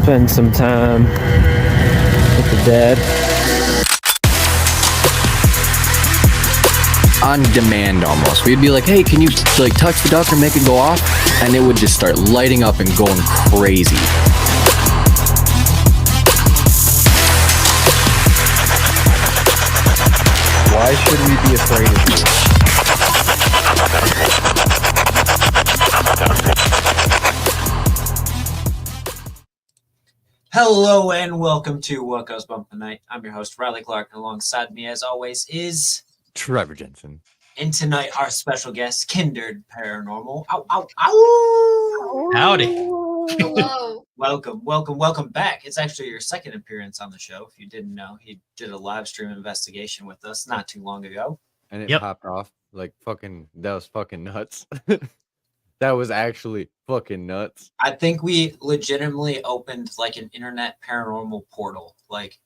spend some time with the dead. On demand almost. We'd be like, hey, can you like touch the duck or make it go off? And it would just start lighting up and going crazy. Why should we be afraid of you? Hello and welcome to What Goes Bump Tonight. I'm your host, Riley Clark, and alongside me, as always, is Trevor Jensen. And tonight, our special guest, Kindred Paranormal. Ow, ow, ow! Howdy. Hello. Welcome back. It's actually your second appearance on the show. If you didn't know, he did a live stream investigation with us not too long ago. And it popped off like fucking, that was fucking nuts. That was actually fucking nuts. I think we legitimately opened like an internet paranormal portal. Like,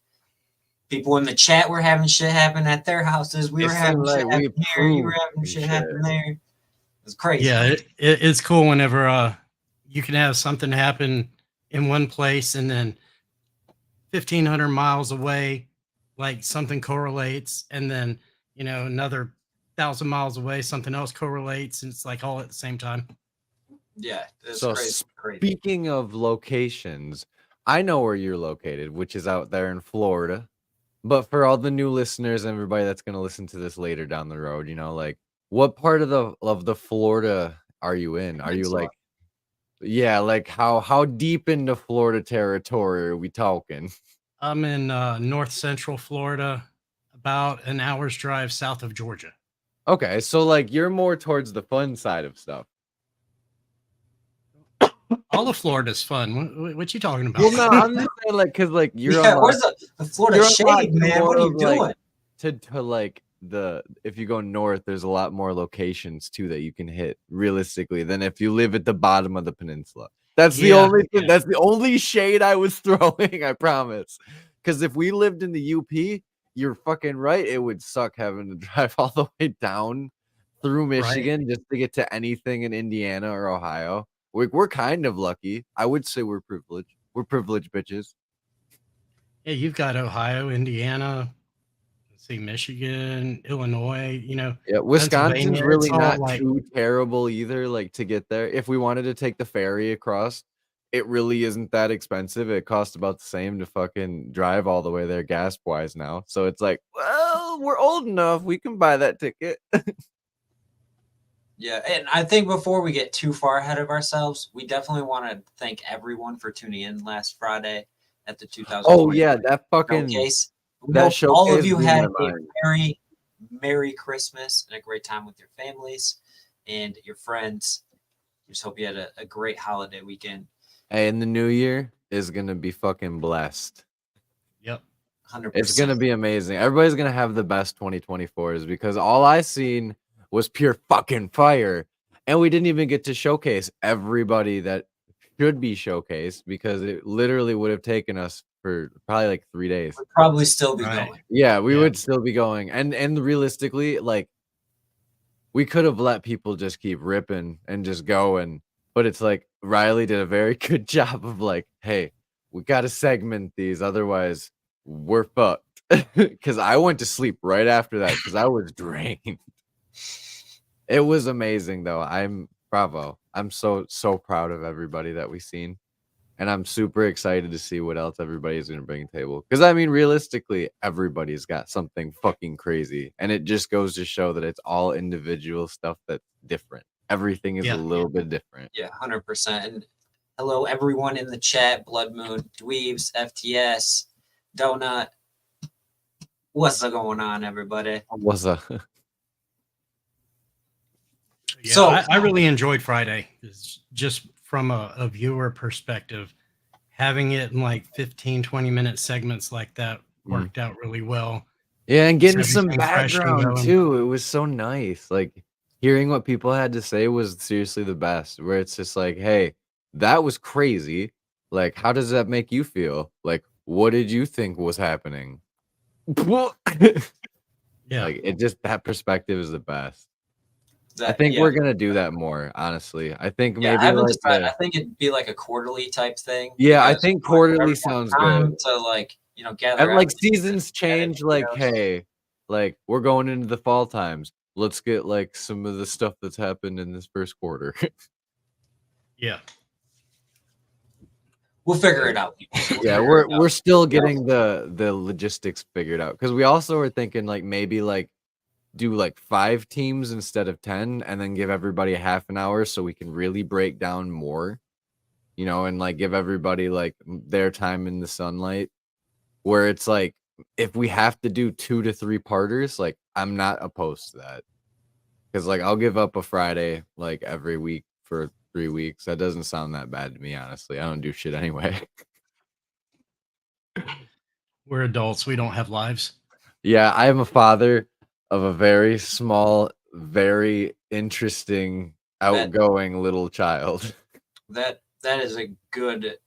people in the chat were having shit happen at their houses. We were having shit happen here. You were having shit happen there. It was crazy. Yeah, it's cool whenever you can have something happen in one place and then 1,500 miles away, like something correlates, and then another 1,000 miles away, something else correlates, and it's like all at the same time. Yeah, it's So crazy. Speaking of locations, I know where you're located, which is out there in Florida. But for all the new listeners, everybody that's going to listen to this later down the road, like what part of the Florida are you in? Are you like, yeah, like how deep into Florida territory are we talking? I'm in north central Florida, about an hour's drive south of Georgia. Okay, so like you're more towards the fun side of stuff. All of Florida's fun. What you talking about? Well, no, I'm just saying, like, because like you're where's the Florida shade, man? What are you doing? Like, to like if you go north, there's a lot more locations too that you can hit realistically than if you live at the bottom of the peninsula. That's the only thing. That's the only shade I was throwing. I promise. Because if we lived in the UP, you're fucking right. It would suck having to drive all the way down through Michigan just to get to anything in Indiana or Ohio. We're kind of lucky. I would say we're privileged. We're privileged bitches. Yeah, you've got Ohio, Indiana, let's see, Michigan, Illinois, Yeah, Wisconsin's really not like too terrible either, like to get there. If we wanted to take the ferry across, it really isn't that expensive. It costs about the same to fucking drive all the way there gas wise now. So it's like, well, we're old enough. We can buy that ticket. Yeah, and I think before we get too far ahead of ourselves, we definitely want to thank everyone for tuning in last Friday at the 2020. Oh yeah, that fucking showcase. That showcase. All of you had a Merry Christmas and a great time with your families and your friends. Just hope you had a great holiday weekend. Hey, and the new year is gonna be fucking blessed. Yep. 100%. It's gonna be amazing. Everybody's gonna have the best 2024s because all I seen was pure fucking fire, and we didn't even get to showcase everybody that should be showcased because it literally would have taken us for probably like 3 days. We'd probably still be going. Yeah, we would still be going, and realistically, like we could have let people just keep ripping and just going, but it's like Riley did a very good job of like, hey, we got to segment these, otherwise we're fucked. Because I went to sleep right after that because I was drained. It was amazing though. I'm so proud of everybody that we've seen, and I'm super excited to see what else everybody's gonna bring to the table. Because I mean, realistically, everybody's got something fucking crazy, and it just goes to show that it's all individual stuff that's different. Everything is a little bit different. Yeah, 100%. And hello everyone in the chat: Blood Moon, Dweebs, FTS, Donut. What's going on, everybody? What's up? Yeah, So I really enjoyed Friday. It's just from a viewer perspective, having it in like 15-20 minute segments like that worked out really well. Yeah, and getting some Everything's fresh and background going. too. It was so nice. Like hearing what people had to say was seriously the best. Where it's just like, hey, that was crazy. Like, how does that make you feel? Like, what did you think was happening? Yeah. Like, it just, that perspective is the best. I think we're gonna do that more, honestly. I think maybe I haven't like decided. I think it'd be like a quarterly type thing. Yeah, I because think we want quarterly everyone sounds time good. to like gather And like ideas, seasons edit change, like, videos. hey, like we're going into the fall times. Let's get like some of the stuff that's happened in this first quarter. Yeah. We'll figure it out, people. We'll Yeah, figure it we're out. still getting the logistics figured out because we also were thinking like maybe like do like 5 teams instead of 10 and then give everybody a half an hour so we can really break down more, and like give everybody like their time in the sunlight where it's like if we have to do 2 to 3 parters, like I'm not opposed to that. Cuz like I'll give up a Friday like every week for 3 weeks. That doesn't sound that bad to me, honestly. I don't do shit anyway. We're adults. We don't have lives. Yeah, I am a father of a very small, very interesting, outgoing little child. That is a good.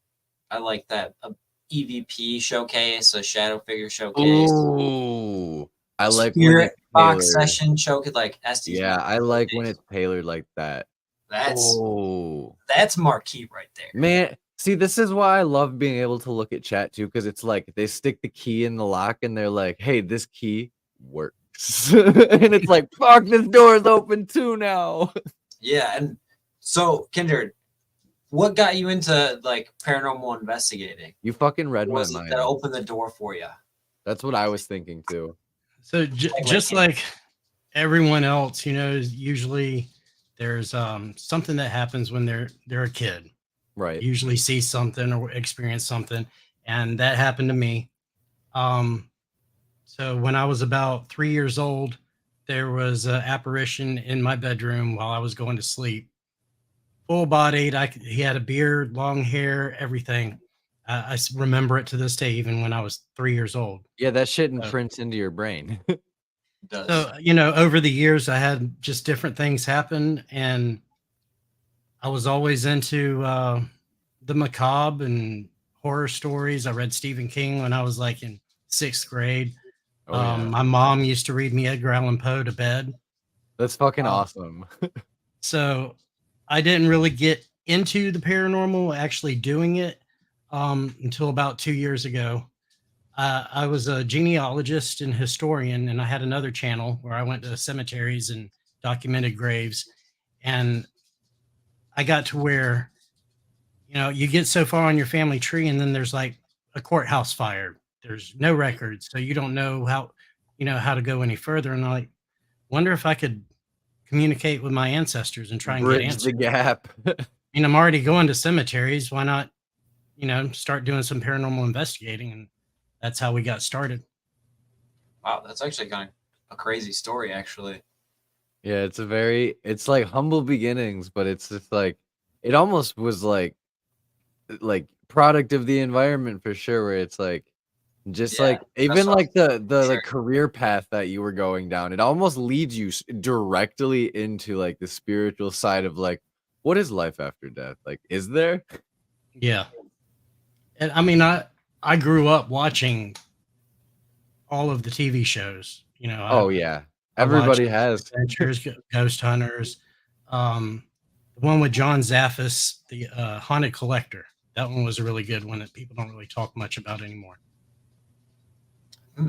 I like that. A EVP showcase, a shadow figure showcase, Ooh, I like when spirit it's box tailored. session showcase, like Estes. Yeah, I like when showcase. it's tailored like that. That's Oh, marquee right there. man. See, this is why I love being able to look at chat too, because it's like they stick the key in the lock and they're like, hey, this key works. And it's like, fuck, this door is open too now. Yeah, and so Kindred, what got you into like paranormal investigating? You fucking read my Was it mind. that opened the door for you? That's what I was thinking too. So just like everyone else, usually there's something that happens when they're a kid. Right. Usually see something or experience something, and that happened to me. So when I was about 3 years old, there was an apparition in my bedroom while I was going to sleep. Full bodied. He had a beard, long hair, everything. I remember it to this day, even when I was 3 years old. Yeah, that shit imprints into your brain. Does. So, over the years, I had just different things happen, and I was always into the macabre and horror stories. I read Stephen King when I was like in 6th grade. Oh, yeah. My mom used to read me Edgar Allan Poe to bed. That's fucking awesome. So I didn't really get into the paranormal, actually doing it, until about 2 years ago. I was a genealogist and historian, and I had another channel where I went to cemeteries and documented graves. And I got to where, you get so far on your family tree, and then there's like a courthouse fire. There's no records, so you don't know how to go any further. And I like wonder if I could communicate with my ancestors and try and get Bridge answers. the gap. I'm already going to cemeteries. Why not, start doing some paranormal investigating? And that's how we got started. Wow, that's actually kind of a crazy story, actually. Yeah, it's like humble beginnings, but it's just like it almost was like product of the environment for sure, where it's like just like even like the career path that you were going down, it almost leads you directly into like the spiritual side of like, what is life after death? Like, is there? Yeah. And I mean, I grew up watching all of the TV shows, Oh yeah. Everybody has. Adventures, Ghost Hunters. The one with John Zaffis, the Haunted Collector. That one was a really good one that people don't really talk much about anymore.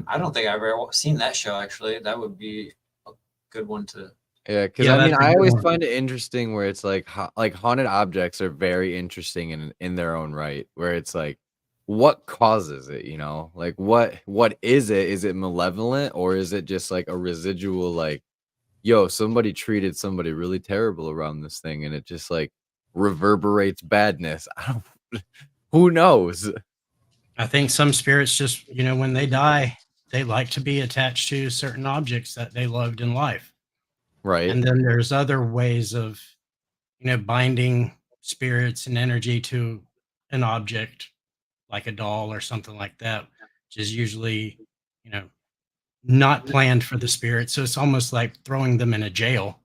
I don't think I've ever seen that show, actually. That would be a good one to. Yeah, because I mean, I always find it interesting where it's like haunted objects are very interesting in their own right, where it's like, what causes it, like what is it? Is it malevolent, or is it just like a residual, like, yo, somebody treated somebody really terrible around this thing and it just like reverberates badness? Who knows? I think some spirits just, when they die, they like to be attached to certain objects that they loved in life. Right. And then there's other ways of, binding spirits and energy to an object, like a doll or something like that, which is usually, not planned for the spirit. So it's almost like throwing them in a jail.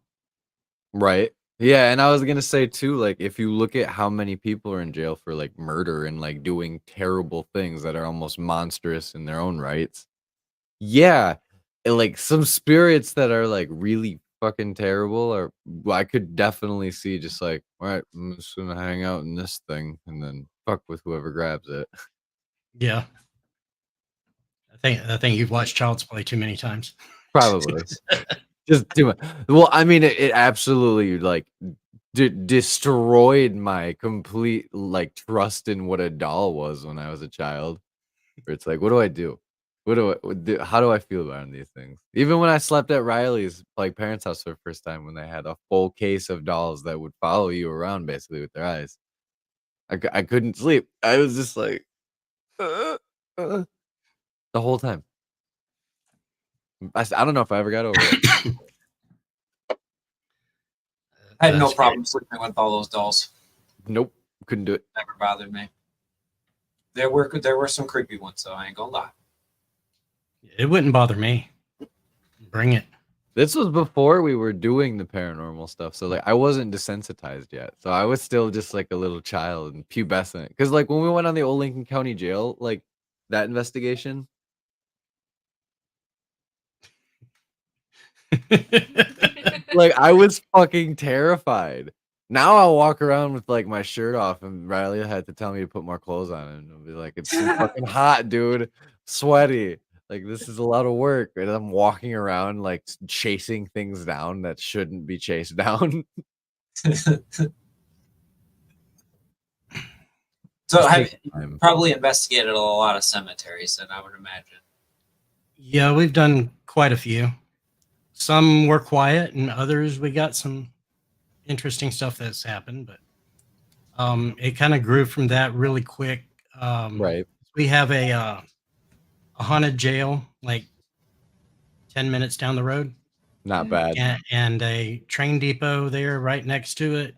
Right. Yeah, and I was gonna say too, like if you look at how many people are in jail for like murder and like doing terrible things that are almost monstrous in their own rights. Yeah, like some spirits that are like really fucking terrible, or I could definitely see just like, all right, I'm just gonna hang out in this thing and then fuck with whoever grabs it. Yeah. I think you've watched Child's Play too many times. Probably. Just do it. Well, I mean, it absolutely like destroyed my complete like trust in what a doll was when I was a child. Where it's like, what do I do? How do I feel about these things? Even when I slept at Riley's like parents' house for the first time, when they had a full case of dolls that would follow you around basically with their eyes, I couldn't sleep. I was just like, uh, uh, the whole time. I don't know if I ever got over it. I had no That's problem sleeping with all those dolls. Nope, couldn't do it. Never bothered me. There were some creepy ones, though. I ain't gonna lie. It wouldn't bother me. Bring it. This was before we were doing the paranormal stuff, so like I wasn't desensitized yet. So I was still just like a little child and pubescent. Because like when we went on the old Lincoln County Jail, like that investigation, like I was fucking terrified. Now I'll walk around with like my shirt off, and Riley had to tell me to put more clothes on, and I'll be like, "It's too fucking hot, dude. Sweaty. Like this is a lot of work." And I'm walking around like chasing things down that shouldn't be chased down. So have takes time. probably investigated a lot of cemeteries, then I would imagine. Yeah, we've done quite a few. Some were quiet, and others we got some interesting stuff that's happened. But it kind of grew from that really quick. Right. We have a haunted jail like 10 minutes down the road, Not bad. and a train depot there right next to it.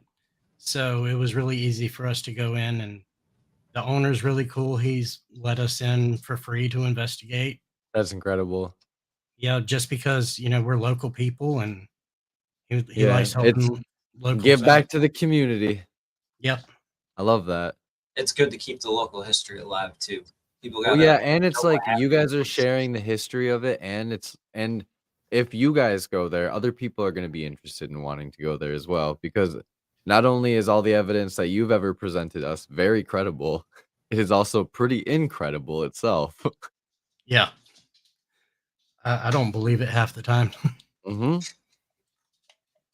So it was really easy for us to go in, and the owner's really cool. He's let us in for free to investigate. That's incredible. Yeah, just because we're local people, and he Yeah, likes it's helping locals give out. back to the community. Yep. I love that. It's good to keep the local history alive too. People got Well, yeah, and it's know what like you happened. guys are sharing the history of it, and if you guys go there, other people are going to be interested in wanting to go there as well, because not only is all the evidence that you've ever presented us very credible, it is also pretty incredible itself. Yeah. I don't believe it half the time. Hmm.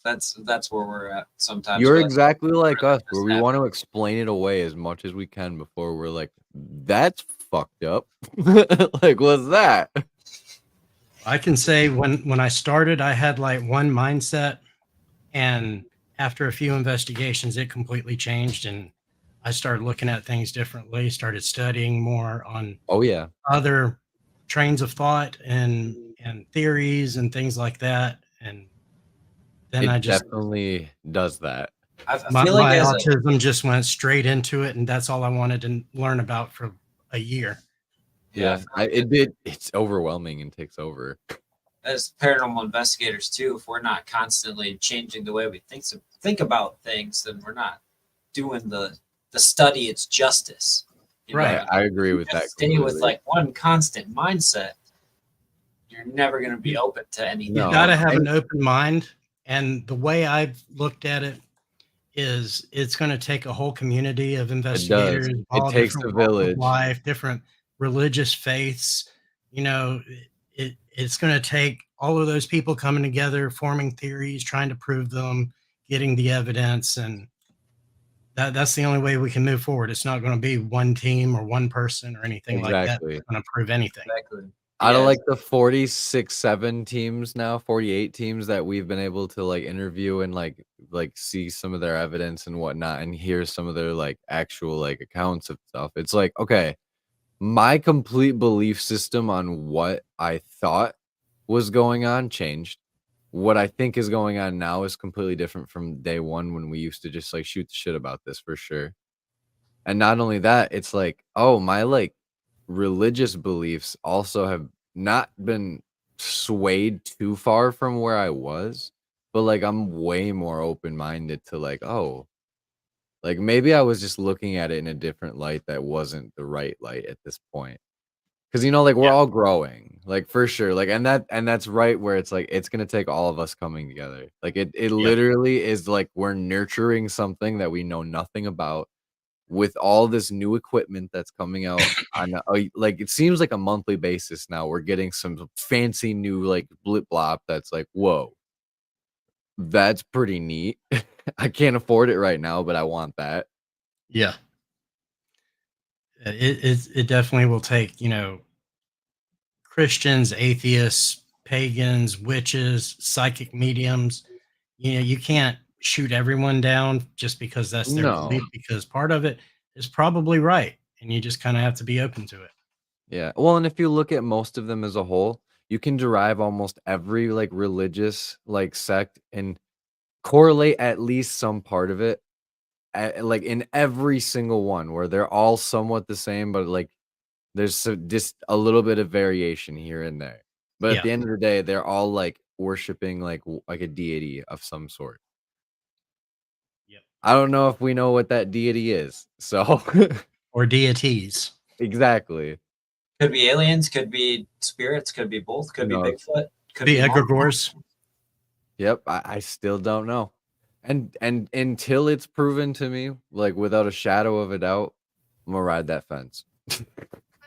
That's where we're at sometimes. You're We're like, exactly like really us, where we want to explain it away as much as we can before we're like, that's fucked up. Like, what's that? I can say when I started, I had like one mindset, and after a few investigations, it completely changed, and I started looking at things differently, started studying more on Oh yeah, other trains of thought and theories and things like that. And then I it just definitely does that. I my, feel like my as a, autism just went straight into it, and that's all I wanted to learn about for a year. Yeah, it's overwhelming and takes over. as paranormal investigators too, if we're not constantly changing the way we think about things, then we're not doing the study its justice. Right. I agree with Just that stay with completely. like one constant mindset, you're never going to be open to anything. You No. got to have And- an open mind. And the way I've looked at it is it's going to take a whole community of investigators, all takes different a walks of village. life, different religious faiths. It's going to take all of those people coming together, forming theories, trying to prove them, getting the evidence, and that's the only way we can move forward. It's not going to be one team or one person or anything like that Exactly. that's going to prove anything. Exactly. Out of Yeah. like the 46, 7 teams now, 48 teams that we've been able to like interview and like see some of their evidence and whatnot, and hear some of their like actual like accounts of stuff. It's like, okay, my complete belief system on what I thought was going on changed. What I think is going on now is completely different from day one, when we used to just like shoot the shit about this for sure. And not only that, it's like, oh, my like religious beliefs also have not been swayed too far from where I was, but like I'm way more open-minded to like, oh, like maybe I was just looking at it in a different light that wasn't the right light at this point. Because like we're Yeah. all growing, like for sure. Like and that's right where it's like it's gonna take all of us coming together. Like it Yeah. literally is like we're nurturing something that we know nothing about with all this new equipment that's coming out on like it seems like a monthly basis now. We're getting some fancy new like blip blop that's like, whoa, that's pretty neat. I can't afford it right now, but I want that. Yeah. It definitely will take, Christians, atheists, pagans, witches, psychic mediums. You can't shoot everyone down just because that's their No. belief, because part of it is probably right. And you just kind of have to be open to it. Yeah. Well, and if you look at most of them as a whole, you can derive almost every like religious like sect and correlate at least some part of it like in every single one where they're all somewhat the same, but like there's just a little bit of variation here and there. But at Yeah. the end of the day, they're all like worshiping like like a deity of some sort. Yep. I don't know if we know what that deity is. So Or deities. exactly. Could be aliens, could be spirits, could be both, could be No. Bigfoot, could Be be egregores. Yep, I still don't know. And until it's proven to me, like without a shadow of a doubt, I'm gonna ride that fence. I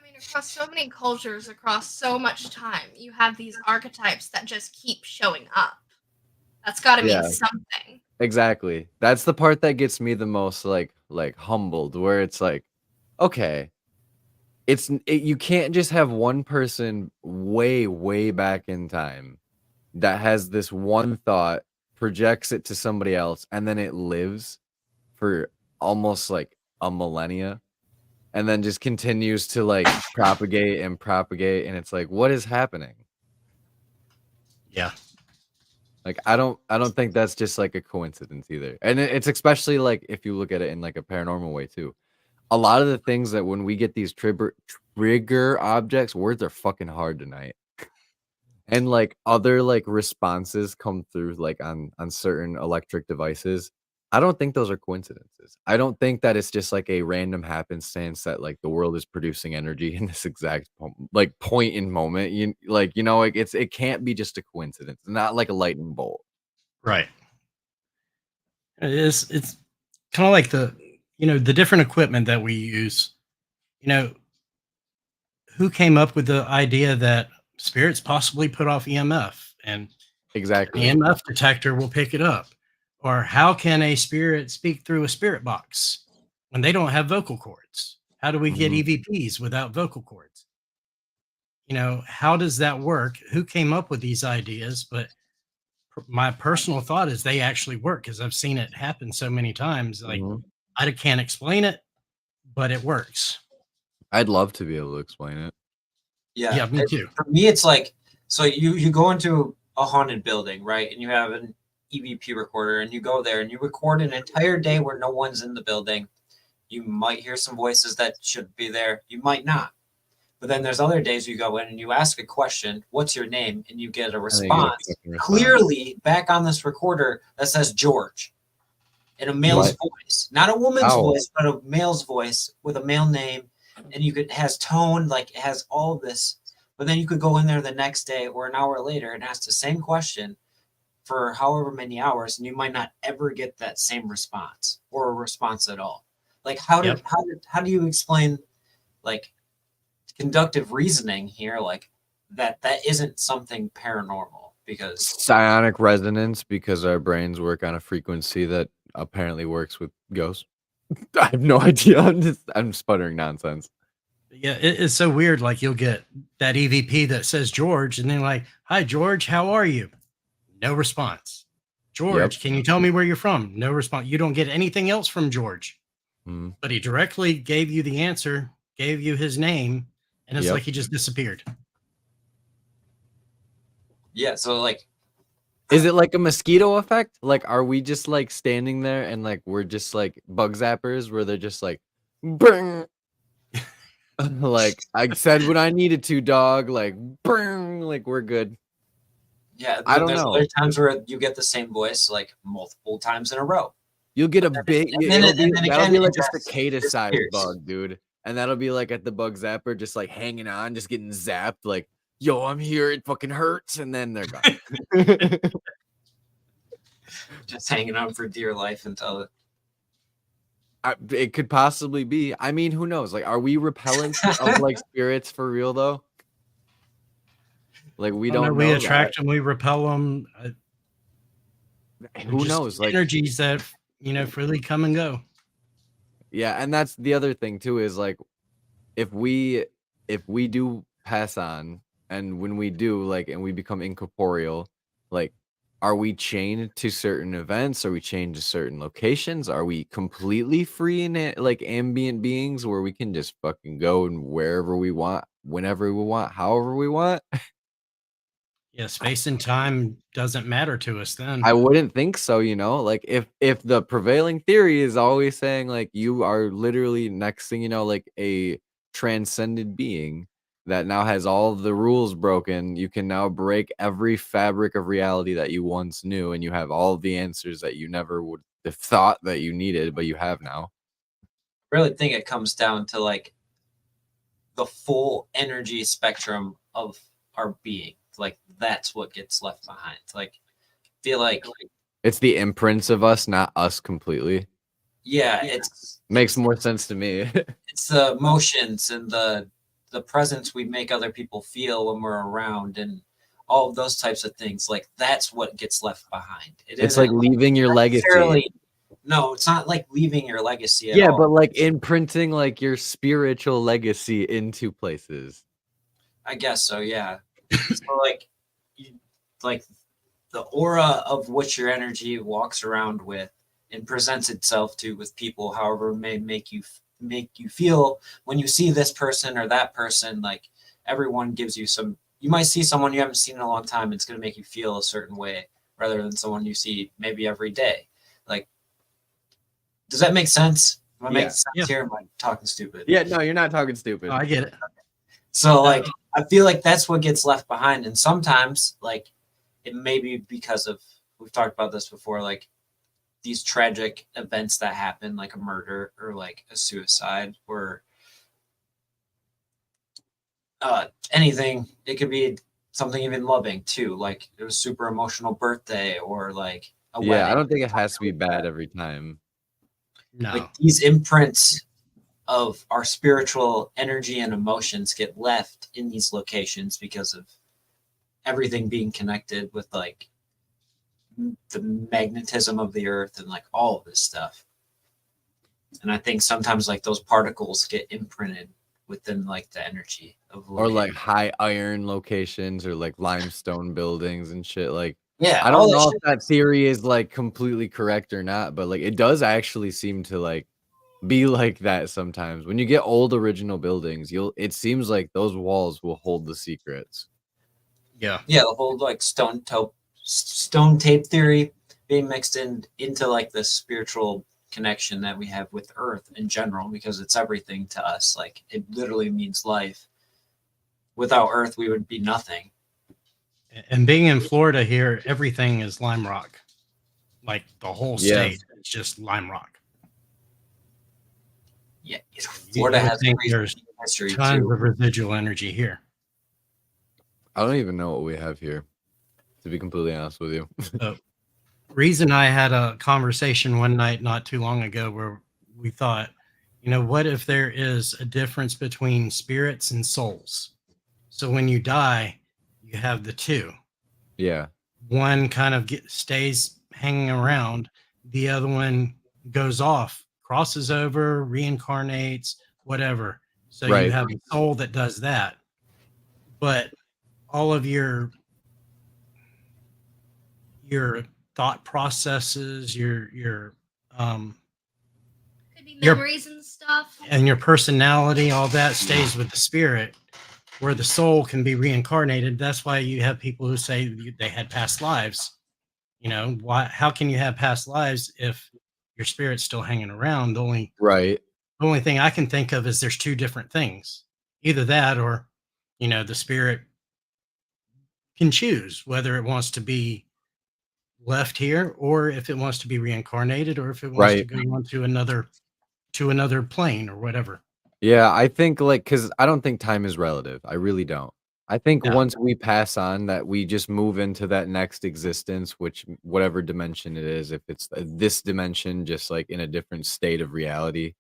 mean, across so many cultures, across so much time, you have these archetypes that just keep showing up. That's got to Yeah. mean something. Exactly. That's the part that gets me the most like humbled, where it's like, okay, you can't just have one person way back in time that has this one thought, projects it to somebody else, and then it lives for almost like a millennia, and then just continues to like propagate, and it's like, what is happening? Yeah. Like I don't think that's just like a coincidence either. And it's especially like if you look at it in like a paranormal way too. A lot of the things that when we get these trigger objects, words are fucking hard tonight. And like other like responses come through like on certain electric devices. I don't think those are coincidences. I don't think that it's just like a random happenstance that like the world is producing energy in this exact like point in moment. Like it can't be just a coincidence. It's not like a lightning bolt. Right. It's kind of like the different equipment that we use. Who came up with the idea that spirits possibly put off EMF, and Exactly. an EMF detector will pick it up? Or how can a spirit speak through a spirit box when they don't have vocal cords? How do we get EVPs without vocal cords? How does that work? Who came up with these ideas? But my personal thought is they actually work, because I've seen it happen so many times. Like, I can't explain it, but it works. I'd love to be able to explain it. Yeah, me too. For me, it's like, so you go into a haunted building, right? And you have an EVP recorder, and you go there and you record an entire day where no one's in the building. You might hear some voices that should be there. You might not. But then there's other days you go in and you ask a question, what's your name? And you get a response clearly back on this recorder that says George in a male's voice, not a woman's voice, but a male's voice with a male name. And it has tone, like it has all of this. But then you could go in there the next day or an hour later and ask the same question for however many hours, and you might not ever get that same response or a response at all. Like how do you explain like conductive reasoning here, like that isn't something paranormal? Because psionic resonance, because our brains work on a frequency that apparently works with ghosts. I have no idea. I'm sputtering nonsense. Yeah, it's so weird. Like you'll get that EVP that says George, and then like, "Hi George, how are you?" No response. George, can you tell me where you're from? No response. You don't get anything else from George. But he directly gave you the answer, gave you his name, and it's like he just disappeared. Yeah, so like, is it like a mosquito effect? Like, are we just like standing there and like we're just like bug zappers where they're just like, bring, like I said what I needed to, dog. Like, bring, like we're good. Yeah, I don't there's know. other times where you get the same voice like multiple times in a row. You'll get a big, that'll be like a cicada-sized bug, dude. and that'll be like at the bug zapper, just like hanging on, just getting zapped, like, yo, I'm here, it fucking hurts, and then they're gone. Just hanging on for dear life until It could possibly be. I mean, who knows? Like, are we repellent of like spirits for real though? Like, we don't know. We attract them, we repel them. Who knows? Like, energies that freely come and go. yeah, and that's the other thing too, is like, if we do pass on, and when we do, like, and we become incorporeal, like, are we chained to certain events? Are we chained to certain locations? Are we completely free in it, like ambient beings where we can just fucking go and wherever we want, whenever we want, however we want? Yeah, space and time doesn't matter to us then. I wouldn't think so, like, if the prevailing theory is always saying like you are literally, next thing you know, like a transcended being that now has all of the rules broken, you can now break every fabric of reality that you once knew, and you have all of the answers that you never would have thought that you needed, but you have now. I really think it comes down to like the full energy spectrum of our being. Like, that's what gets left behind. Like, I feel like it's the imprints of us, not us completely. Yeah, makes more sense to me. It's the emotions and the presence we make other people feel when we're around, and all of those types of things. Like, that's what gets left behind. It's like leaving your legacy. No, it's not like leaving your legacy at all. Yeah, all. but like imprinting like your spiritual legacy into places. I guess so, yeah. So like the aura of which your energy walks around with and presents itself to with people, however it may make you feel when you see this person or that person. Like, everyone gives you some. You might see someone you haven't seen in a long time, and it's going to make you feel a certain way, rather than someone you see maybe every day. Like, does that make sense? Am I making sense here? Am I talking stupid? Yeah, no, you're not talking stupid. I get it. So like, I feel like that's what gets left behind, and sometimes like it may be because of, we've talked about this before, like these tragic events that happen, like a murder or like a suicide or anything. It could be something even loving too, like it was super emotional birthday or like a wedding. I don't think it has to be bad every time. No, like these imprints of our spiritual energy and emotions get left in these locations because of everything being connected with like the magnetism of the earth and like all of this stuff. And I think sometimes like those particles get imprinted within like the energy of or like high iron locations or like limestone buildings and shit. Like, yeah, I don't know if that theory is like completely correct or not, but like it does actually seem to like be like that sometimes. When you get old original buildings, it seems like those walls will hold the secrets. Yeah, the whole like stone tape theory being mixed into like the spiritual connection that we have with earth in general, because it's everything to us. Like, it literally means life. Without earth, we would be nothing. And being in Florida here, everything is lime rock. Like the whole state, it's just lime rock. Yeah, Florida has there's history tons too. of residual energy here. I don't even know what we have here, to be completely honest with you. Reason I had a conversation one night not too long ago where we thought, what if there is a difference between spirits and souls? So when you die, you have the two. Yeah. One kind of stays hanging around. The other one goes off, crosses over, reincarnates, whatever. So you have a soul that does that. But all of your thought processes, your could be memories and stuff, and your personality, all that stays with the spirit, where the soul can be reincarnated. That's why you have people who say they had past lives. How can you have past lives if your spirit's still hanging around? The only thing I can think of is there's two different things. Either that or, the spirit can choose whether it wants to be left here or if it wants to be reincarnated or if it wants to go on to another plane or whatever. Yeah, I think like because I don't think time is relative. I really don't. I think No. once we pass on that, we just move into that next existence, which whatever dimension it is, if it's this dimension, just like in a different state of reality.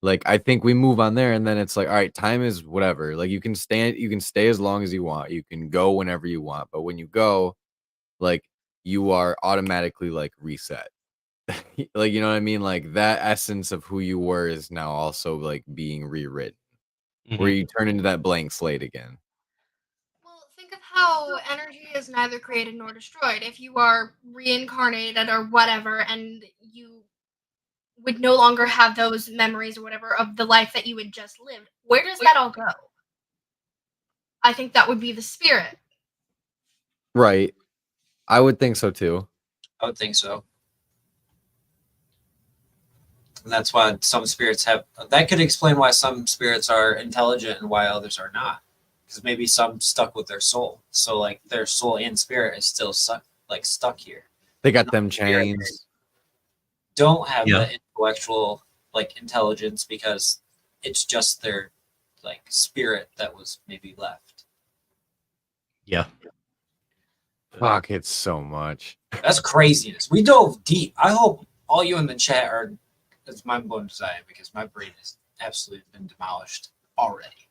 Like I think we move on there, and then it's like, all right, time is whatever. Like you can stay as long as you want. You can go whenever you want, but when you go, like you are automatically like reset. Like you know what I mean? Like that essence of who you were is now also like being rewritten, where Mhm. you turn into that blank slate again. Well, think of how energy is neither created nor destroyed. If you are reincarnated or whatever, and you would no longer have those memories or whatever of the life that you had just lived, where does that all go? I think that would be the spirit. Right. I would think so too. I would think so. And that's why some spirits have. That could explain why some spirits are intelligent and why others are not. Because maybe some stuck with their soul. So like their soul and spirit is still stuck here. They got them Spirit chains. don't have Yeah. the intellectual like intelligence because it's just their like spirit that was maybe left. Yeah. Fuck, it's so much. That's craziness. We dove deep. I hope all you in the chat are as mind blown as I am because my brain has absolutely been demolished already.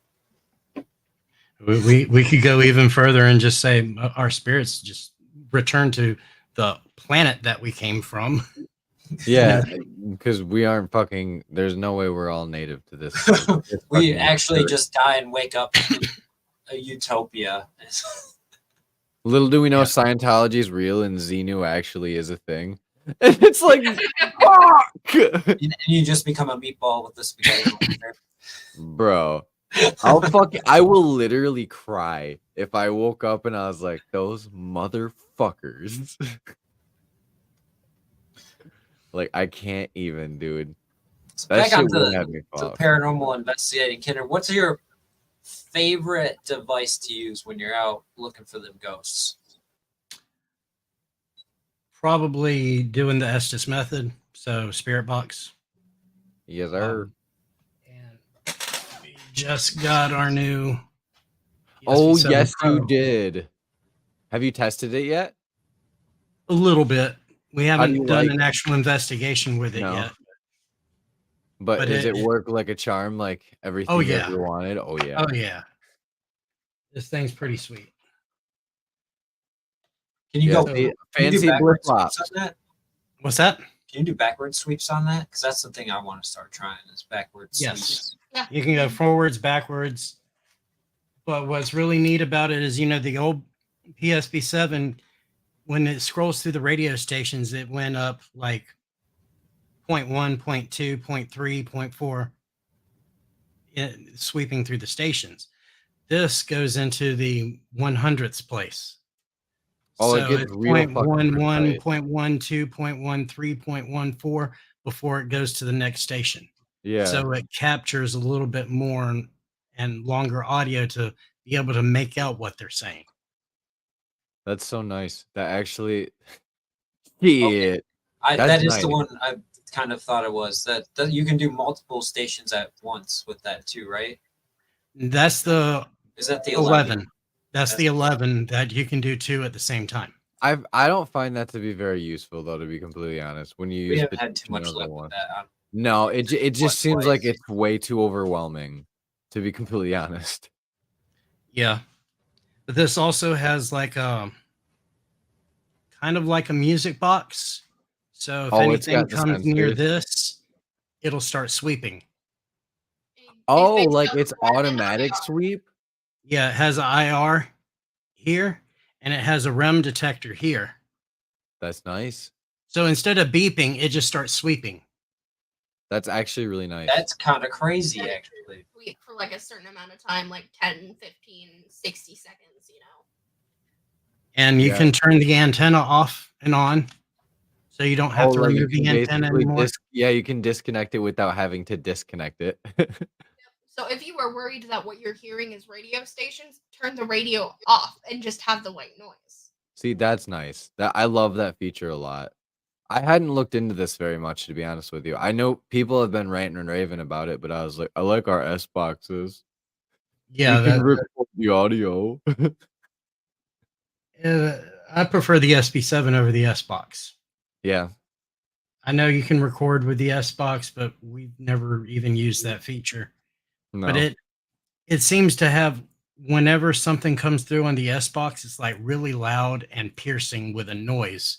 We could go even further and just say our spirits just return to the planet that we came from. Yeah, because we aren't fucking. There's no way we're all native to this. We actually just die and wake up in a utopia. Little do we know, Yeah. Scientology is real and Xenu actually is a thing. And it's like, fuck, And you just become a meatball with the spaghetti monster. bro. I will literally cry if I woke up and I was like, those motherfuckers. Like, I can't even, dude. So That back shit on would to have me the fucked. paranormal investigating. Kindred, what's your favorite device to use when you're out looking for them ghosts? Probably doing the Estes method, so spirit box. Yes, sir. And we just got our new Oh, PSP7 yes, you Pro. did. Have you tested it yet? A little bit. We How do haven't you done like an actual investigation with it No. yet. But But does it it- work like a charm, like everything Oh, you yeah. ever wanted? Oh, yeah. Oh yeah. This thing's pretty sweet. Can you Yeah, go? see, Can you do fancy backward flip-flops. sweeps on that? What's that? Can you do backward sweeps on that? Because that's the thing I want to start trying is backward Yes. sweeps. Yeah. You can go forwards, backwards. But what's really neat about it is, the old PSP7, when it scrolls through the radio stations, it went up like 0.1, 0.2, 0.3, 0.4, sweeping through the stations. This goes into the 100th place. Oh, it So gets it's real fucking 0.11, precise. 0.12, 0.13, 0.14 before it goes to the next station. Yeah, So it captures a little bit more and longer audio to be able to make out what they're saying. that's so nice. That actually, shit, That that's is the nice. one I kind of thought it was. That you can do multiple stations at once with that too, right? That's the Is that the 11. That's That's the 11 that you can do two at the same time. I don't find that to be very useful though, to be completely honest. When you We use haven't had too between much other luck one. with that. No, it just What seems like twice? it's way too overwhelming, to be completely honest. Yeah. But this also has like a kind of like a music box. So if Oh, it's anything got the comes near sensors. this, it'll start sweeping. Oh, Based like on it's the weapon automatic IR. sweep? Yeah, it has an IR here and it has a REM detector here. That's nice. So instead of beeping, it just starts sweeping. That's actually really nice. That's kind of crazy, actually. Sweep for like a certain amount of time, like 10, 15, 60 seconds, And you Yeah. can turn the antenna off and on. So you don't have to like remove the antenna anymore. you can disconnect it without having to disconnect it. So if you are worried that what you're hearing is radio stations, turn the radio off and just have the white noise. See, that's nice. I love that feature a lot. I hadn't looked into this very much, to be honest with you. I know people have been ranting and raving about it, but I was like, I like our S boxes. Yeah, We can record the audio. I prefer the SP7 over the S box. Yeah. I know you can record with the S box, but we've never even used that feature. No. But it seems to have, whenever something comes through on the S box, it's like really loud and piercing with a noise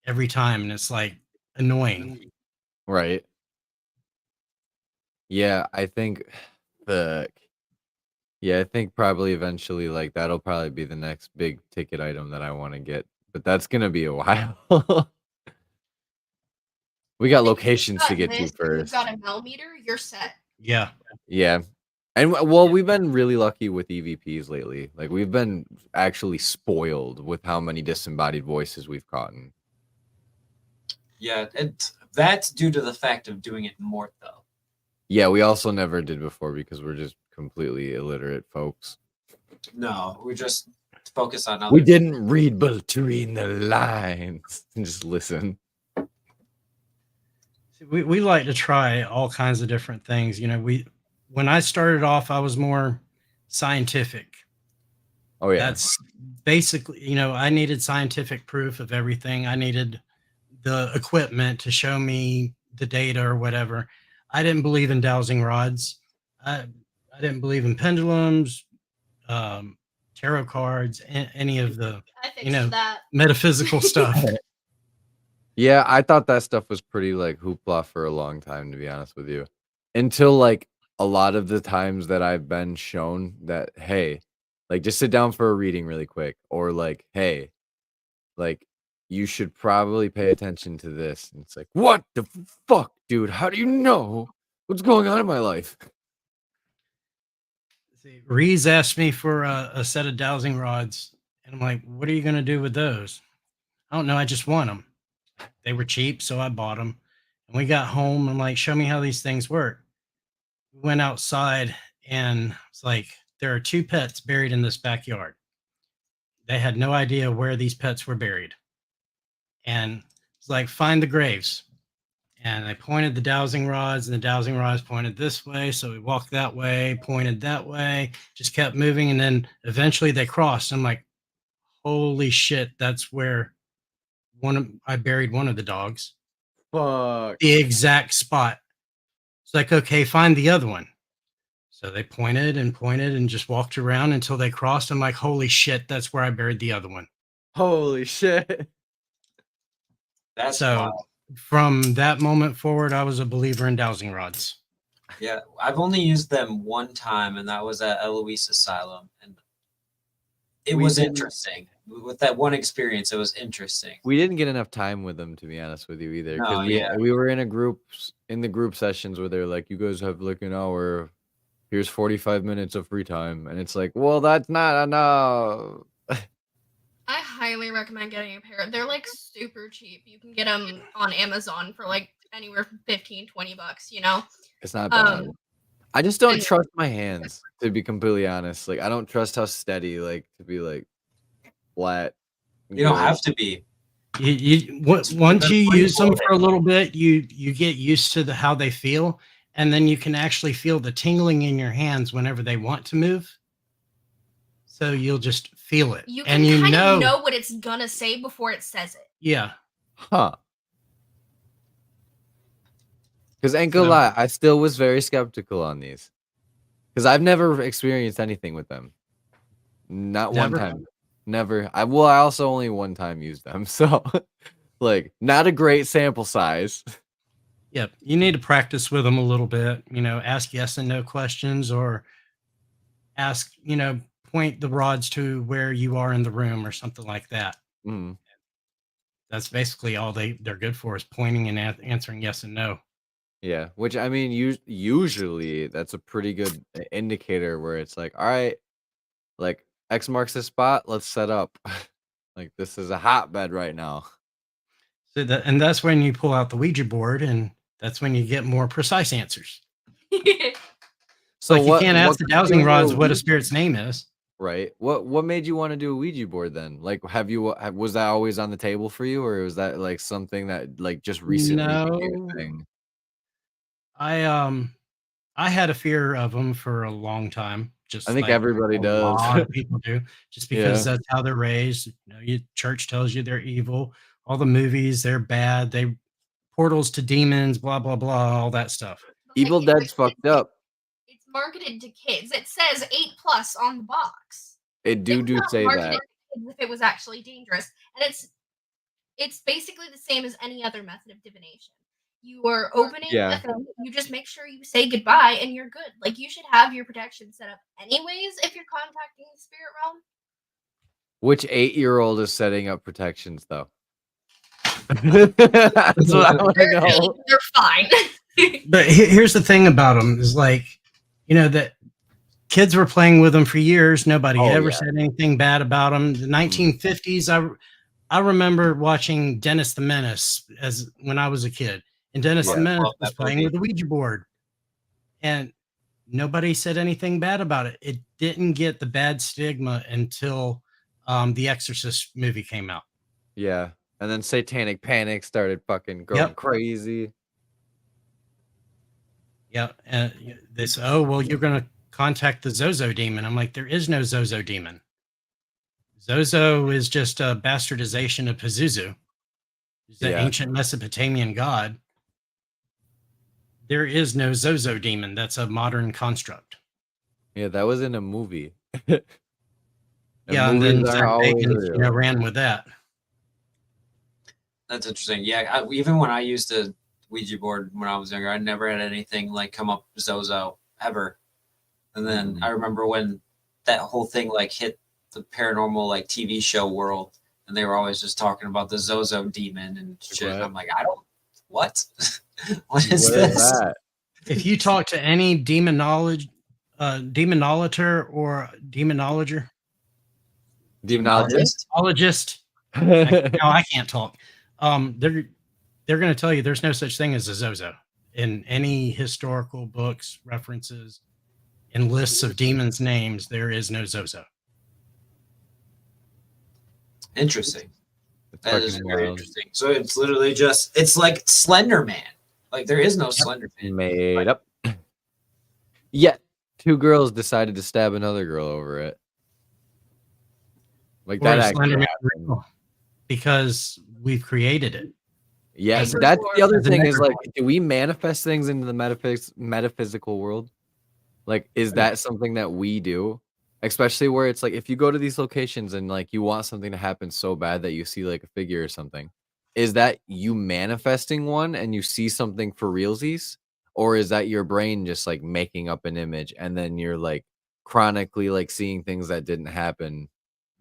every time, and it's like annoying. Right. Yeah, I think the yeah, I think probably eventually like that'll probably be the next big ticket item that I want to get, but that's gonna be a while. We got If you've locations to got get to this and you've first. got a millimeter, you're set. Yeah. Yeah. And well, we've been really lucky with EVPs lately. Like we've been actually spoiled with how many disembodied voices we've caught in. Yeah, that's due to the fact of doing it more though. Yeah, we also never did before because we're just completely illiterate folks. No, we just focus on other. We didn't read between the lines and just listen. We like to try all kinds of different things. You know, when I started off, I was more scientific. Oh yeah. That's basically, you know, I needed scientific proof of everything. I needed the equipment to show me the data or whatever. I didn't believe in dowsing rods. I didn't believe in pendulums, tarot cards, any of the, you know, metaphysical stuff. Yeah, I thought that stuff was pretty like hoopla for a long time, to be honest with you. Until like a lot of the times that I've been shown that, hey, like just sit down for a reading really quick, or like, hey, like you should probably pay attention to this. And it's like, what the fuck, dude? How do you know what's going on in my life? Reese asked me for a set of dowsing rods, and I'm like, what are you going to do with those? I don't know. I just want them. They were cheap, so I bought them. And we got home. I'm like, show me how these things work. We went outside, and it's like, there are 2 pets buried in this backyard. They had no idea where these pets were buried. And it's like, find the graves. And I pointed the dowsing rods, and the dowsing rods pointed this way. So we walked that way, pointed that way, just kept moving. And then eventually they crossed. I'm like, holy shit, that's where I buried one of the dogs. Fuck. The exact spot. It's like, okay, find the other one. So they pointed and just walked around until they crossed. I'm like, holy shit, that's where I buried the other one. Holy shit. That's so wild. From that moment forward, I was a believer in dowsing rods. Yeah, I've only used them one time, and that was at Eloise Asylum, and it was interesting. With that one experience, it was interesting. We didn't get enough time with them, to be honest with you, either. No, Because we were in the group sessions where they're like, you guys have like an hour. Here's 45 minutes of free time. And it's like, well, that's not enough. I highly recommend getting a pair. They're like super cheap. You can get them on Amazon for like anywhere from $15, $20, you know? It's not bad. I just don't trust my hands, to be completely honest. Like, I don't trust how steady, like, to be like flat. You don't have to be. Once you use them for a little bit, you get used to how they feel, and then you can actually feel the tingling in your hands whenever they want to move. So you'll just feel it. You can kind of know what it's gonna say before it says it. Yeah. Huh. Because ain't gonna lie, I still was very skeptical on these. Because I've never experienced anything with them. Not one time. Never. I also only one time used them. So, like, not a great sample size. Yep. You need to practice with them a little bit. You know, ask yes and no questions, or ask, you know, point the rods to where you are in the room or something like that. Mm. That's basically all they're good for, is pointing and answering yes and no. Yeah, which I mean, usually that's a pretty good indicator where it's like, all right, like X marks the spot, let's set up. Like this is a hotbed right now. So that's when you pull out the Ouija board, and that's when you get more precise answers. So like you can't ask the dowsing rods what a spirit's name is. right? What made you want to do a Ouija board then? Like, was that always on the table for you, or was that like something that like just recently became No, a thing? I had a fear of them for a long time, I just think like everybody a does. lot of people do, just because Yeah. that's how they're raised. Your church tells you they're evil. All the movies, they're bad. They portals to demons, blah blah blah, all that stuff. But, like, Evil Dead's fucked up. it's marketed to kids. It says 8+ on the box. It It would do not say market that. it to kids if it was actually dangerous. And it's basically the same as any other method of divination. You are opening Yeah. a thing, you just make sure you say goodbye and you're good. Like, you should have your protection set up anyways if you're contacting the spirit realm. Which 8-year-old is setting up protections though? That's what I want to know. They're fine. But here's the thing about them is like, that kids were playing with them for years. Nobody Oh, ever yeah. said anything bad about them. The 1950s, I remember watching Dennis the Menace when I was a kid, and Dennis the Yeah. Menace Love was that playing movie. with the Ouija board, and nobody said anything bad about it. It didn't get the bad stigma until the Exorcist movie came out. Yeah. And then Satanic Panic started fucking going Yep. crazy. Yeah, and they say, "Oh, well, you're going to contact the Zozo demon." I'm like, there is no Zozo demon. Zozo is just a bastardization of Pazuzu. He's the Yeah. ancient Mesopotamian god. There is no Zozo demon. That's a modern construct. Yeah, that was in a movie. Yeah, and then movies Zach are always Bagans, real. ran with that. That's interesting. Yeah, even when I used to Ouija board when I was younger, I never had anything like come up Zozo ever. And then I remember when that whole thing like hit the paranormal like TV show world, and they were always just talking about the Zozo demon and shit. What? And I'm like, what? What is What is this? that? If you talk to any demonologer or demonologer, Demonologist? demonologist, no, I can't talk. They're going to tell you there's no such thing as a Zozo in any historical books, references, and lists of demons' names. There is no Zozo. Interesting. It's That is fucking very wild. interesting. So it's literally it's like Slender Man. Like there is no Slender Man. Made up. Yet 2 girls decided to stab another girl over it. Like Or that is actually Slenderman happened. real? Because we've created it. Yeah, As a that's the other as a thing is like, necromancer. do we manifest things into the metaphysical world? Like, is that something that we do? Especially where it's like, if you go to these locations and like you want something to happen so bad that you see like a figure or something, is that you manifesting one and you see something for realsies? Or is that your brain just like making up an image and then you're like chronically like seeing things that didn't happen?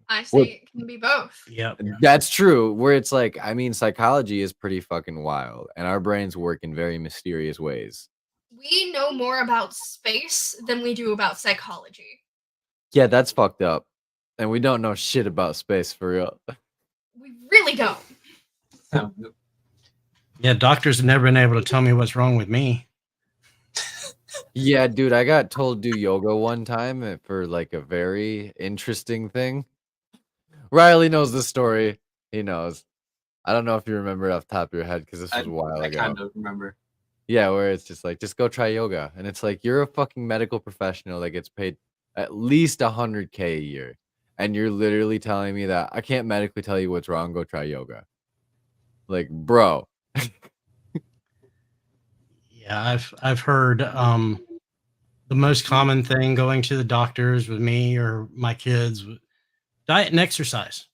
I say it can be both. Yep. That's true. Where it's like, I mean, psychology is pretty fucking wild, and our brains work in very mysterious ways. We know more about space than we do about psychology. Yeah, that's fucked up. And we don't know shit about space for real. We really don't. Yeah, doctors have never been able to tell me what's wrong with me. Yeah, dude, I got told do yoga one time for like a very interesting thing. Riley knows the story. He knows. I don't know if you remember it off the top of your head because this was a while I ago. kind of remember. Yeah, where it's just like, just go try yoga. And it's like, you're a fucking medical professional that gets paid at least $100K a year. And you're literally telling me that I can't medically tell you what's wrong, go try yoga. Like, bro. Yeah, I've heard the most common thing going to the doctors with me or my kids, diet and exercise.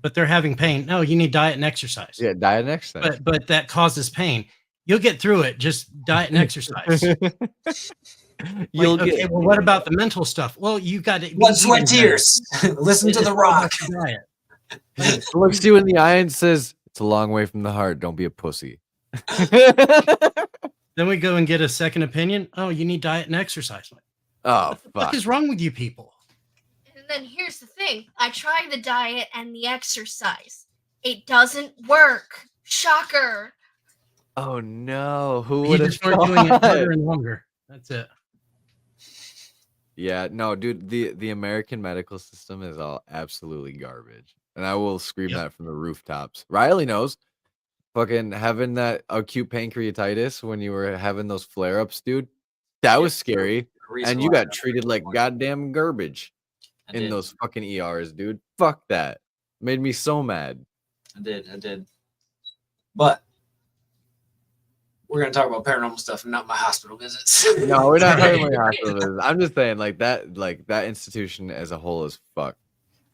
But they're having pain. No, you need diet and exercise. Yeah, diet and exercise. But that causes pain. You'll get through it. Just diet and exercise. You'll okay, get. well, what about the mental stuff? Well, you got to Blood, sweat, tears. Listen to The Rock. Looks you in the eye and says, "It's a long way from the heart. Don't be a pussy." Then we go and get a second opinion. Oh, you need diet and exercise. Oh, What the fuck. fuck is wrong with you people? And then here's the thing. I tried the diet and the exercise. It doesn't work. Shocker. Oh no! Who You would have just start doing it thought? harder and longer. That's it. Yeah, no, dude, the American medical system is all absolutely garbage. And I will scream Yep. that from the rooftops. Riley knows. Fucking having that acute pancreatitis when you were having those flare-ups, dude. That was scary. And you got treated like goddamn garbage in those fucking ERs, dude. Fuck that. Made me so mad. I did. But we're gonna talk about paranormal stuff and not my hospital visits. No, we're not talking about hospital visits. I'm just saying, like that institution as a whole is fucked.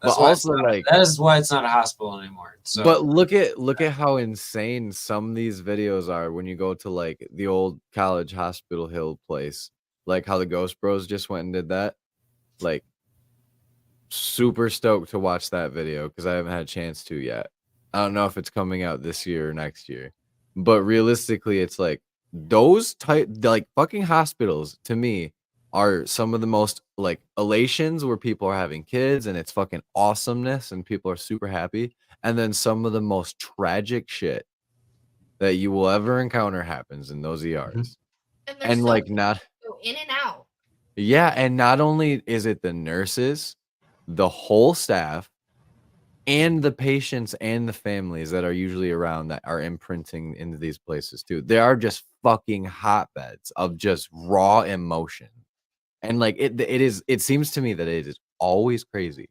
That's But also, like, that is why it's not a hospital anymore. So, but look at how insane some of these videos are when you go to like the old college hospital hill place, like how the Ghost Bros just went and did that. Like, super stoked to watch that video because I haven't had a chance to yet. I don't know if it's coming out this year or next year, but realistically, it's like those type like fucking hospitals to me are some of the most like elations where people are having kids and it's fucking awesomeness and people are super happy, and then some of the most tragic shit that you will ever encounter happens in those ERs. And like not go in and out. Yeah, and not only is it the nurses, the whole staff, and the patients and the families that are usually around that are imprinting into these places too. They are just fucking hotbeds of just raw emotion. And like it seems to me that it is always crazy.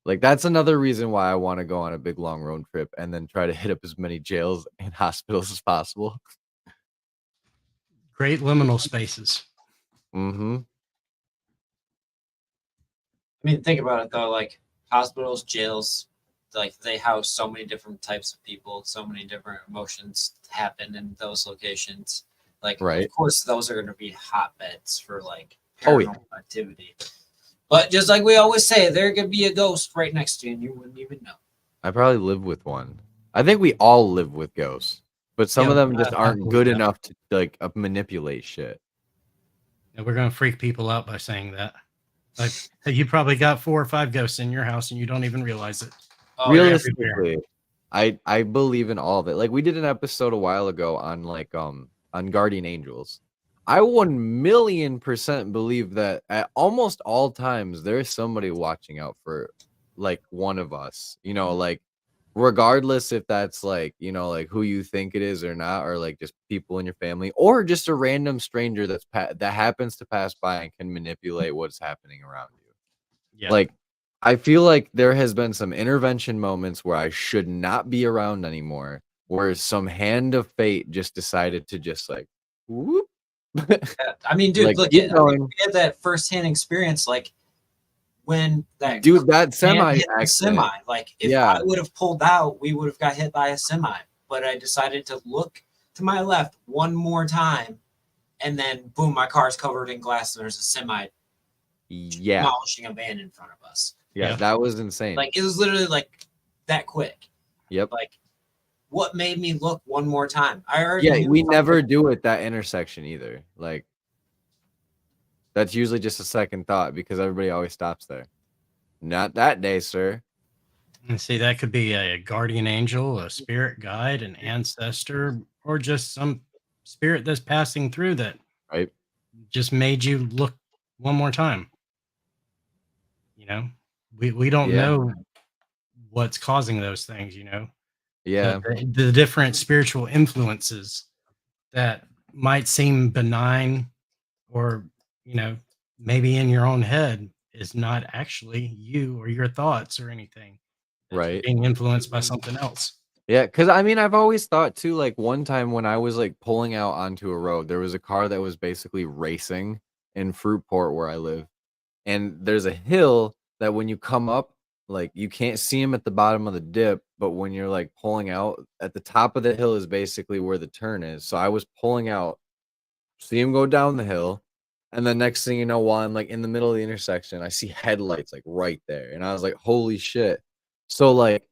Like that's another reason why I want to go on a big long road trip and then try to hit up as many jails and hospitals as possible. Great liminal spaces. Mm-hmm. I mean, think about it though. Like hospitals, jails, like they house so many different types of people. So many different emotions happen in those locations. Like, Right. Of course, those are going to be hotbeds for like Oh, yeah. paranormal activity. But just like we always say, there could be a ghost right next to you, and you wouldn't even know. I probably live with one. I think we all live with ghosts, but some of them just aren't good enough to like manipulate shit. And we're gonna freak people out by saying that. Like you probably got 4 or 5 ghosts in your house and you don't even realize it. Oh, Realistically, I believe in all of it. Like we did an episode a while ago on like on guardian angels. I 1,000,000% believe that at almost all times there's somebody watching out for like one of us. You know, like regardless if that's like, you know, like who you think it is or not, or like just people in your family, or just a random stranger that happens to pass by and can manipulate what's happening around you. Yeah. Like I feel like there has been some intervention moments where I should not be around anymore, where some hand of fate just decided to just like whoop. I mean, dude, Like, look, keep going. we had that firsthand experience, like when that that semi hit the semi. Like, if I would have pulled out, we would have got hit by a semi. But I decided to look to my left one more time, and then boom, my car's covered in glass, and there's a semi demolishing a van in front of us. Yeah, that was insane. Like, it was literally like that quick. Yep. Like, what made me look one more time? We never do it that intersection either. Like, that's usually just a second thought because everybody always stops there. Not that day, sir. And see, that could be a guardian angel, a spirit guide, an ancestor, or just some spirit that's passing through that just made you look one more time. You know, we don't know what's causing those things, you know. Yeah. The different spiritual influences that might seem benign or, you know, maybe in your own head is not actually you or your thoughts or anything. It's being influenced by something else. Yeah, because I mean, I've always thought too, like one time when I was like pulling out onto a road, there was a car that was basically racing in Fruitport where I live. And there's a hill that when you come up, like you can't see him at the bottom of the dip, but when you're like pulling out at the top of the hill is basically where the turn is. So I was pulling out, see him go down the hill. And the next thing you know, while I'm like in the middle of the intersection, I see headlights like right there. And I was like, holy shit. So like,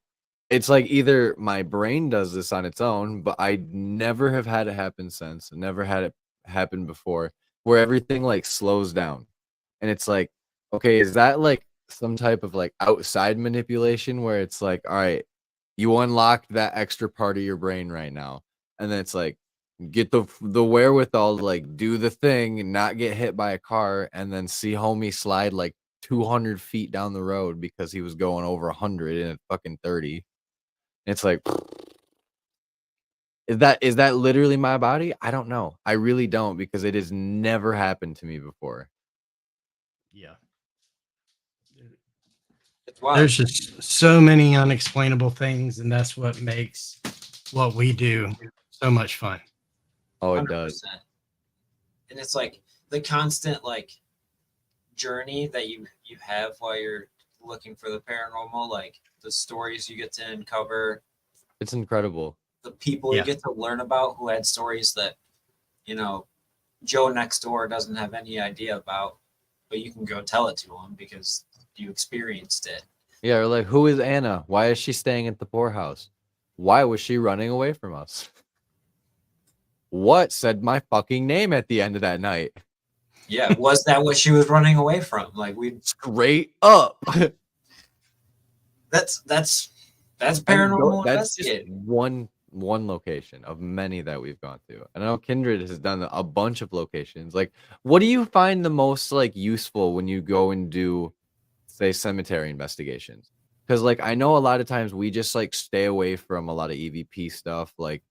it's like either my brain does this on its own, but I never have had it happen since. Never had it happen before where everything like slows down. And it's like, okay, is that like some type of like outside manipulation where it's like, all right, you unlocked that extra part of your brain right now. And then it's like, get the wherewithal to like do the thing and not get hit by a car, and then see homie slide like 200 feet down the road because he was going over 100 in a fucking 30. It's like, is that literally my body? I don't know. I really don't, because it has never happened to me before. Yeah. It's wild. There's just so many unexplainable things, and that's what makes what we do so much fun. Oh, it does. 100%. And it's like the constant like journey that you have while you're looking for the paranormal, like the stories you get to uncover, It's incredible. the people you get to learn about who had stories that, you know, Joe next door doesn't have any idea about, but you can go tell it to him because you experienced it. Yeah, or like, who is Anna? Why is she staying at the poorhouse? Why was she running away from us? What said my fucking name at the end of that night? Yeah, was that what she was running away from? Like straight up. That's paranormal That's just investigating. one location of many that we've gone to. And I know Kindred has done a bunch of locations. Like, what do you find the most like useful when you go and do, say, cemetery investigations? Because like I know a lot of times we just like stay away from a lot of EVP stuff. Like,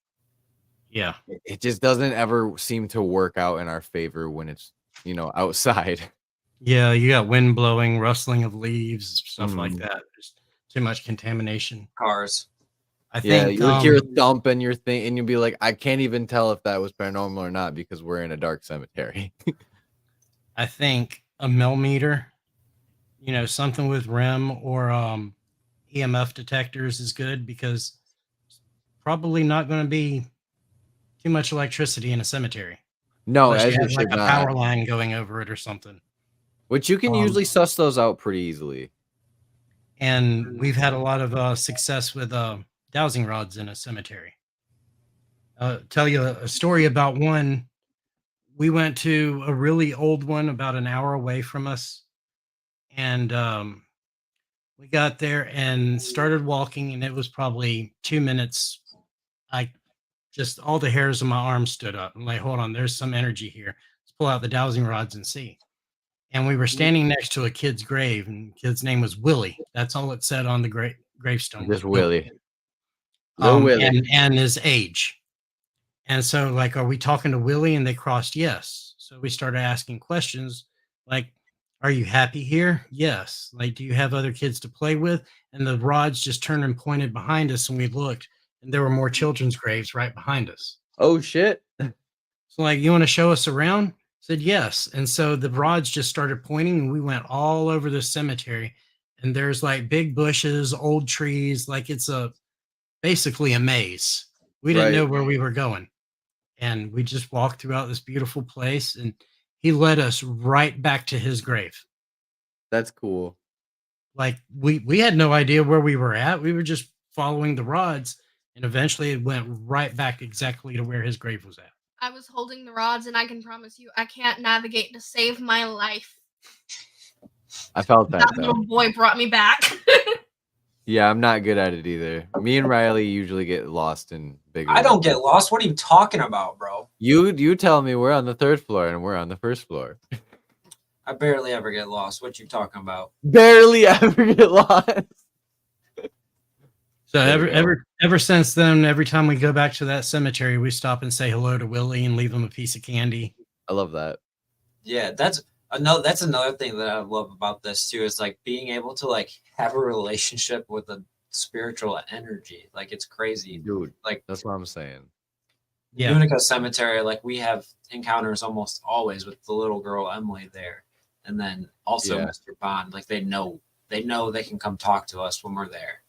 Yeah, it just doesn't ever seem to work out in our favor when it's, you know, outside. yeah, you got wind blowing, rustling of leaves, stuff like Mhm. that. There's too much contamination. Cars. I Yeah, think you'll hear a thump and your thing, and you'll be like, I can't even tell if that was paranormal or not because we're in a dark cemetery. I think a millimeter, you know, something with REM or EMF detectors is good, because probably not going to be too much electricity in a cemetery. No, Unless as you it have like should a not. power line going over it or something. Which you can usually suss those out pretty easily. And we've had a lot of success with dowsing rods in a cemetery. Tell you a story about one. We went to a really old one about an hour away from us, and we got there and started walking, and it was probably 2 minutes. I just, all the hairs on my arm stood up. I'm like, hold on, there's some energy here. Let's pull out the dowsing rods and see. And we were standing next to a kid's grave, and the kid's name was Willie. That's all it said on the gravestone. Just Willie. Little Willie. And his age. And so, like, are we talking to Willie? And they crossed yes. So we started asking questions like, are you happy here? Yes. Like, do you have other kids to play with? And the rods just turned and pointed behind us, and we looked, and there were more children's graves right behind us. Oh shit. So, like, you want to show us around? Said yes. And so the rods just started pointing, and we went all over the cemetery. And there's like big bushes, old trees, like it's basically a maze. We didn't know where we were going. And we just walked throughout this beautiful place, and he led us right back to his grave. That's cool. Like we had no idea where we were at. We were just following the rods, and eventually it went right back exactly to where his grave was at. I was holding the rods, and I can promise you, I can't navigate to save my life. I felt that little boy brought me back. Yeah, I'm not good at it either. Me and Riley usually get lost in bigger. I don't get lost. What are you talking about, bro? You tell me we're on the 3rd floor and we're on the 1st floor. I barely ever get lost. What you talking about? Barely ever get lost. So ever since then, every time we go back to that cemetery, we stop and say hello to Willie and leave him a piece of candy. I love that. Yeah, that's another thing that I love about this too, is like being able to like have a relationship with a spiritual energy. Like, it's crazy, dude. Like, that's what I'm saying. Yeah, Unica Cemetery, like, we have encounters almost always with the little girl Emily there, and then also Mr. Bond. Like, they know they can come talk to us when we're there.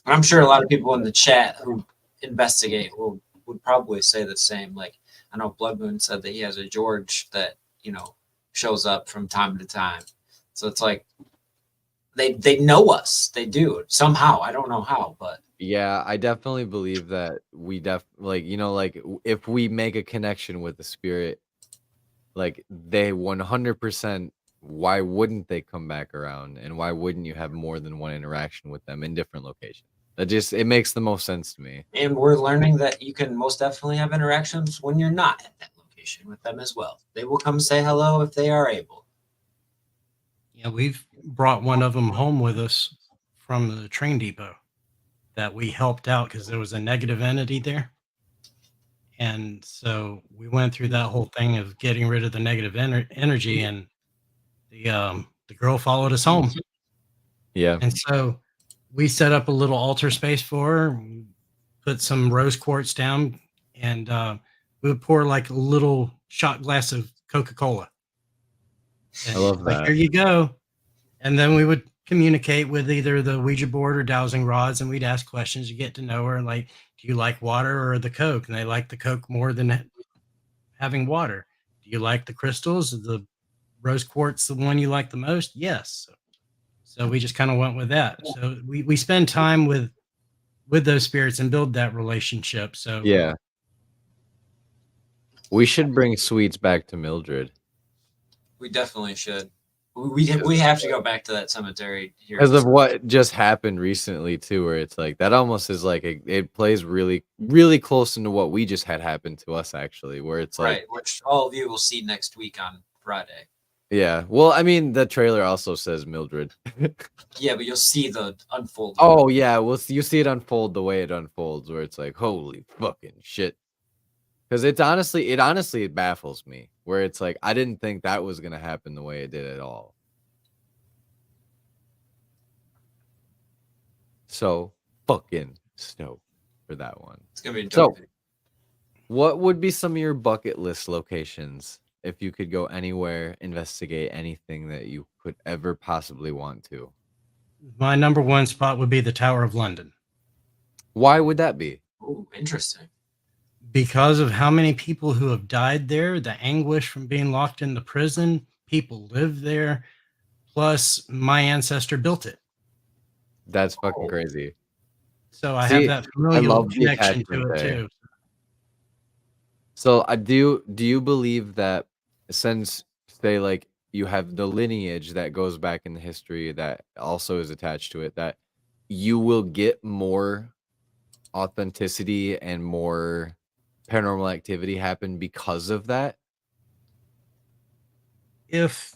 And I'm sure a lot of people in the chat who investigate would probably say the same. Like, I know Blood Moon said that he has a George that, you know, shows up from time to time. So it's like they know us. They do somehow. I don't know how, but yeah, I definitely believe that we like, you know, like if we make a connection with the spirit, like they 100%, why wouldn't they come back around, and why wouldn't you have more than one interaction with them in different locations? It makes the most sense to me. And we're learning that you can most definitely have interactions when you're not at that location with them as well. They will come say hello if they are able. Yeah, we've brought one of them home with us from the train depot that we helped out because there was a negative entity there. And so we went through that whole thing of getting rid of the negative energy, and the girl followed us home. Yeah. And so we set up a little altar space for her, we put some rose quartz down, and we would pour like a little shot glass of Coca-Cola. I love like, that. here you go. And then we would communicate with either the Ouija board or dowsing rods, and we'd ask questions to get to know her. Like, do you like water or the Coke? And they like the Coke more than having water. Do you like the crystals? The rose quartz the one you like the most? Yes. So we just kind of went with that. So we spend time with those spirits and build that relationship. So Yeah. We should bring sweets back to Mildred. We definitely should. We have to go back to that cemetery here. Because of what just happened recently too, where it's like that almost is like it plays really, really close into what we just had happen to us actually, where it's like right, which all of you will see next week on Friday. yeah. Well, I mean the trailer also says Mildred. Yeah, but you'll see the unfolding. Oh yeah, you see it unfold the way it unfolds, where it's like holy fucking shit. Because it honestly baffles me, where it's like I didn't think that was gonna happen the way it did at all. So fucking stoked for that one. It's gonna be a So, dope video. what would be some of your bucket list locations if you could go anywhere, investigate anything that you could ever possibly want to? my number one spot would be the Tower of London. Why would that be? Ooh, interesting. Because of how many people who have died there, the anguish from being locked in the prison, people live there, plus my ancestor built it. That's fucking crazy. So I See, have that familial love the connection to attachment it there. too. So I do you believe that since say like you have the lineage that goes back in the history that also is attached to it, that you will get more authenticity and more paranormal activity happen because of that? If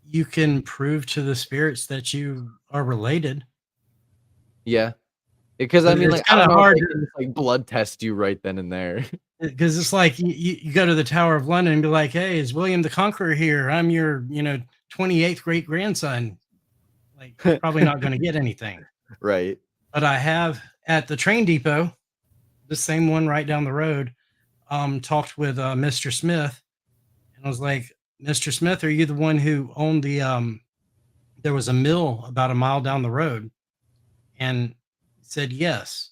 you can prove to the spirits that you are related. Yeah. Because I But mean, it's like, I kinda don't know if hard they to can just, like, blood test you right then and there. because it's like you go to the Tower of London and be like, "Hey, is William the Conqueror here? I'm your 28th great grandson." Like, you're probably not going to get anything. Right. But I have at the train depot, the same one right down the road, talked with Mr. Smith, and I was like, "Mr. Smith, are you the one who owned the there was a mill about a mile down the road?" And he said yes.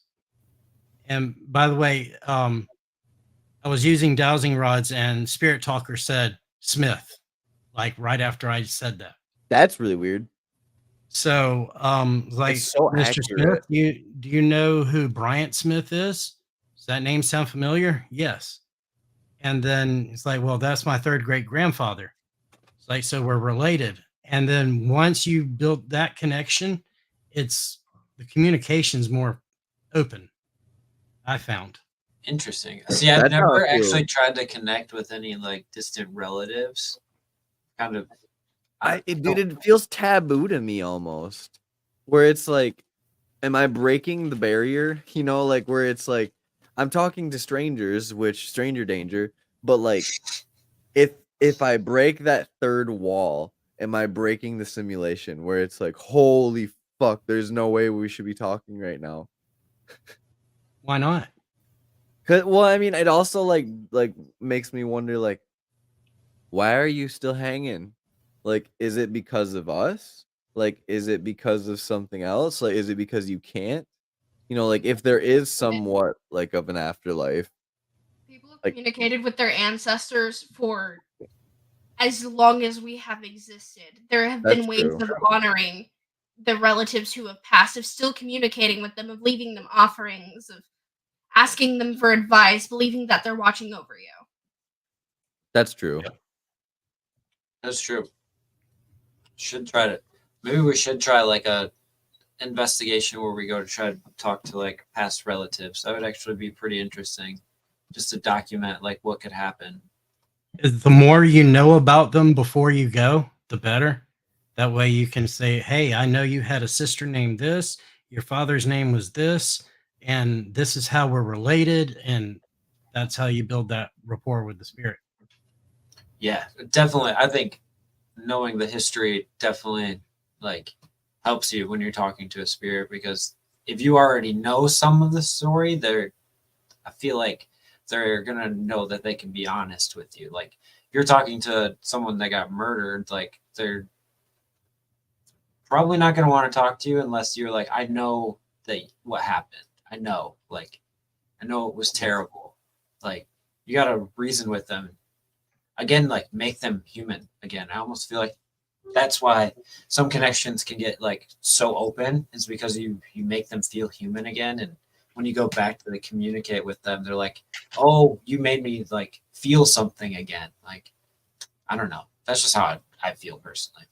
And by the way, I was using dowsing rods, and Spirit Talker said Smith, like right after I said that. That's really weird. So, like, It's so Mr. Smith, accurate. do you know who Bryant Smith is? Does that name sound familiar? Yes. And then it's like, well, that's my third great grandfather. It's like, so we're related. And then once you build that connection, it's the communication's more open, I found. Interesting. See, I've That's how never I feel. actually tried to connect with any like distant relatives. Kind of. Dude, it feels taboo to me almost. Where it's like, am I breaking the barrier? Like where it's like, I'm talking to strangers, which stranger danger, but like, if I break that third wall, am I breaking the simulation? Where it's like, holy fuck, there's no way we should be talking right now. Why not? Well, I mean, it also like makes me wonder, like, why are you still hanging? Like, is it because of us? Like, is it because of something else? Like, is it because you can't? Like if there is somewhat like of an afterlife. People have Like- communicated with their ancestors for as long as we have existed. There have been That's ways true. of honoring the relatives who have passed, of still communicating with them, of leaving them offerings, of asking them for advice, believing that they're watching over you. That's true. That's true. Should try to. Maybe we should try like a investigation where we go to try to talk to like past relatives. That would actually be pretty interesting, just to document like what could happen. The more you know about them before you go, the better. That way you can say, hey, I know you had a sister named this, your father's name was this, and this is how we're related. And that's how you build that rapport with the spirit. Yeah, definitely. I think knowing the history definitely like helps you when you're talking to a spirit, because if you already know some of the story, I feel like they're gonna know that they can be honest with you. Like if you're talking to someone that got murdered, like they're probably not gonna want to talk to you unless you're like, I know that what happened. I know, like, I know it was terrible. Like you gotta reason with them again, like make them human again. I almost feel like that's why some connections can get like so open, is because you make them feel human again. And when you go back to communicate with them, they're like, oh, you made me like feel something again. Like, I don't know, that's just how I feel personally.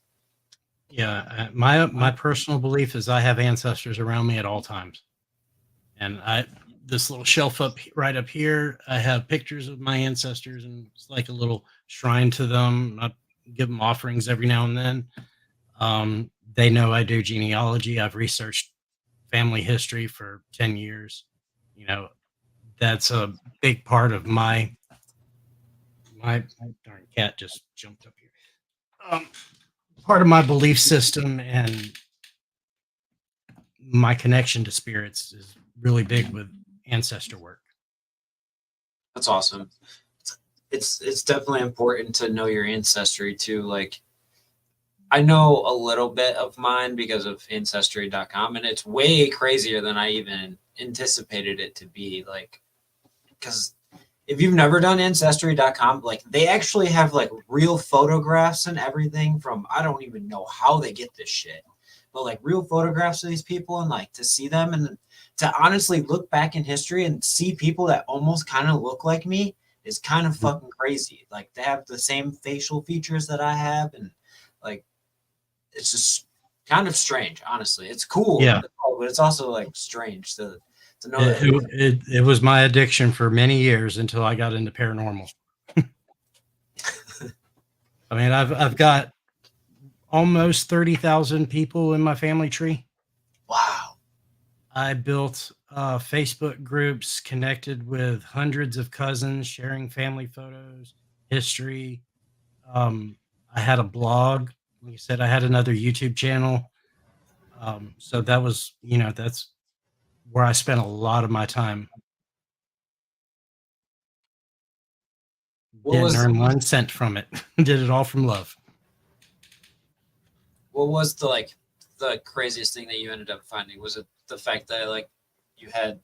Yeah, my personal belief is I have ancestors around me at all times, and this little shelf right up here, I have pictures of my ancestors, and it's like a little shrine to them. I give them offerings every now and then. They know I do genealogy. I've researched family history for 10 years. You know, that's a big part of my darn cat just jumped up here. Part of my belief system and my connection to spirits is really big with ancestor work. That's awesome. It's definitely important to know your ancestry too. Like I know a little bit of mine because of ancestry.com, and it's way crazier than I even anticipated it to be. Like, because if you've never done ancestry.com, like they actually have like real photographs and everything from, I don't even know how they get this shit, but like real photographs of these people, and like to see them and to honestly look back in history and see people that almost kind of look like me is kind of fucking crazy. Like they have the same facial features that I have, and like it's just kind of strange, honestly. It's cool, Yeah, but it's also like strange to know it, that. it was my addiction for many years until I got into paranormal. I mean, I've got almost 30,000 people in my family tree. Wow. I built Facebook groups, connected with hundreds of cousins, sharing family photos, history. I had a blog. Like you said, I had another YouTube channel. So that was, that's where I spent a lot of my time. What Didn't was earn 1 cent from it. Did it all from love. what was the craziest thing that you ended up finding? Was it the fact that like you had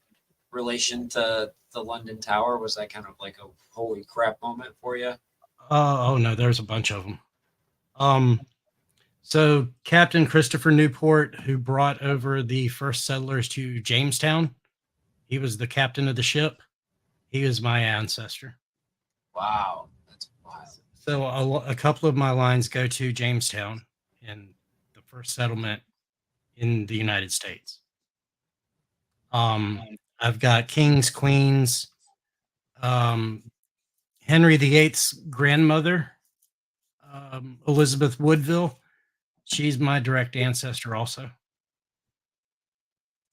relation to the London Tower? Was that kind of like a holy crap moment for you? Oh no, there's a bunch of them. So Captain Christopher Newport, who brought over the first settlers to Jamestown, he was the captain of the ship. He was my ancestor. Wow, that's wild. So a couple of my lines go to Jamestown and the first settlement in the United States. I've got kings, queens, Henry VIII's grandmother, Elizabeth Woodville. She's my direct ancestor also.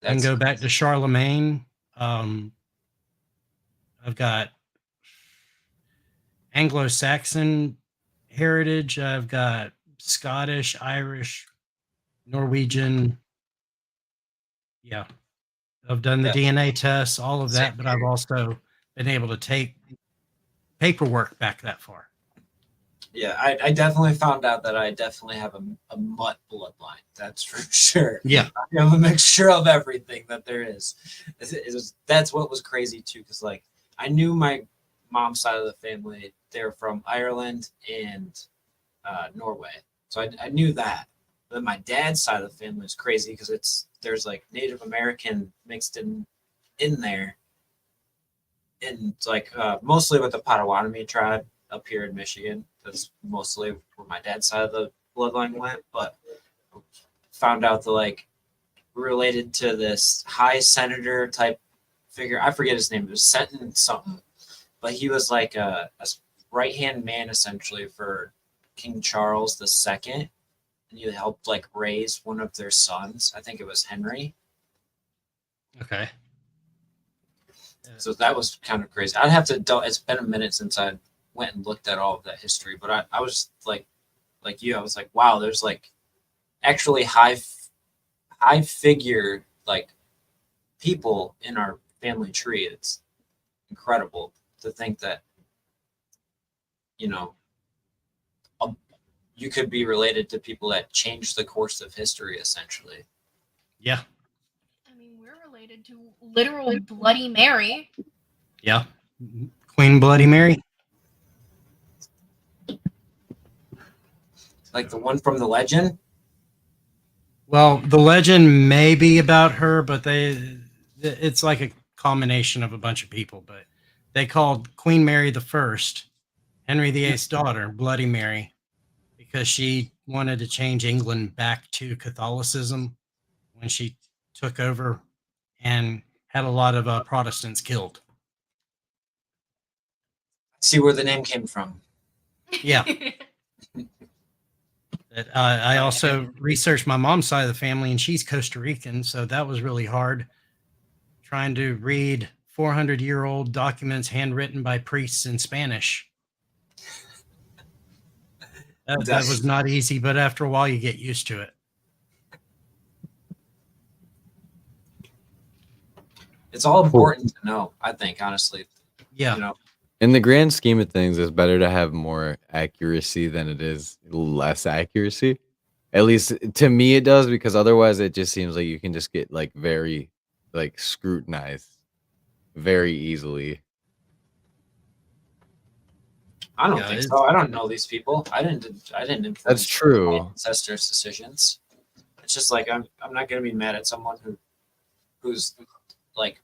I can That's go back to Charlemagne. I've got Anglo-Saxon heritage. I've got Scottish, Irish, Norwegian. Yeah. I've done the DNA tests, all of that, but I've also been able to take paperwork back that far. Yeah, I definitely found out that I definitely have a mutt bloodline. That's for sure. Yeah. I have a mixture of everything that there is. That's what was crazy too, because like I knew my mom's side of the family, they're from Ireland and Norway. So I knew that. But my dad's side of the family is crazy because there's like Native American mixed in there. And it's like mostly with the Potawatomi tribe up here in Michigan. That's mostly where my dad's side of the bloodline went. But found out that like related to this high senator type figure. I forget his name. It was Senton something, but he was like a right-hand man essentially for King Charles II, and he helped like raise one of their sons. I think it was Henry. Okay. So that was kind of crazy. I'd have to. It's been a minute since I went and looked at all of that history, but I was like you. I was like, wow, there's like actually high figure like people in our family tree. It's incredible to think that, you know, you could be related to people that changed the course of history, essentially. Yeah. I mean, we're related to literal Bloody Mary. Yeah. Queen Bloody Mary. Like the one from the legend. Well, the legend may be about her, but it's like a combination of a bunch of people. But they called Queen Mary the First, Henry VIII's daughter, Bloody Mary, because she wanted to change England back to Catholicism when she took over and had a lot of Protestants killed. See where the name came from. Yeah. I also researched my mom's side of the family, and she's Costa Rican, so that was really hard trying to read 400-year-old documents handwritten by priests in Spanish. That was not easy, but after a while, you get used to it. It's all important to know, I think, honestly. Yeah. You know, in the grand scheme of things, it's better to have more accuracy than it is less accuracy. At least to me, it does, because otherwise it just seems like you can just get like very like scrutinized very easily. I don't think so. I don't know these people. I didn't influence That's true. my ancestors' decisions. It's just like I'm not gonna be mad at someone who's like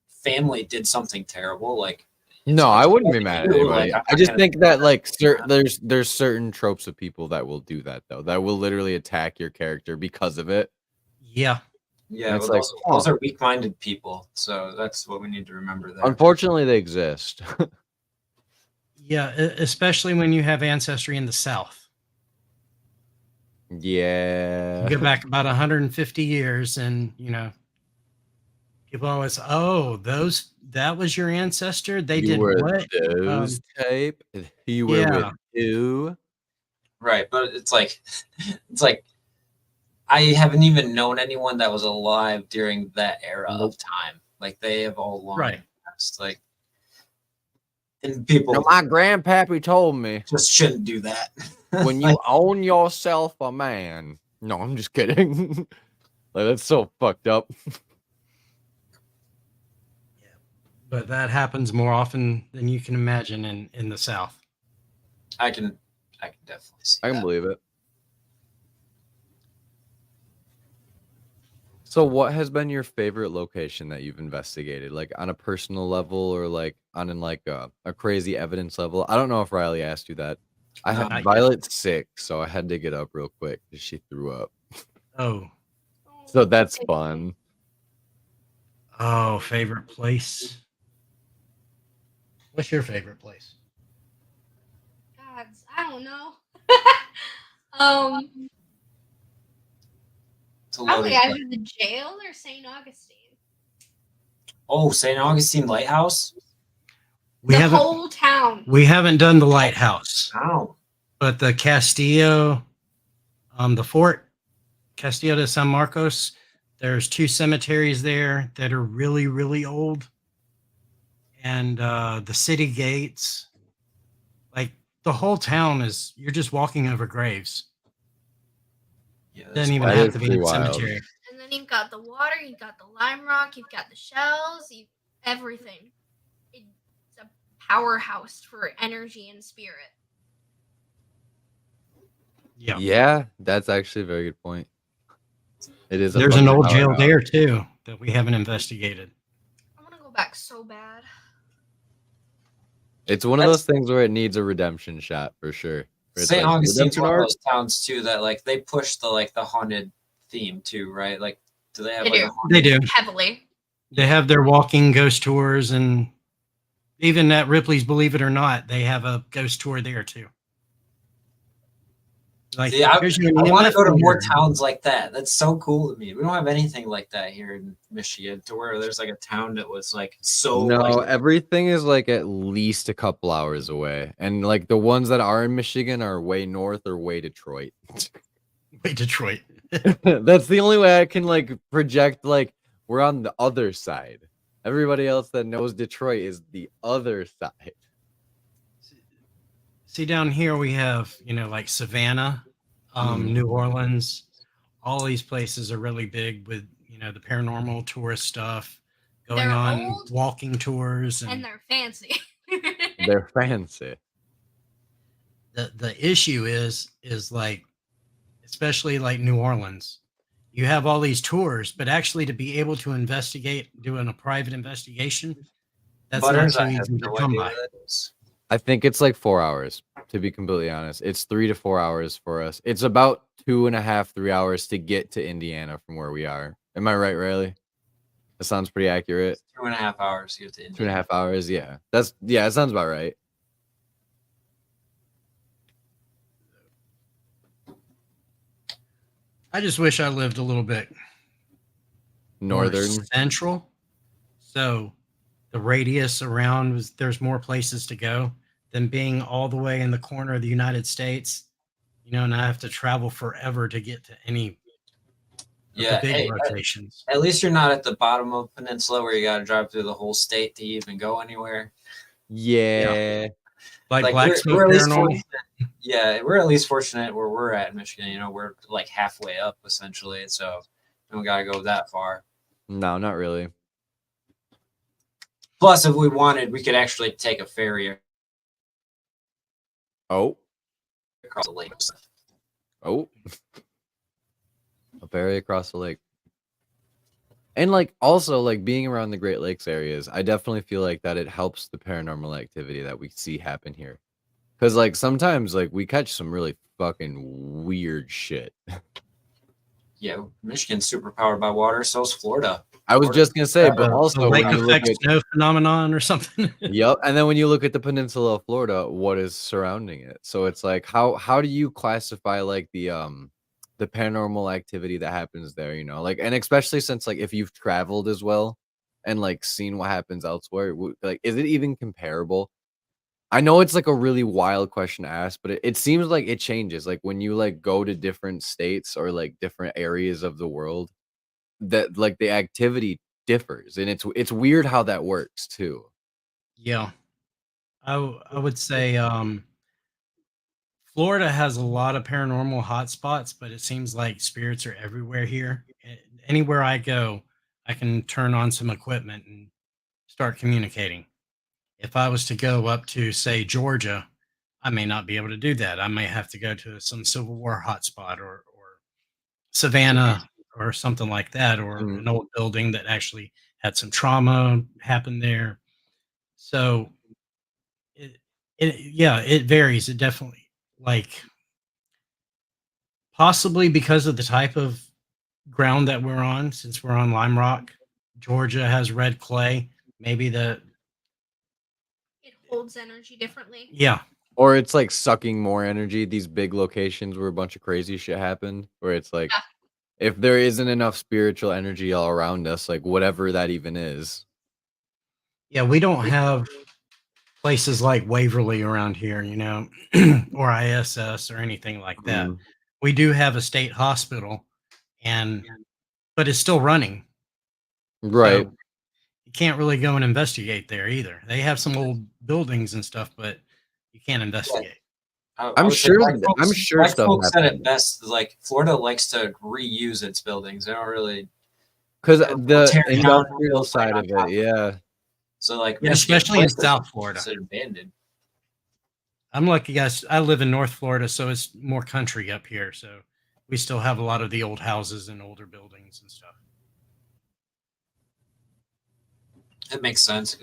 family did something terrible. Like, no, I wouldn't be mad at anybody. Like, I just think that like there's certain tropes of people that will do that, though, that will literally attack your character because of it. Yeah. Yeah, it's well, like, those are weak-minded people, so that's what we need to remember there. Unfortunately, they exist. Yeah, especially when you have ancestry in the South. Yeah. You go back about 150 years, and you know, people always, oh, that was your ancestor. They You did were what? those type. You were with who? Right, but it's like I haven't even known anyone that was alive during that era of time. Like, they have all long passed. Like, and people, my grandpappy told me just shouldn't do that. when you own yourself a man. No, I'm just kidding. Like, that's so fucked up. Yeah, but that happens more often than you can imagine in the South. I can definitely see. I can believe it. So what has been your favorite location that you've investigated, like on a personal level or like on like a crazy evidence level? I don't know if Riley asked you that. I had Violet's sick, so I had to get up real quick because she threw up. Oh. So that's fun. Oh, favorite place. What's your favorite place? Gods, I don't know. Probably either the jail or St. Augustine. Oh, St. Augustine Lighthouse? The whole town. We haven't done the lighthouse. Oh. But the Castillo, the fort, Castillo de San Marcos, there's 2 cemeteries there that are really, really old. And the city gates, like the whole town you're just walking over graves. Yeah, doesn't even have to be in a cemetery. And then you've got the water, you've got the lime rock, you've got the shells, everything. It's a powerhouse for energy and spirit. Yeah. Yeah, that's actually a very good point. It is. There's an old jail there too that we haven't investigated. I want to go back so bad. It's one of those things where it needs a redemption shot for sure. St. Augustine's one of those towns too that like they push the haunted theme too, right? Like, do they have They like do. a They do. Heavily. They have their walking ghost tours, and even at Ripley's Believe It or Not, they have a ghost tour there too. Like, See, I here's your want to EMF go to more meter. towns like that. That's so cool to me. We don't have anything like that here in Michigan, to where there's like a town that was like so No, like everything is like at least a couple hours away, and like the ones that are in Michigan are way north or way Detroit. Wait, Detroit. That's the only way I can like project like we're on the other side. Everybody else that knows Detroit is the other side. See, down here we have, like Savannah, New Orleans. All these places are really big with, the paranormal tourist stuff going They're on, old walking tours, and they're fancy. They're fancy. the issue is like, especially like New Orleans, you have all these tours, but actually to be able to investigate, doing a private investigation, that's Butters. not too I have easy to no come idea by. what that is. I think it's like 4 hours, to be completely honest. It's 3 to 4 hours for us. It's about 2.5, 3 hours to get to Indiana from where we are. Am I right, Riley? That sounds pretty accurate. It's 2.5 hours to get to India. 2.5 hours, yeah. That sounds about right. I just wish I lived a little bit more Northern. central, so the radius around there's more places to go than being all the way in the corner of the United States, and I have to travel forever to get to any of Yeah, the big hey, locations. at least you're not at the bottom of the peninsula where you got to drive through the whole state to even go anywhere. Yeah. Like Black we're Smoke at least Paranormal. fortunate. Yeah, we're at least fortunate where we're at in Michigan. We're like halfway up essentially, so we don't gotta go that far. No, not really. Plus, if we wanted, we could actually take a ferry Oh. across the lake. Oh. A ferry across the lake. And like also like being around the Great Lakes areas, I definitely feel like that it helps the paranormal activity that we see happen here. Cause like sometimes like we catch some really fucking weird shit. Yeah, Michigan's super powered by water. So is Florida. I was just gonna say, but The also lake when you look effect at snow phenomenon or something. yep, and then when you look at the peninsula of Florida, what is surrounding it? So it's like how do you classify like the paranormal activity that happens there, like, and especially since like if you've traveled as well and like seen what happens elsewhere, like is it even comparable? I know it's like a really wild question to ask, but it seems like it changes like when you like go to different states or like different areas of the world, that like the activity differs, and it's weird how that works too. Yeah, I would say Florida has a lot of paranormal hotspots, but it seems like spirits are everywhere here. Anywhere I go, I can turn on some equipment and start communicating. If I was to go up to, say, Georgia, I may not be able to do that. I may have to go to some Civil War hotspot or Savannah or something like that, or Mhm. an old building that actually had some trauma happen there. So, yeah, it varies. It definitely, like, possibly because of the type of ground that we're on, since we're on lime rock. Georgia has red clay. Maybe It holds energy differently. yeah. Or it's like sucking more energy, these big locations where a bunch of crazy shit happened, where it's like Yeah. if there isn't enough spiritual energy all around us, like whatever that even is. Yeah, we don't have places like Waverly around here, or ISS or anything like that. Mm. We do have a state hospital, but it's still running. Right. So you can't really go and investigate there either. They have some old buildings and stuff, but you can't investigate. I I'm would say sure black stuff folks said it happened. best. Like Florida likes to reuse its buildings. They don't really Because tear the it down and industrial build right side on of top. it, yeah. So like Yeah, Michigan, especially in places South Florida. considered abandoned. I'm lucky, guys. I live in North Florida, so it's more country up here. So we still have a lot of the old houses and older buildings and stuff. It makes sense.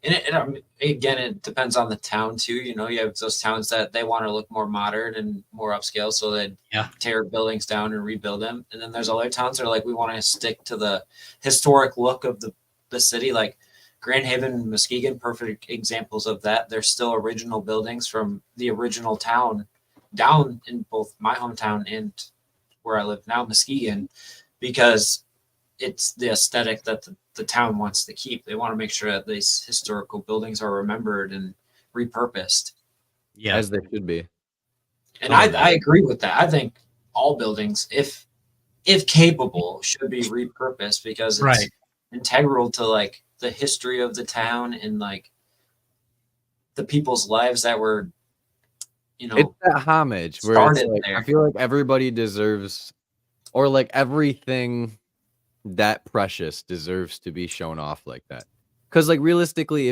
Again, it depends on the town too. You know, you have those towns that they want to look more modern and more upscale, so they tear buildings down and rebuild them. And then there's other towns that are like, we want to stick to the historic look of the city, like Grand Haven and Muskegon, perfect examples of that. There's still original buildings from the original town down in both my hometown and where I live now, Muskegon, because it's the aesthetic that the town wants to keep. They want to make sure that these historical buildings are remembered and repurposed. Yeah, as they should be. And I agree with that. I think all buildings, if capable, should be repurposed because it's integral to like the history of the town and like the people's lives that were, you know, it's that homage where it's like, I feel like everybody deserves, or like everything that precious deserves to be shown off like that. Because like realistically,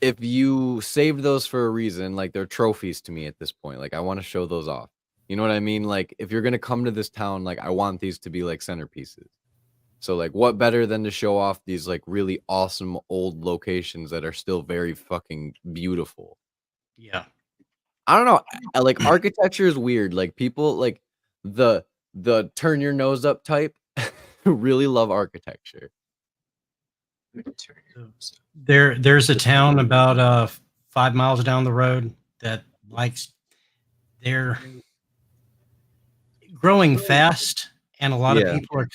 if you saved those for a reason, like they're trophies to me at this point. Like I want to show those off. You know what I mean? Like if you're gonna come to this town, like I want these to be like centerpieces. So like what better than to show off these like really awesome old locations that are still very fucking beautiful. Yeah. I don't know. Like architecture is weird. Like people like the turn your nose up type really love architecture. There's a town about 5 miles down the road that likes, they're growing fast, and a lot of people are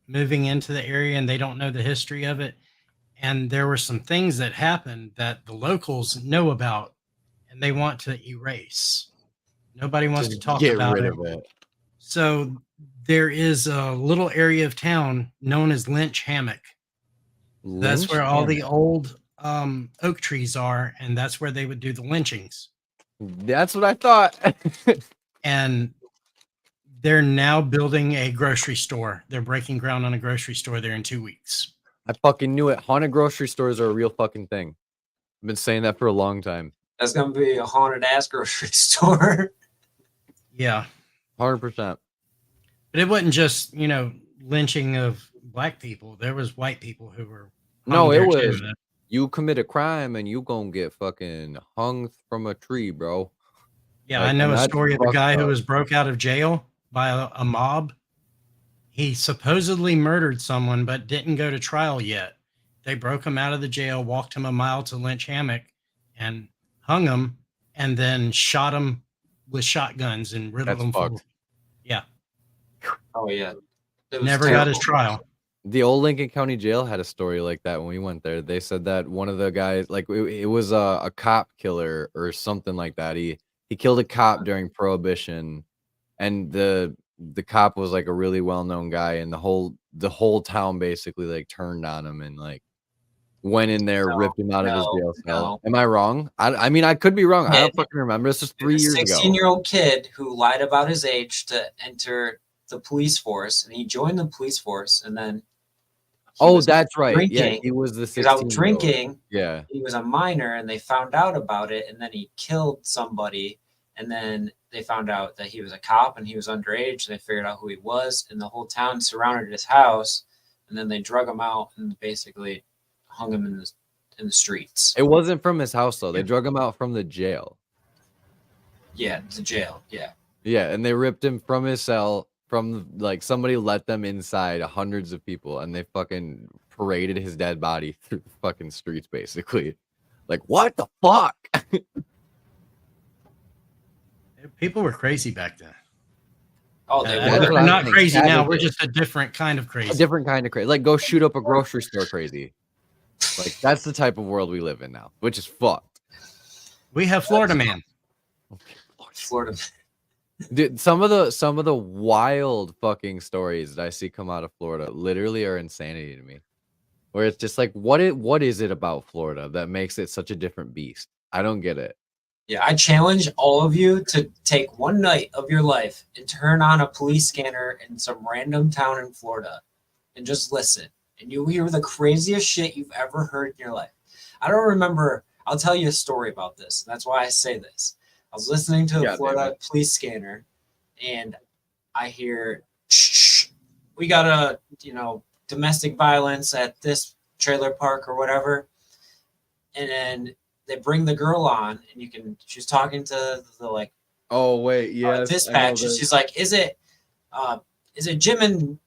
moving into the area, and they don't know the history of it. And there were some things that happened that the locals know about and they want to erase. Nobody wants to talk about it. So there is a little area of town known as Lynch Hammock. That's where all the old oak trees are, and that's where they would do the lynchings. That's what I thought. And they're now building a grocery store. They're breaking ground on a grocery store there in 2 weeks. I fucking knew it. Haunted grocery stores are a real fucking thing. I've been saying that for a long time. That's gonna be a haunted ass grocery store. Yeah. 100%. But it wasn't just, you know, lynching of black people. There was white people who were no, it was too. You commit a crime and you gonna get fucking hung from a tree, bro. Yeah, like, I know a story of a guy who was broke out of jail by a mob. He supposedly murdered someone but didn't go to trial yet. They broke him out of the jail, walked him a mile to Lynch Hammock, and hung him, and then shot him with shotguns and riddled him full. Yeah. Oh yeah. Never got his trial. The old Lincoln County Jail had a story like that when we went there. They said that one of the guys, like it was a cop killer or something like that. He killed a cop during Prohibition, and the cop was like a really well-known guy, and the whole town basically like turned on him and like went in there, ripped him out of his jail cell. Am I wrong? I mean, I could be wrong. I don't fucking remember. This was 3 years ago. 16-year-old kid who lied about his age to enter the police force, and he joined the police force, and then that's right. Drinking. Yeah, he was the 16-year-old. He was out drinking. Yeah, he was a minor, and they found out about it, and then he killed somebody, and then they found out that he was a cop and he was underage. And they figured out who he was, and the whole town surrounded his house, and then they drug him out and basically hung him in the streets. It wasn't from his house though. They drug him out from the jail. Yeah, the jail. Yeah. Yeah, and they ripped him from his cell. From like somebody let them inside, hundreds of people, and they fucking paraded his dead body through the fucking streets, basically. Like, what the fuck? People were crazy back then. Oh, they were. We're not crazy now. We're just a different kind of crazy. A different kind of crazy. Like, go shoot up a grocery store crazy. Like, that's the type of world we live in now, which is fucked. We have Florida Man. Florida Man. Dude, some of the wild fucking stories that I see come out of Florida literally are insanity to me. Where it's just like, what is it about Florida that makes it such a different beast? I don't get it. Yeah, I challenge all of you to take one night of your life and turn on a police scanner in some random town in Florida and just listen. And you'll hear the craziest shit you've ever heard in your life. I don't remember. I'll tell you a story about this. That's why I say this. I was listening to the Florida police scanner, and I hear, shh, we got a, domestic violence at this trailer park or whatever. And then they bring the girl on, and she's talking to the like, Oh wait, yes, dispatch, and she's like, is it Jim and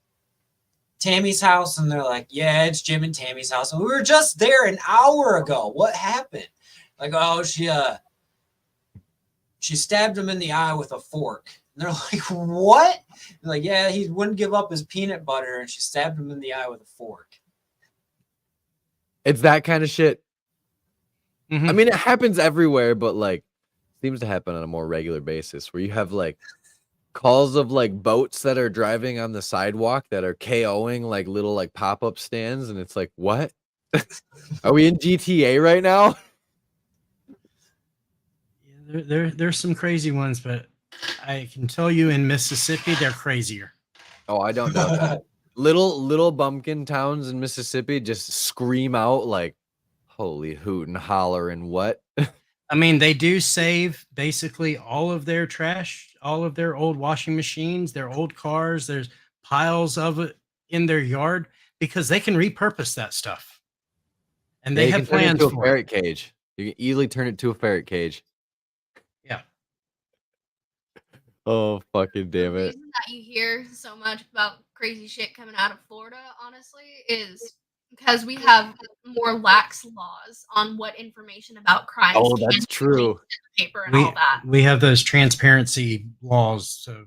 Tammy's house? And they're like, yeah, it's Jim and Tammy's house. And we were just there an hour ago. What happened? Like, oh, she stabbed him in the eye with a fork. And they're like, what? They're like, yeah, he wouldn't give up his peanut butter, and she stabbed him in the eye with a fork. It's that kind of shit. Mhm. I mean, it happens everywhere, but like seems to happen on a more regular basis where you have like calls of like boats that are driving on the sidewalk that are KOing like little like pop-up stands, and it's like, what? Are we in GTA right now? Yeah, there's some crazy ones, but I can tell you in Mississippi they're crazier. Oh, I don't doubt that. Little bumpkin towns in Mississippi just scream out like, holy hoot and holler and what? I mean, they do save basically all of their trash, all of their old washing machines, their old cars. There's piles of it in their yard because they can repurpose that stuff. And they have turn it plans into a for ferret it. cage. You can easily turn it to a ferret cage. Yeah. Oh, fucking damn The it. reason that you hear so much about crazy shit coming out of Florida, honestly, is because we have more lax laws on what information about crimes Oh, can that's be true. released in the paper and all that. We have those transparency laws. So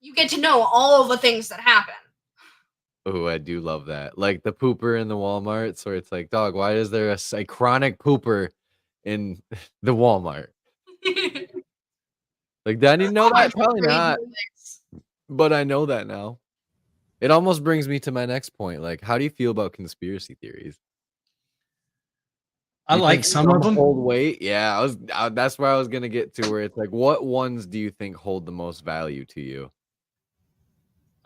You get to know all the things that happen. Oh, I do love that. Like the pooper in the Walmarts where it's like, dog, why is there a chronic pooper in the Walmart? Like, did I need to know that? Probably not. But I know that now. It almost brings me to my next point. Like, how do you feel about conspiracy theories? I You like think some of them. hold weight? Yeah, that's where I was gonna get to. Where it's like, what ones do you think hold the most value to you?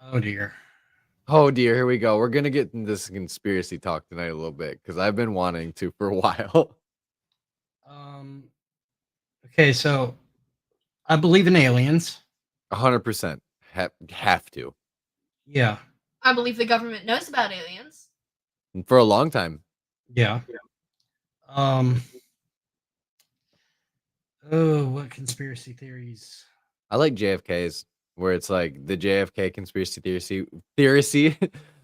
Oh dear. Oh dear, here we go. We're gonna get into this conspiracy talk tonight a little bit because I've been wanting to for a while. Okay, so I believe in aliens. 100% have to. Yeah. I believe the government knows about aliens. For a long time. Yeah. Oh, what conspiracy theories? I like JFK's, where it's like the JFK conspiracy theory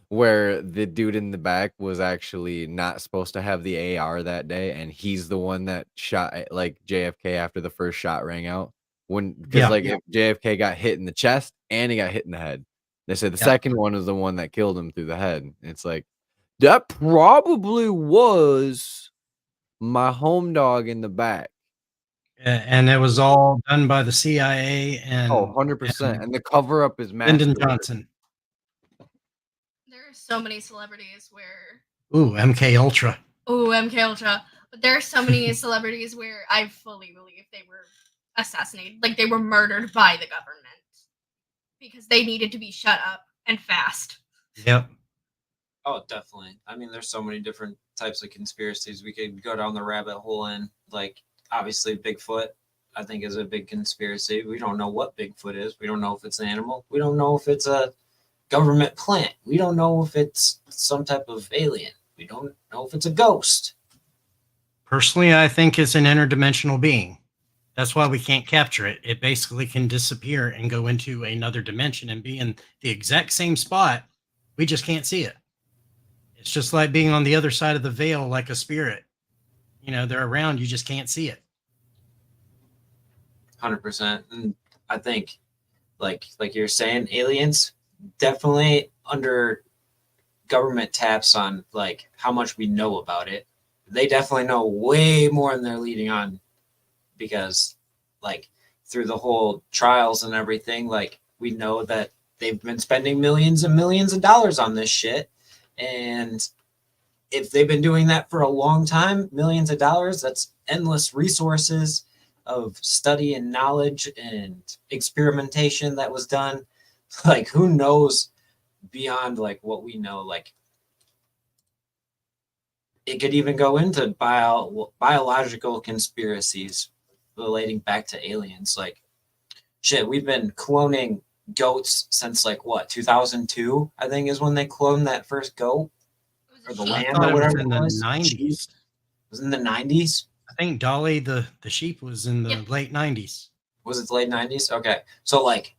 where the dude in the back was actually not supposed to have the AR that day, and he's the one that shot like JFK after the first shot rang out. If JFK got hit in the chest and he got hit in the head, they said the second one is the one that killed him through the head. It's like that probably was my home dog in the back. And it was all done by the CIA and 100%. And the cover up is massive. Lyndon Johnson. There are so many celebrities where Ooh, MK Ultra. But there are so many celebrities where I fully believe they were assassinated, like they were murdered by the government because they needed to be shut up and fast. Yep. Oh, definitely. I mean, there's so many different types of conspiracies we could go down the rabbit hole in. Like, obviously, Bigfoot, I think, is a big conspiracy. We don't know what Bigfoot is. We don't know if it's an animal. We don't know if it's a government plant. We don't know if it's some type of alien. We don't know if it's a ghost. Personally, I think it's an interdimensional being. That's why we can't capture it. It basically can disappear and go into another dimension and be in the exact same spot. We just can't see it. It's just like being on the other side of the veil, like a spirit. You know, they're around, you just can't see it. 100%. And I think, like you're saying, aliens definitely under government taps on like how much we know about it. They definitely know way more than they're leading on, because like through the whole trials and everything, like we know that they've been spending millions and millions of dollars on this shit. And if they've been doing that for a long time, millions of dollars, that's endless resources of study and knowledge and experimentation that was done. Like, who knows beyond like what we know? Like, it could even go into biological conspiracies relating back to aliens. Like, shit, we've been cloning goats since like what, 2002, I think, is when they cloned that first goat. or the I lamb thought or it was whatever in it the was. 90s. It was in the 90s. I think Dolly the sheep was in the Yeah. late 90s. Was it the late 90s? Okay. So like,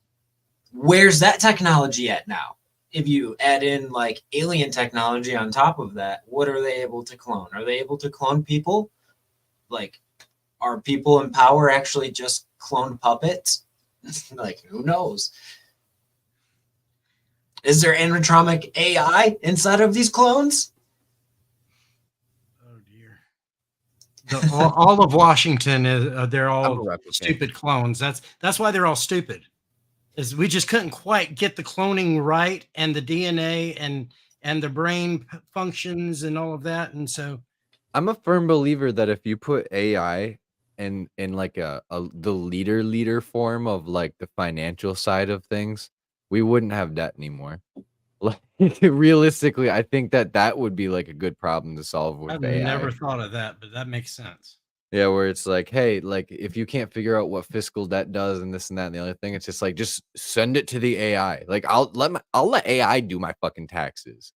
where's that technology at now? If you add in like alien technology on top of that, what are they able to clone? Are they able to clone people? Like, are people in power actually just cloned puppets? Like, who knows? Is there animatronic AI inside of these clones? Oh dear. All of Washington is they're I'm a all replicant. stupid clones. That's why they're all stupid. Is we just couldn't quite get the cloning right and the DNA and the brain functions and all of that, and so I'm a firm believer that if you put AI in like the leader form of like the financial side of things, we wouldn't have debt anymore. Like realistically, I think that would be like a good problem to solve with I've AI. never thought of that, but that makes sense. Yeah, where it's like, hey, like if you can't figure out what fiscal debt does and this and that and the other thing, it's just like just send it to the AI. Like I'll let AI do my fucking taxes.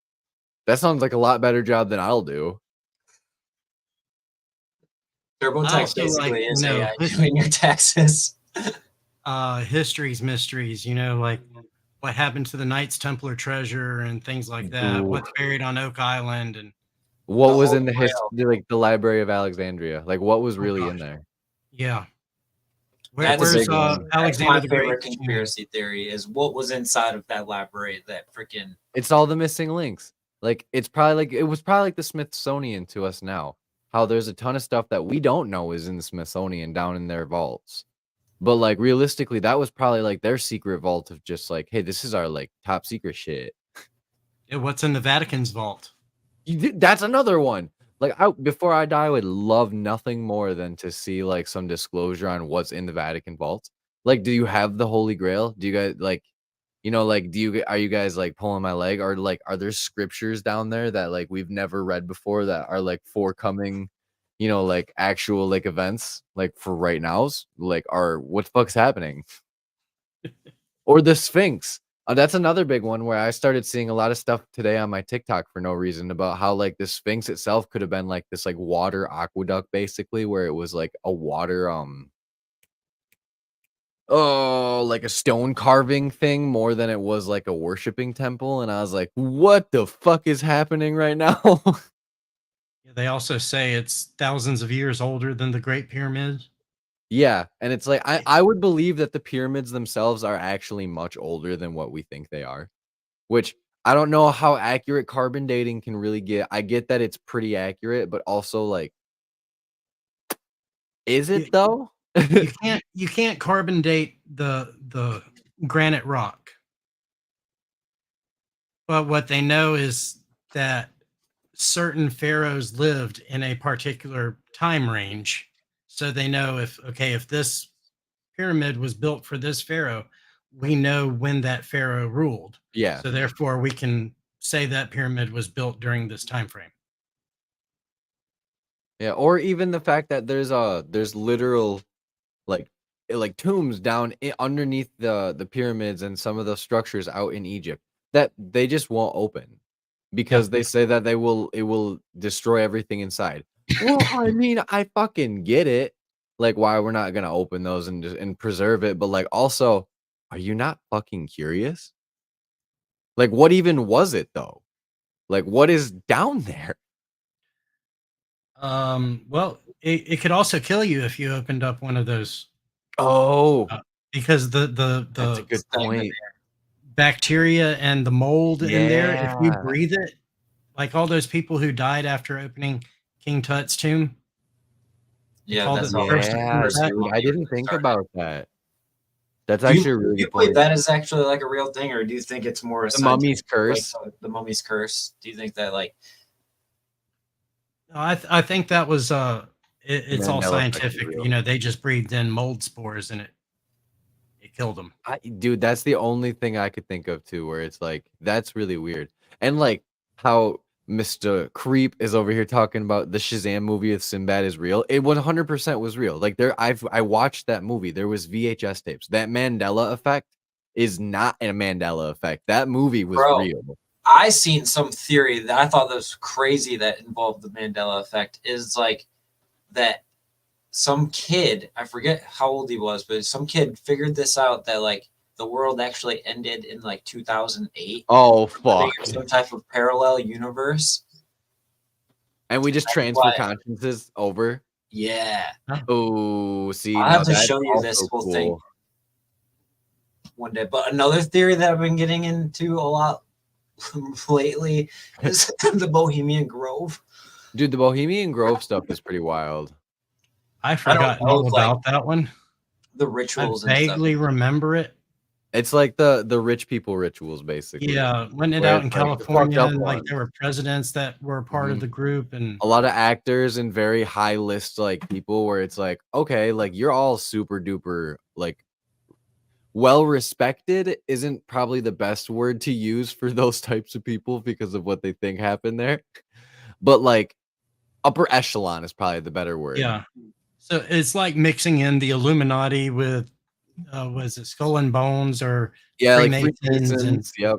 That sounds like a lot better job than I'll do. TurboTax also basically like, is you know, AI doing your taxes. History's mysteries, you know, like what happened to the Knights Templar treasure and things like that. Ooh. What's buried on Oak Island and What The was Holy in the Grail. history, like the Library of Alexandria? Like what was really in gosh. there? yeah. That's a Where's big one. That's Alexander my the favorite Great? conspiracy theory is what was inside of that library that freaking It's all the missing links. Like it's probably like it was probably like the Smithsonian to us now. How there's a ton of stuff that we don't know is in the Smithsonian down in their vaults. But like realistically, that was probably like their secret vault of just like, hey, this is our like top secret shit. What's in the Vatican's vault? That's another one. Like before I die, I would love nothing more than to see like some disclosure on what's in the Vatican vault. Like, do you have the Holy Grail? Do you guys like, like, are you guys like pulling my leg, or like, are there scriptures down there that like we've never read before that are like forthcoming, like actual like events like for right now's like, are what the fuck's happening? Or the Sphinx. That's another big one where I started seeing a lot of stuff today on my TikTok for no reason about how like the Sphinx itself could have been like this like water aqueduct basically, where it was like a water like a stone carving thing more than it was like a worshiping temple. And I was like, what the fuck is happening right now? They also say it's thousands of years older than the Great Pyramid. Yeah, and it's like I would believe that the pyramids themselves are actually much older than what we think they are, which I don't know how accurate carbon dating can really get. I get that it's pretty accurate, but also like, is You, it though? you can't carbon date the granite rock. But what they know is that certain pharaohs lived in a particular time range. So they know if this pyramid was built for this pharaoh, we know when that pharaoh ruled. Yeah. So therefore we can say that pyramid was built during this time frame. Yeah, or even the fact that there's literal like tombs down underneath the pyramids and some of the structures out in Egypt that they just won't open because they say that it will destroy everything inside. Well, I mean, I fucking get it. Like why we're not gonna open those and preserve it, but like also, are you not fucking curious? Like what even was it though? Like what is down there? Well, it could also kill you if you opened up one of those Oh, because that's a the good point. bacteria and the mold in there, if you Yeah. breathe it, like all those people who died after opening King Tut's tomb. yeah, Called that's it all. the curse of Yeah, King Tut. dude, I didn't think about that. That's Do you, actually a really do you good believe point. that is actually like a real thing, or do you think it's more a The mummy's scientific, like curse. the mummy's curse? Do you think that like No, I think that was it's all Mandela effect is scientific. real. You know, they just breathed in mold spores and it killed them. Dude, that's the only thing I could think of too, where it's like that's really weird. And like how Mr. Creep is over here talking about the Shazam movie with Sinbad is real. It 100% was real. Like I watched that movie. There was VHS tapes. That Mandela effect is not a Mandela effect. That movie was bro? real. I seen some theory that I thought that was crazy that involved the Mandela effect is like that some kid, I forget how old he was, but some kid figured this out that like the world actually ended in like 2008. Oh fuck! Some type of parallel universe, and we just transfer consciences over. Yeah. Oh, see, I'll now have to that's show you this also whole thing cool. one day. But another theory that I've been getting into a lot lately is the Bohemian Grove. Dude, the Bohemian Grove stuff is pretty wild. I forgot all about that one. The rituals I vaguely and stuff. remember it. It's like the rich people rituals, basically. Yeah, went it out in California, and like there were presidents that were part of the group, and a lot of actors and very high list like people where it's like, okay, like you're all super duper like well respected isn't probably the best word to use for those types of people because of what they think happened there. But like upper echelon is probably the better word. Yeah. So it's like mixing in the Illuminati with was it Skull and Bones or Freemasons, and yep.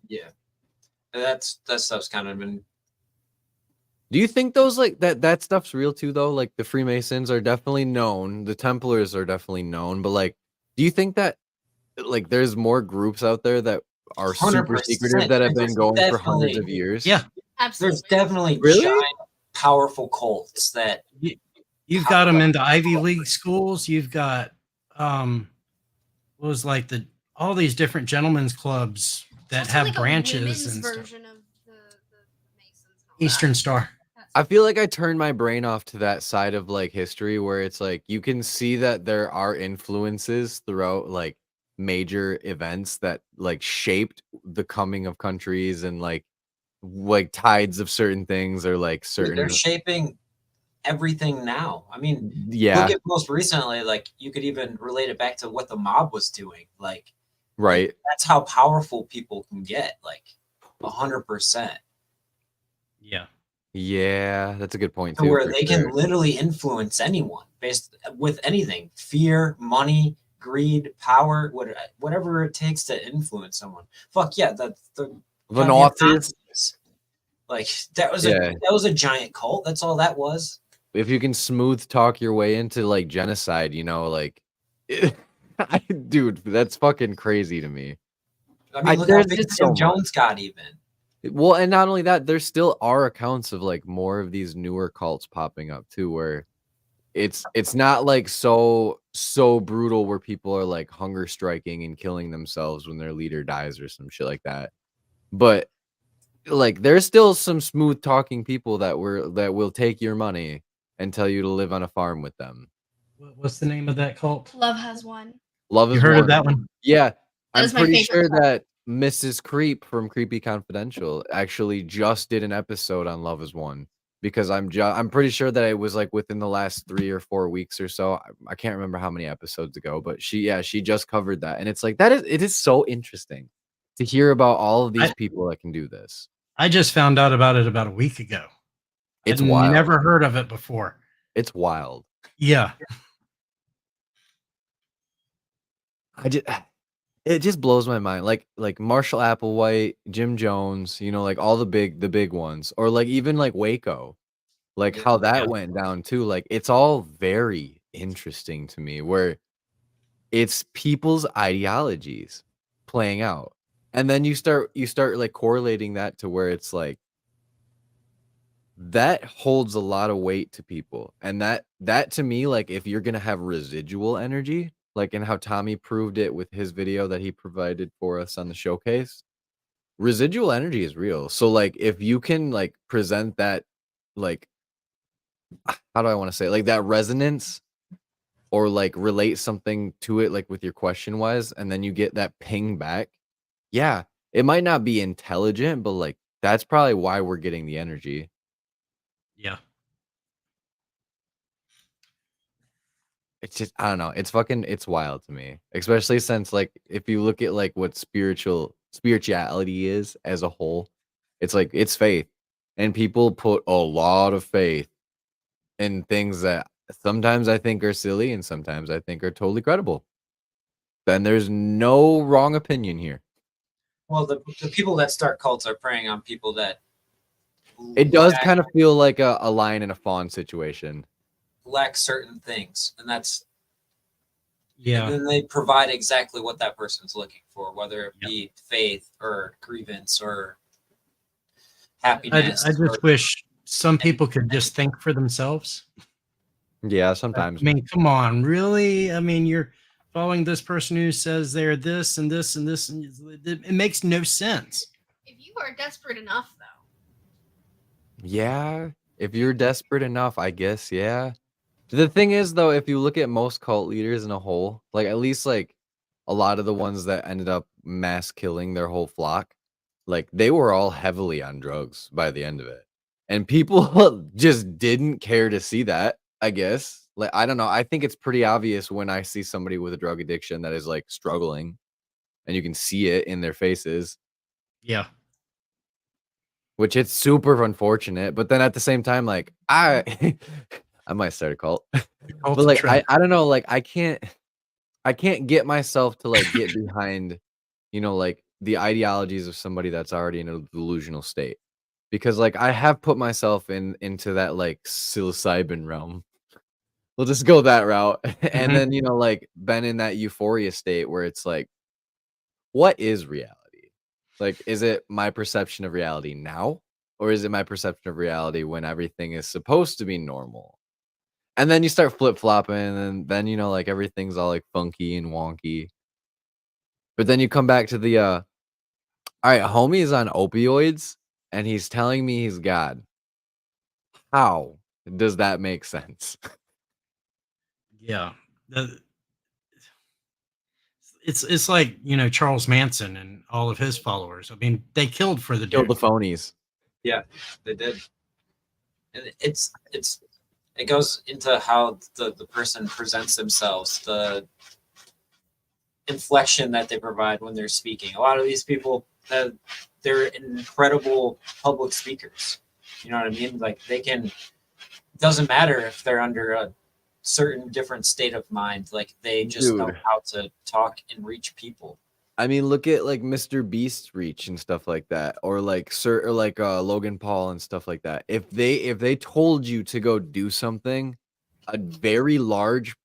Yeah. That stuff's kind of been. Do you think those like that stuff's real too though? Like the Freemasons are definitely known, the Templars are definitely known, but like do you think that like there's more groups out there that are super secretive that have been going for hundreds of years? Yeah. Absolutely. There's definitely giant, powerful cults that you've got them into Ivy League schools. You've got what was like all these different gentlemen's clubs that have like branches and version stuff. Of the Masons. Eastern Star. I feel like I turned my brain off to that side of like history where it's like you can see that there are influences throughout like major events that like shaped the coming of countries and like tides of certain things or like certain. They're shaping everything now. I mean, yeah. Look at most recently, like you could even relate it back to what the mob was doing. Like, right. That's how powerful people can get. Like 100%. Yeah. Yeah, that's a good point too. Where they can literally influence anyone based with anything: fear, money, greed, power, whatever it takes to influence someone. Fuck yeah, the Nazis. Like that was a giant cult. That's all that was. If you can smooth talk your way into like genocide, you know, like, dude, that's fucking crazy to me. I mean, look how big Jim Jones got even. Well, and not only that, there still are accounts of like more of these newer cults popping up too, where it's not like so brutal where people are like hunger striking and killing themselves when their leader dies or some shit like that. But like there's still some smooth talking people that will take your money and tell you to live on a farm with them. What's the name of that cult? Love Has Won. Love Has Won. You heard of that one? Yeah. I'm pretty sure that Mrs. Creep from Creepy Confidential actually just did an episode on Love Has Won because I'm pretty sure that it was like within the last 3 or 4 weeks or so. I can't remember how many episodes ago, but she just covered that. And it's like it is so interesting to hear about all of these people that can do this. I just found out about it about a week ago. It's wild. Never heard of it before. It's wild. Yeah. It just blows my mind. Like Marshall Applewhite, Jim Jones, you know, like all the big ones, or like even like Waco, like how that went down too. Like it's all very interesting to me where it's people's ideologies playing out. And then you start like correlating that to where it's like that holds a lot of weight to people. And that to me, like if you're gonna have residual energy, like in how Tommy proved it with his video that he provided for us on the showcase, residual energy is real. So like if you can like present that, like how do I want to say it? Like that resonance or like relate something to it, like with your question wise, and then you get that ping back. Yeah, it might not be intelligent, but like that's probably why we're getting the energy. Yeah. It's just, I don't know. It's wild to me, especially since like, if you look at like what spirituality is as a whole, it's like, it's faith, and people put a lot of faith in things that sometimes I think are silly and sometimes I think are totally credible. Then there's no wrong opinion here. Well, the people that start cults are preying on people that It does kind of feel like a lion and a fawn situation. lack certain things, and that's Yeah. and then they provide exactly what that person's looking for, whether it be faith or grievance or happiness. I just wish some people could just think for themselves. Yeah, sometimes. I mean, come on, really? I mean, you're following this person who says they're this and this and this, and it makes no sense. If you are desperate enough, though. Yeah, if you're desperate enough, I guess, yeah. The thing is, though, if you look at most cult leaders in a whole, like at least like a lot of the ones that ended up mass killing their whole flock, like they were all heavily on drugs by the end of it. And people just didn't care to see that, I guess. Like, I don't know. I think it's pretty obvious when I see somebody with a drug addiction that is like struggling and you can see it in their faces. Yeah. Which it's super unfortunate, but then at the same time, like I might start a cult. But like I don't know, like I can't get myself to like get behind, like the ideologies of somebody that's already in a delusional state. Because like I have put myself into that like psilocybin realm. We'll just go that route. And then, like been in that euphoria state where it's like, what is reality? Like, is it my perception of reality now? Or is it my perception of reality when everything is supposed to be normal? And then you start flip-flopping, and then, like, everything's all, like, funky and wonky. But then you come back to the, all right, homie is on opioids, and he's telling me he's God. How does that make sense? Yeah. It's like, Charles Manson and all of his followers. I mean, they killed for the Kill dude. the phonies. Yeah, they did. And it goes into how the person presents themselves, the inflection that they provide when they're speaking. A lot of these people, they're incredible public speakers. You know what I mean? Like it doesn't matter if they're under a certain different state of mind. Like they just know how to talk and reach people. I mean, look at like Mr. Beast's reach and stuff like that, or like Logan Paul and stuff like that. If they told you to go do something, a very large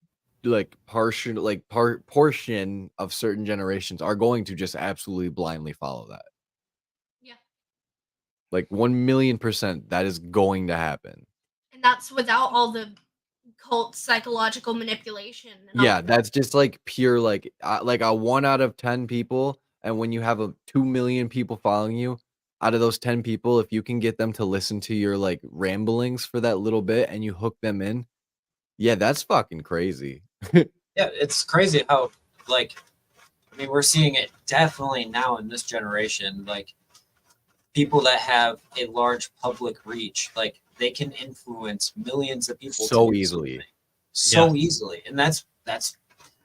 portion of certain generations are going to just absolutely blindly follow that. Yeah. Like 1,000,000% that is going to happen. And that's without all the cult psychological manipulation. Yeah, that's just like pure like a 1 out of 10 people, and when you have 2 million people following you, out of those 10 people, if you can get them to listen to your like ramblings for that little bit and you hook them in, yeah, that's fucking crazy. Yeah, it's crazy how we're seeing it definitely now in this generation, like people that have a large public reach, like they can influence millions of people so easily. Easily. And that's I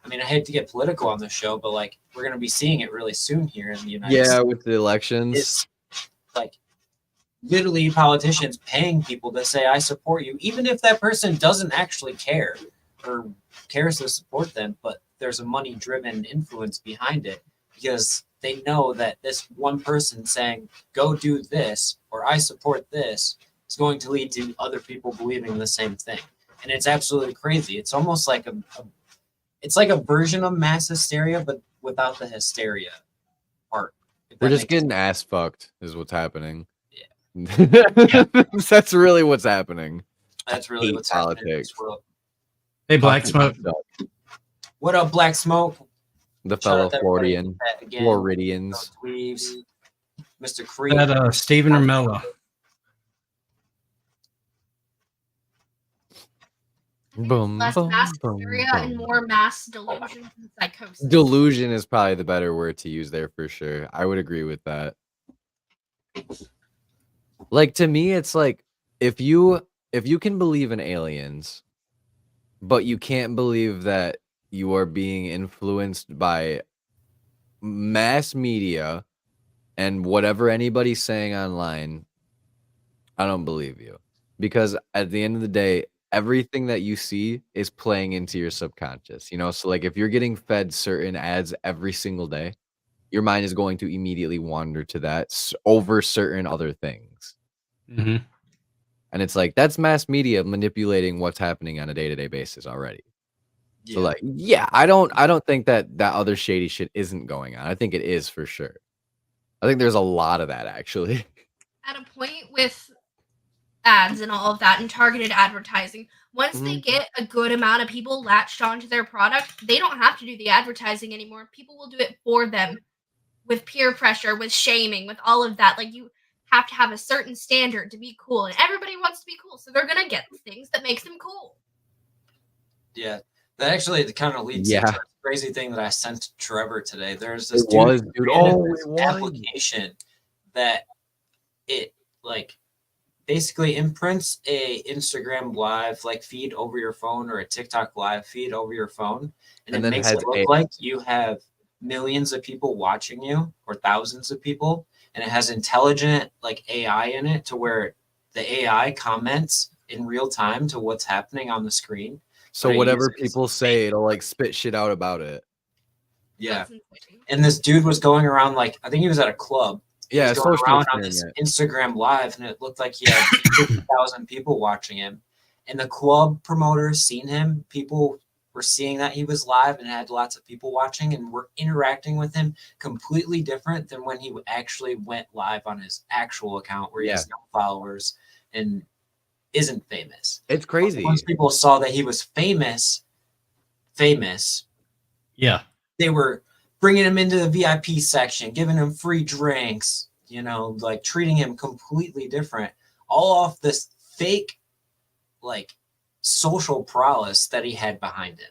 mean, I hate to get political on this show, but like we're going to be seeing it really soon here in the United States. Yeah, with the elections. It's like literally politicians paying people to say, I support you, even if that person doesn't actually care or cares to support them, but there's a money-driven influence behind it because they know that this one person saying, go do this, or I support this, is going to lead to other people believing the same thing. And it's absolutely crazy. It's almost like a version of mass hysteria, but without the hysteria part. We're just getting ass fucked is what's happening. Yeah. That's really what's happening. That's really what's happening in this world. Hey, Black Smoke. What up, Black Smoke? The fellow Floridians. Mr. Creed. That Stephen or Mella. Boom, less boom, mass boom, hysteria boom. and more mass delusion and psychosis. Delusion is probably the better word to use there for sure. I would agree with that. Like to me, it's like if you can believe in aliens, but you can't believe that you are being influenced by mass media and whatever anybody's saying online, I don't believe you. Because at the end of the day, everything that you see is playing into your subconscious, so like if you're getting fed certain ads every single day, your mind is going to immediately wander to that over certain other things. Mm-hmm. And it's like, that's mass media manipulating what's happening on a day-to-day basis already. So like, yeah, I don't think that other shady shit isn't going on. I think it is for sure. I think there's a lot of that actually. At a point with ads and all of that and targeted advertising, once they get a good amount of people latched onto their product, they don't have to do the advertising anymore. People will do it for them with peer pressure, with shaming, with all of that. Like, you have to have a certain standard to be cool, and everybody wants to be cool, so they're gonna get things that makes them cool. Yeah, that actually kind of leads into a crazy thing that I sent to Trevor today. There's this application that it like basically imprints a Instagram live like feed over your phone or a TikTok live feed over your phone, and it then makes it look like you have millions of people watching you or thousands of people, and it has intelligent like AI in it to where the AI comments in real time to what's happening on the screen. So whatever people say, it'll like spit shit out about it. Yeah. And this dude was going around, like, I think he was at a club. He was going around on this Instagram live, and it looked like he had 50,000 people watching him. And the club promoters seen him. People were seeing that he was live and had lots of people watching and were interacting with him completely different than when he actually went live on his actual account where he has no followers and isn't famous. It's crazy. Once people saw that he was famous, yeah, they were bringing him into the VIP section, giving him free drinks, you know, like treating him completely different, all off this fake, like, social prowess that he had behind him.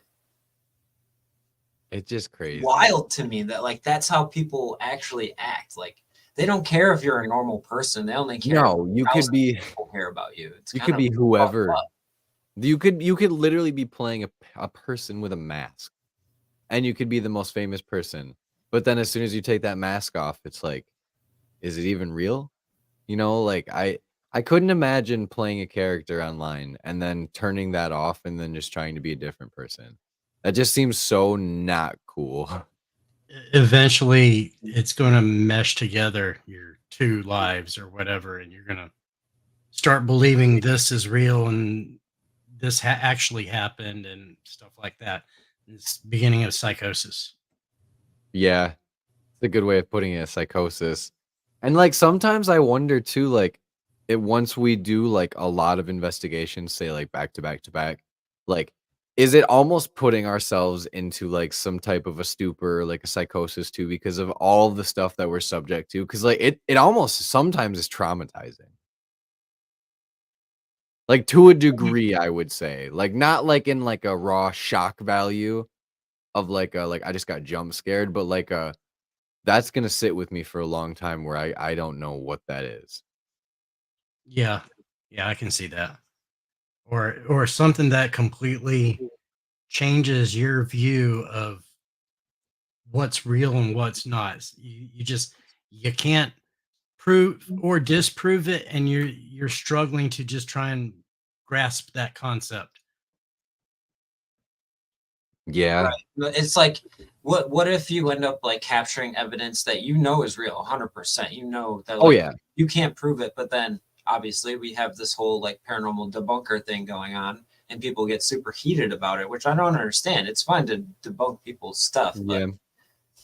It's just crazy. Wild to me that, like, that's how people actually act. Like, they don't care if you're a normal person. They only care. No, you could be. People care about you. You could be whoever. You could literally be playing a person with a mask, and you could be the most famous person. But then as soon as you take that mask off, it's like, is it even real? You know, like I couldn't imagine playing a character online and then turning that off and then just trying to be a different person. That just seems so not cool. Eventually, it's going to mesh together your two lives or whatever, and you're going to start believing this is real and this actually happened and stuff like that. It's the beginning of psychosis. Yeah, it's a good way of putting it, psychosis. And like sometimes I wonder too, like once we do like a lot of investigations, say like back to back to back, like is it almost putting ourselves into like some type of a stupor, like a psychosis too, because of all the stuff that we're subject to? Because like it almost sometimes is traumatizing. Like to a degree, I would say. Like not like in like a raw shock value of like I just got jump scared, but like that's gonna sit with me for a long time where I don't know what that is. Yeah, I can see that. Or something that completely changes your view of what's real and what's not. You can't prove or disprove it, and you're struggling to just try and grasp that concept. Yeah. Right. It's like, what if you end up like capturing evidence that you know is real 100%? You know that like, you can't prove it, but then obviously we have this whole like paranormal debunker thing going on, and people get super heated about it, which I don't understand. It's fine to debunk people's stuff,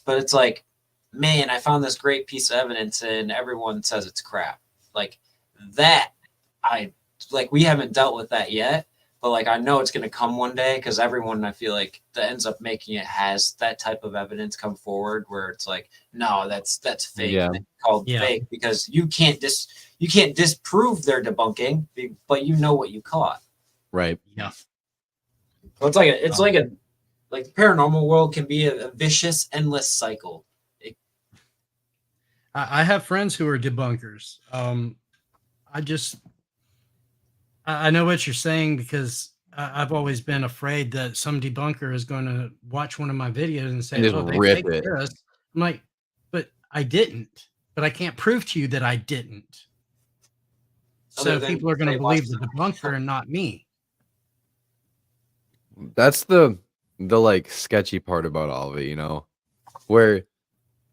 but it's like, man, I found this great piece of evidence and everyone says it's crap. Like that, we haven't dealt with that yet, but like I know it's going to come one day, because everyone I feel like that ends up making it has that type of evidence come forward where it's like, no, that's fake. Yeah. It's called fake because you can't disprove their debunking, but you know what you caught. Right. Yeah. So it's like the paranormal world can be a vicious, endless cycle. I have friends who are debunkers. I know what you're saying, because I've always been afraid that some debunker is going to watch one of my videos and say, just "Oh, they rip faked it." this." I'm like, but I didn't. But I can't prove to you that I didn't. So people are going to believe the debunker and not me. That's the like sketchy part about all of it, you know, where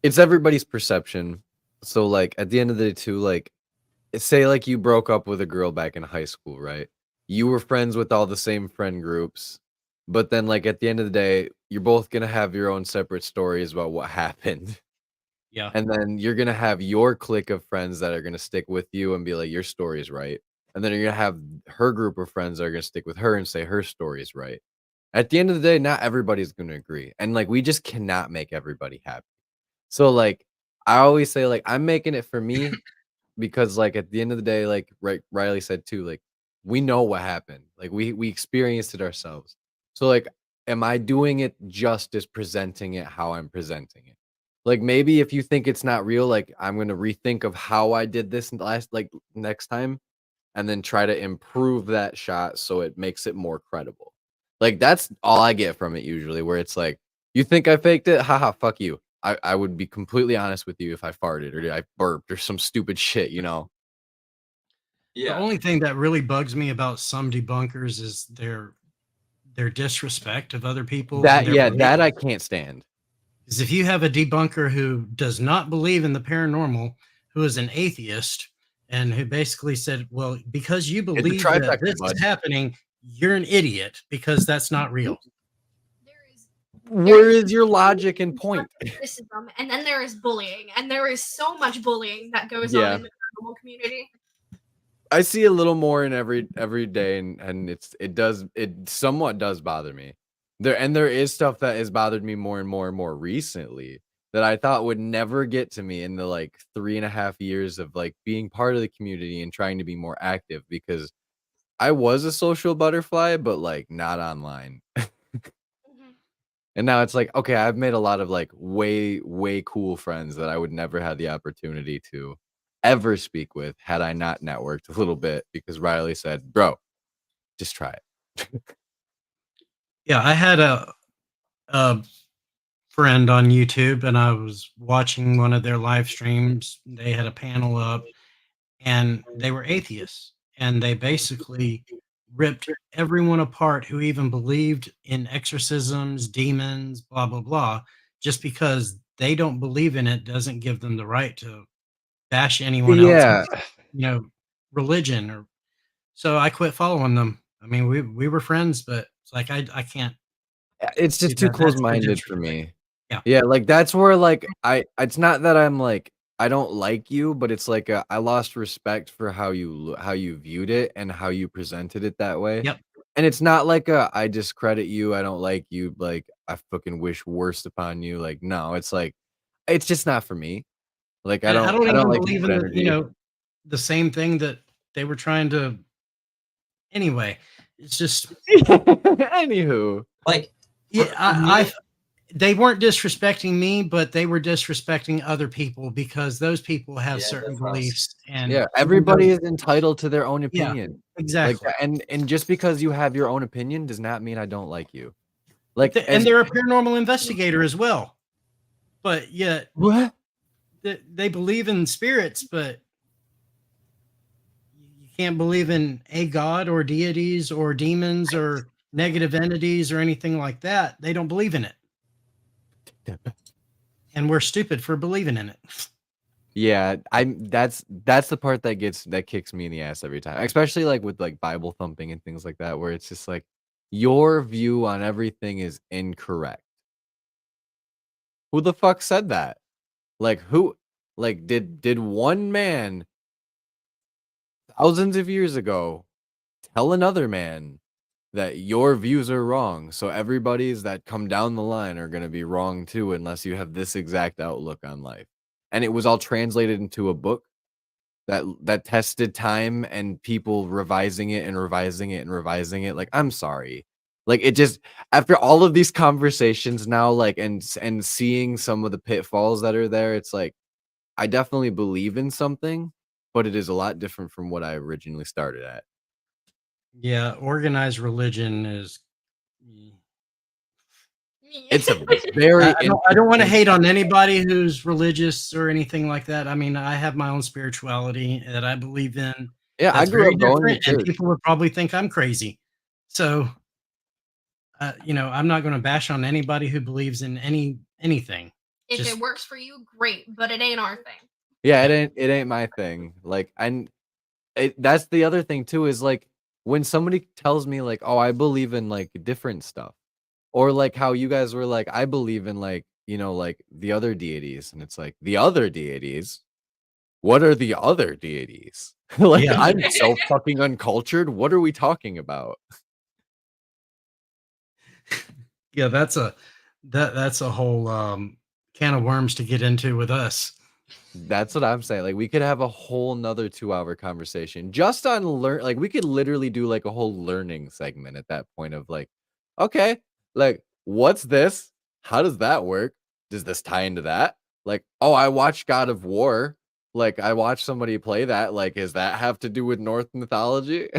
it's everybody's perception. So like at the end of the day too, like say like you broke up with a girl back in high school, right? You were friends with all the same friend groups, but then like at the end of the day, you're both gonna have your own separate stories about what happened. Yeah. And then you're gonna have your clique of friends that are gonna stick with you and be like, your story's right. And then you're gonna have her group of friends that are gonna stick with her and say her story's right. At the end of the day, not everybody's gonna agree. And like we just cannot make everybody happy. So like I always say, like, I'm making it for me because like at the end of the day, like Riley said too, like we know what happened. Like we experienced it ourselves. So like am I doing it justice presenting it how I'm presenting it? Like maybe if you think it's not real, like I'm gonna rethink of how I did this next time and then try to improve that shot so it makes it more credible. Like that's all I get from it usually, where it's like, you think I faked it? Haha, fuck you. I would be completely honest with you if I farted or I burped or some stupid shit, you know? The only thing that really bugs me about some debunkers is their disrespect of other people's and their beliefs. That I can't stand. Because if you have a debunker who does not believe in the paranormal, who is an atheist, and who basically said, well, because you believe that this is happening, you're an idiot because that's not real. Where is your logic and point? Criticism, and then there is bullying, and there is so much bullying that goes on in the paranormal community. I see a little more in every day, and it somewhat does bother me. There is stuff that has bothered me more and more recently that I thought would never get to me in the like 3.5 years of like being part of the community and trying to be more active, because I was a social butterfly, but like not online. And now it's like, okay, I've made a lot of like way cool friends that I would never have the opportunity to ever speak with had I not networked a little bit, because Riley said, bro, just try it. Yeah, I had a friend on YouTube, and I was watching one of their live streams. They had a panel up, and they were atheists, and they basically ripped everyone apart who even believed in exorcisms, demons, blah blah blah. Just because they don't believe in it doesn't give them the right to bash anyone else's, religion. Or so I quit following them. I mean, we were friends, but it's like I can't. It's just too close-minded for me. Yeah. Yeah, like that's where like it's not that I'm like I don't like you, but it's like I lost respect for how you viewed it and how you presented it that way. Yep. And it's not like I discredit you, I don't like you, like I fucking wish worst upon you. Like no, it's like it's just not for me. Like I don't even like believe in the, the same thing that they were trying to. Anyway, it's just anywho. Like yeah, they weren't disrespecting me, but they were disrespecting other people because those people have certain beliefs. And yeah, everybody is entitled to their own opinion. Yeah, exactly. Like, and just because you have your own opinion does not mean I don't like you. Like, and they're a paranormal investigator as well. But yet, what? They believe in spirits, but you can't believe in a god or deities or demons or negative entities or anything like that. They don't believe in it. And we're stupid for believing in it. Yeah, that's the part that kicks me in the ass every time, especially like with like Bible thumping and things like that, where it's just like your view on everything is incorrect. Who the fuck said that? Like who? Like did one man thousands of years ago tell another man that your views are wrong, so everybody's that come down the line are going to be wrong too unless you have this exact outlook on life? And it was all translated into a book that tested time and people revising it and revising it and revising it. Like, I'm sorry. Like, it just, after all of these conversations now, like, and seeing some of the pitfalls that are there, it's like, I definitely believe in something, but it is a lot different from what I originally started at. Yeah, organized religion is. It's a very. I don't want to hate on anybody who's religious or anything like that. I mean, I have my own spirituality that I believe in. Yeah, I grew up going to church. And people would probably think I'm crazy. So, I'm not going to bash on anybody who believes in anything. If it works for you, great, but it ain't our thing. Yeah, it ain't my thing. Like, and that's the other thing too, is like when somebody tells me like, oh, I believe in like different stuff, or like how you guys were like, I believe in like, like the other deities, and it's like the other deities. What are the other deities? Like, Yeah. I'm so fucking uncultured. What are we talking about? Yeah, that's a whole can of worms to get into with us. That's what I'm saying. Like, we could have a whole nother 2-hour conversation just on like we could literally do like a whole learning segment at that point of like, okay, like what's this? How does that work? Does this tie into that? Like, oh, I watched God of War. Like, I watched somebody play that. Like, does that have to do with Norse mythology?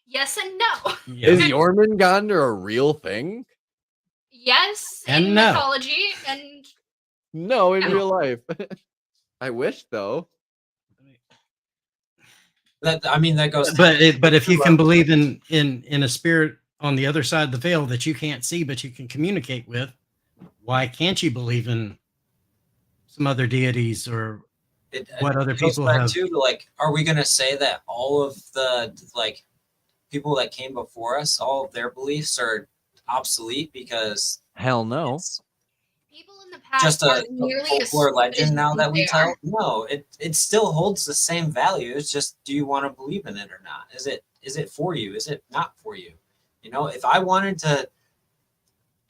Yes and no. Yeah. Is Jormungandr a real thing? Yes, And in no. mythology, and No, in No. real life. I wish though. That goes. But if you can believe in a spirit on the other side of the veil that you can't see but you can communicate with, why can't you believe in some other deities or what other people have? Too, like, are we gonna say that all of the like people that came before us, all of their beliefs are obsolete because Hell no. people in the past just aren't a nearly as folklore stupid as legend you now think that we they tell? are. No, it still holds the same value. It's just, do you want to believe in it or not? Is it for you? Is it not for you? If I wanted to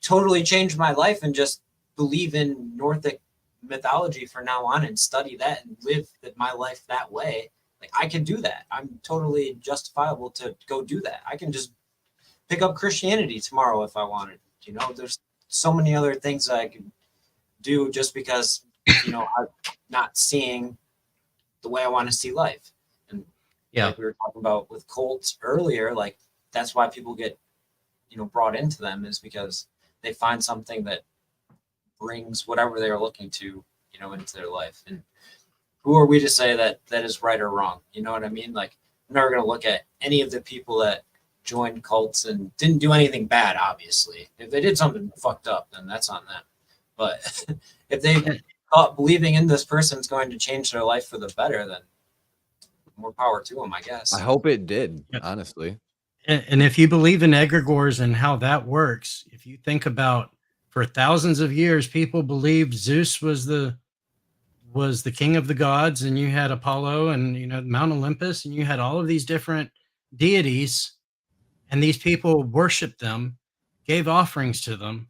totally change my life and just believe in Nordic mythology from now on and study that and live my life that way, like, I can do that. I'm totally justifiable to go do that. I can just pick up Christianity tomorrow if I wanted. There's so many other things that I could do just because I'm not seeing the way I want to see life. And like we were talking about with cults earlier, like that's why people get brought into them, is because they find something that brings whatever they're looking to into their life. And who are we to say that is right or wrong? You know what I mean? Like, I'm never going to look at any of the people that joined cults and didn't do anything bad. Obviously, if they did something fucked up, then that's on them. But if they thought believing in this person is going to change their life for the better, then more power to them, I guess. I hope it did, honestly. And if you believe in egregores and how that works, if you think about, for thousands of years, people believed Zeus was the king of the gods, and you had Apollo and Mount Olympus, and you had all of these different deities, and these people worshiped them, gave offerings to them.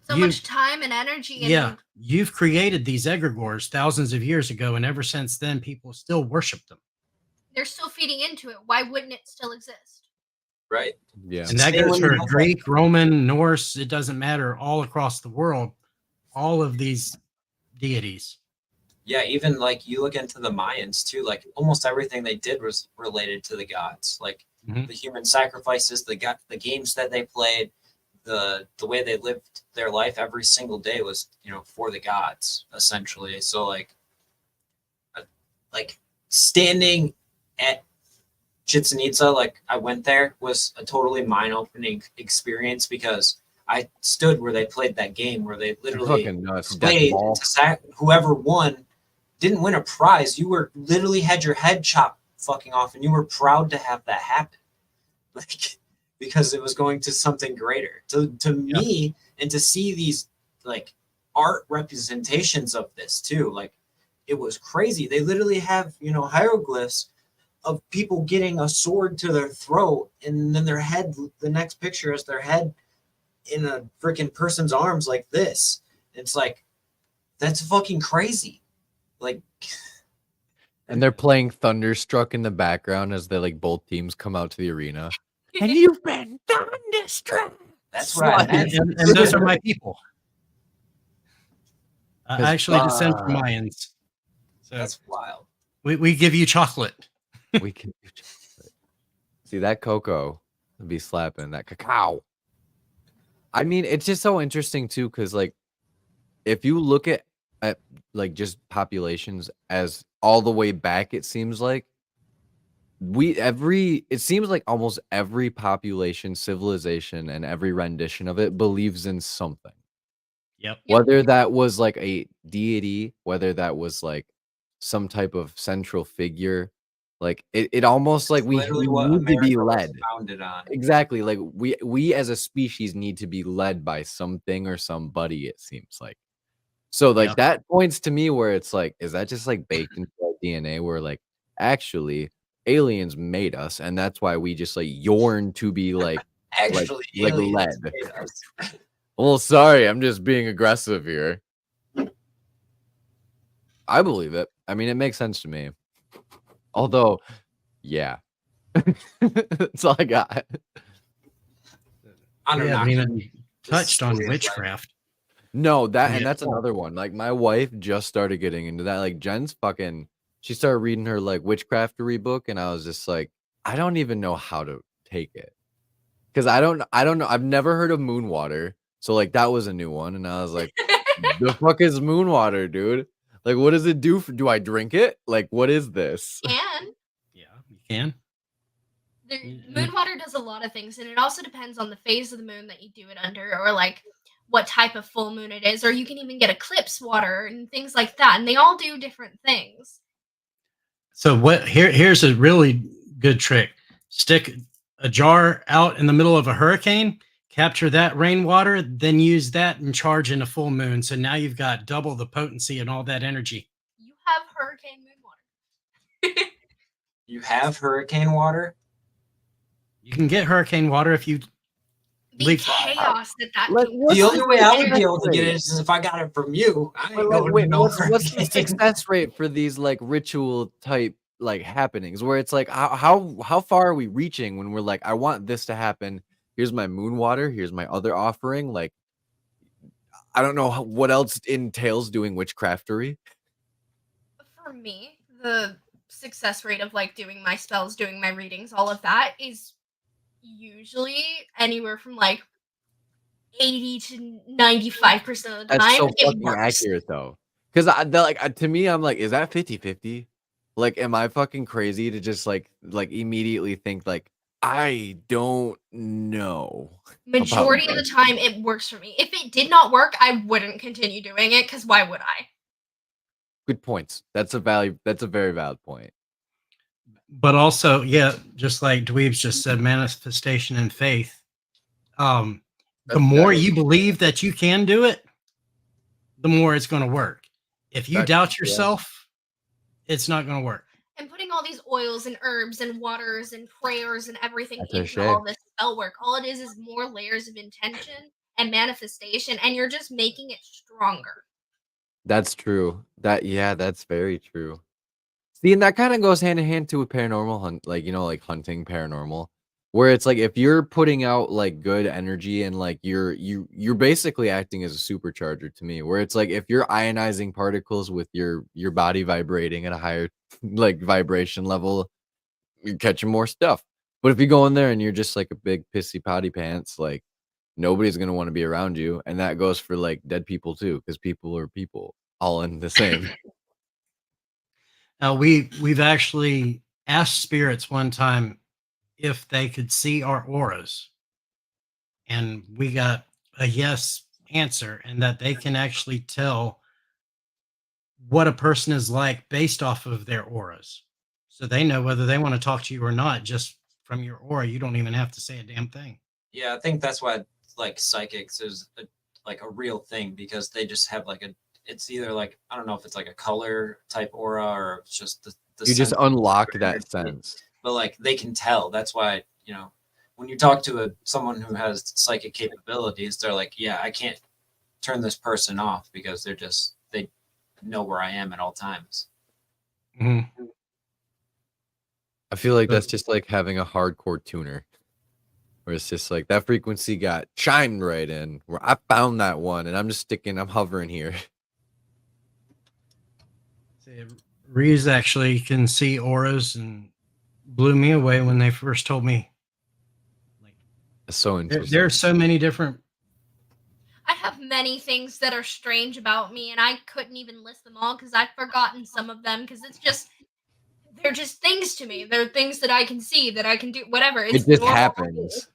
So much time and energy. And you've created these egregores thousands of years ago, and ever since then, people still worship them. They're still feeding into it. Why wouldn't it still exist? Right. Yeah. And that goes for Greek, Roman, Norse, it doesn't matter, all across the world, all of these deities. Yeah, even like you look into the Mayans too, like almost everything they did was related to the gods. Like the human sacrifices, the games that they played, the way they lived their life every single day was, for the gods, essentially. So like standing at Chichen Itza, like I went there, was a totally mind-opening experience, because I stood where they played that game, where they literally played whoever won didn't win a prize. You were literally had your head chopped fucking off, and you were proud to have that happen, like, because it was going to something greater. To me, and to see these like art representations of this too, like, it was crazy. They literally have hieroglyphs of people getting a sword to their throat, and then their head, the next picture is their head in a freaking person's arms like this. It's like, that's fucking crazy. Like, and they're playing Thunderstruck in the background as they like both teams come out to the arena. And you've been thunderstruck. That's right. And those are my people. I actually descend from Mayans. So that's wild. We give you chocolate. We can see that cocoa would be slapping that cacao. I mean, it's just so interesting too, because like if you look at like just populations as all the way back, it seems like it seems like almost every population, civilization, and every rendition of it believes in something. Yep. Whether that was like a deity, whether that was like some type of central figure, like it almost like we Literally what need to be America was led. founded on. Exactly. Like we as a species need to be led by something or somebody, it seems like. So like Yeah. that points to me where it's like, is that just like baked into our DNA where like actually aliens made us and that's why we just like yearn to be like Actually, like aliens led. made us. Well, sorry, I'm just being aggressive here. I believe it. I mean, it makes sense to me. Although, yeah. That's all I got. We haven't even Just touched on seems like- witchcraft. No, that Yeah. and that's another one. Like my wife just started getting into that. Like Jen's fucking she started reading her like witchcraftery book and I was just like, I don't even know how to take it. Cuz I don't know. I've never heard of moon water. So like that was a new one and I was like, the fuck is moon water, dude? Like what does it do do I drink it? Like what is this? And Yeah, you can. the moon water does a lot of things, and it also depends on the phase of the moon that you do it under, or like what type of full moon it is, or you can even get eclipse water and things like that, and they all do different things. So here's a really good trick. Stick a jar out in the middle of a hurricane, capture that rainwater, then use that and charge in a full moon. So now you've got double the potency and all that energy. You have hurricane moon water. You have hurricane water? You can get hurricane water if you The leave. chaos that Like, can what's The only way I would be success able to get rate? it is if I got it from you. I ain't But, like, going wait, to no what's the hurricane. success rate for these like ritual type like happenings where it's like how far are we reaching when we're like I want this to happen, here's my moon water, here's my other offering, like I don't know what else entails doing witchcraftery. For me, the success rate of like doing my spells, doing my readings, all of that is usually anywhere from like 80 to 95% of the That's time. so It fucking works. accurate though, because to me I'm like, is that 50-50? Like am I fucking crazy to just like immediately think like I don't know about Majority of the this? time, it works for me. If it did not work, I wouldn't continue doing it because why would I? Good points. That's a very valid point. But also, yeah, just like Dweebs just said, manifestation and faith. The That's more valid. you believe that you can do it, the more it's going to work. If you That's- doubt yeah. yourself, it's not going to work. And putting all these oils and herbs and waters and prayers and everything That's a into shame. all this spell work, all it is more layers of intention and manifestation, and you're just making it stronger. That's true. That's very true. See, and that kind of goes hand in hand too with paranormal hunt, like like hunting paranormal, where it's like if you're putting out like good energy and like you're basically acting as a supercharger to me, where it's like if you're ionizing particles with your body vibrating at a higher like vibration level, you're catching more stuff. But if you go in there and you're just like a big pissy potty pants, like nobody's gonna want to be around you, and that goes for like dead people too, because people are people, all in the same. We've actually asked spirits one time if they could see our auras, and we got a yes answer, and that they can actually tell what a person is like based off of their auras. So they know whether they want to talk to you or not just from your aura. You don't even have to say a damn thing. Yeah, I think that's why like psychics is like a real thing, because they just have like it's either like, I don't know if it's like a color type aura or it's just the You just sense of unlock that energy. sense. But like they can tell. That's why, when you talk to someone who has psychic capabilities, they're like, yeah, I can't turn this person off because they know where I am at all times. Mm-hmm. I feel like that's just like having a hardcore tuner, where it's just like that frequency got chimed right in, where I found that one, and I'm hovering here. Rees actually can see auras and blew me away when they first told me. It's so interesting. There are so many different. I have many things that are strange about me, and I couldn't even list them all because I've forgotten some of them because they're just things to me. They're things that I can see, that I can do, whatever. It's It just normal. happens.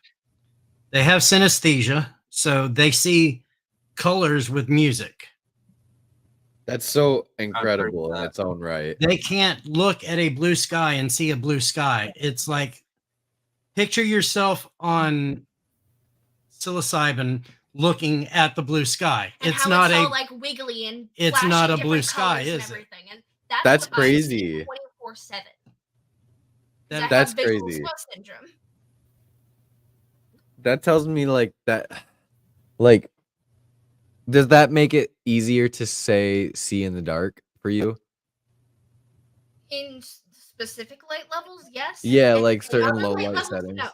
They have synesthesia, so they see colors with music. That's so incredible in its own right. They can't look at a blue sky and see a blue sky. It's like, picture yourself on psilocybin looking at the blue sky. And it's how not it's a all like wiggly and it's not a flashing blue different sky, colors and is it? everything. And that's That's what I see crazy. 24/7. That- I That's have visual crazy. smoke syndrome. That tells me like that, like, does that make it easier to say see in the dark for you? In specific light levels, yes. Yeah, And like in certain other low light light levels, settings. no.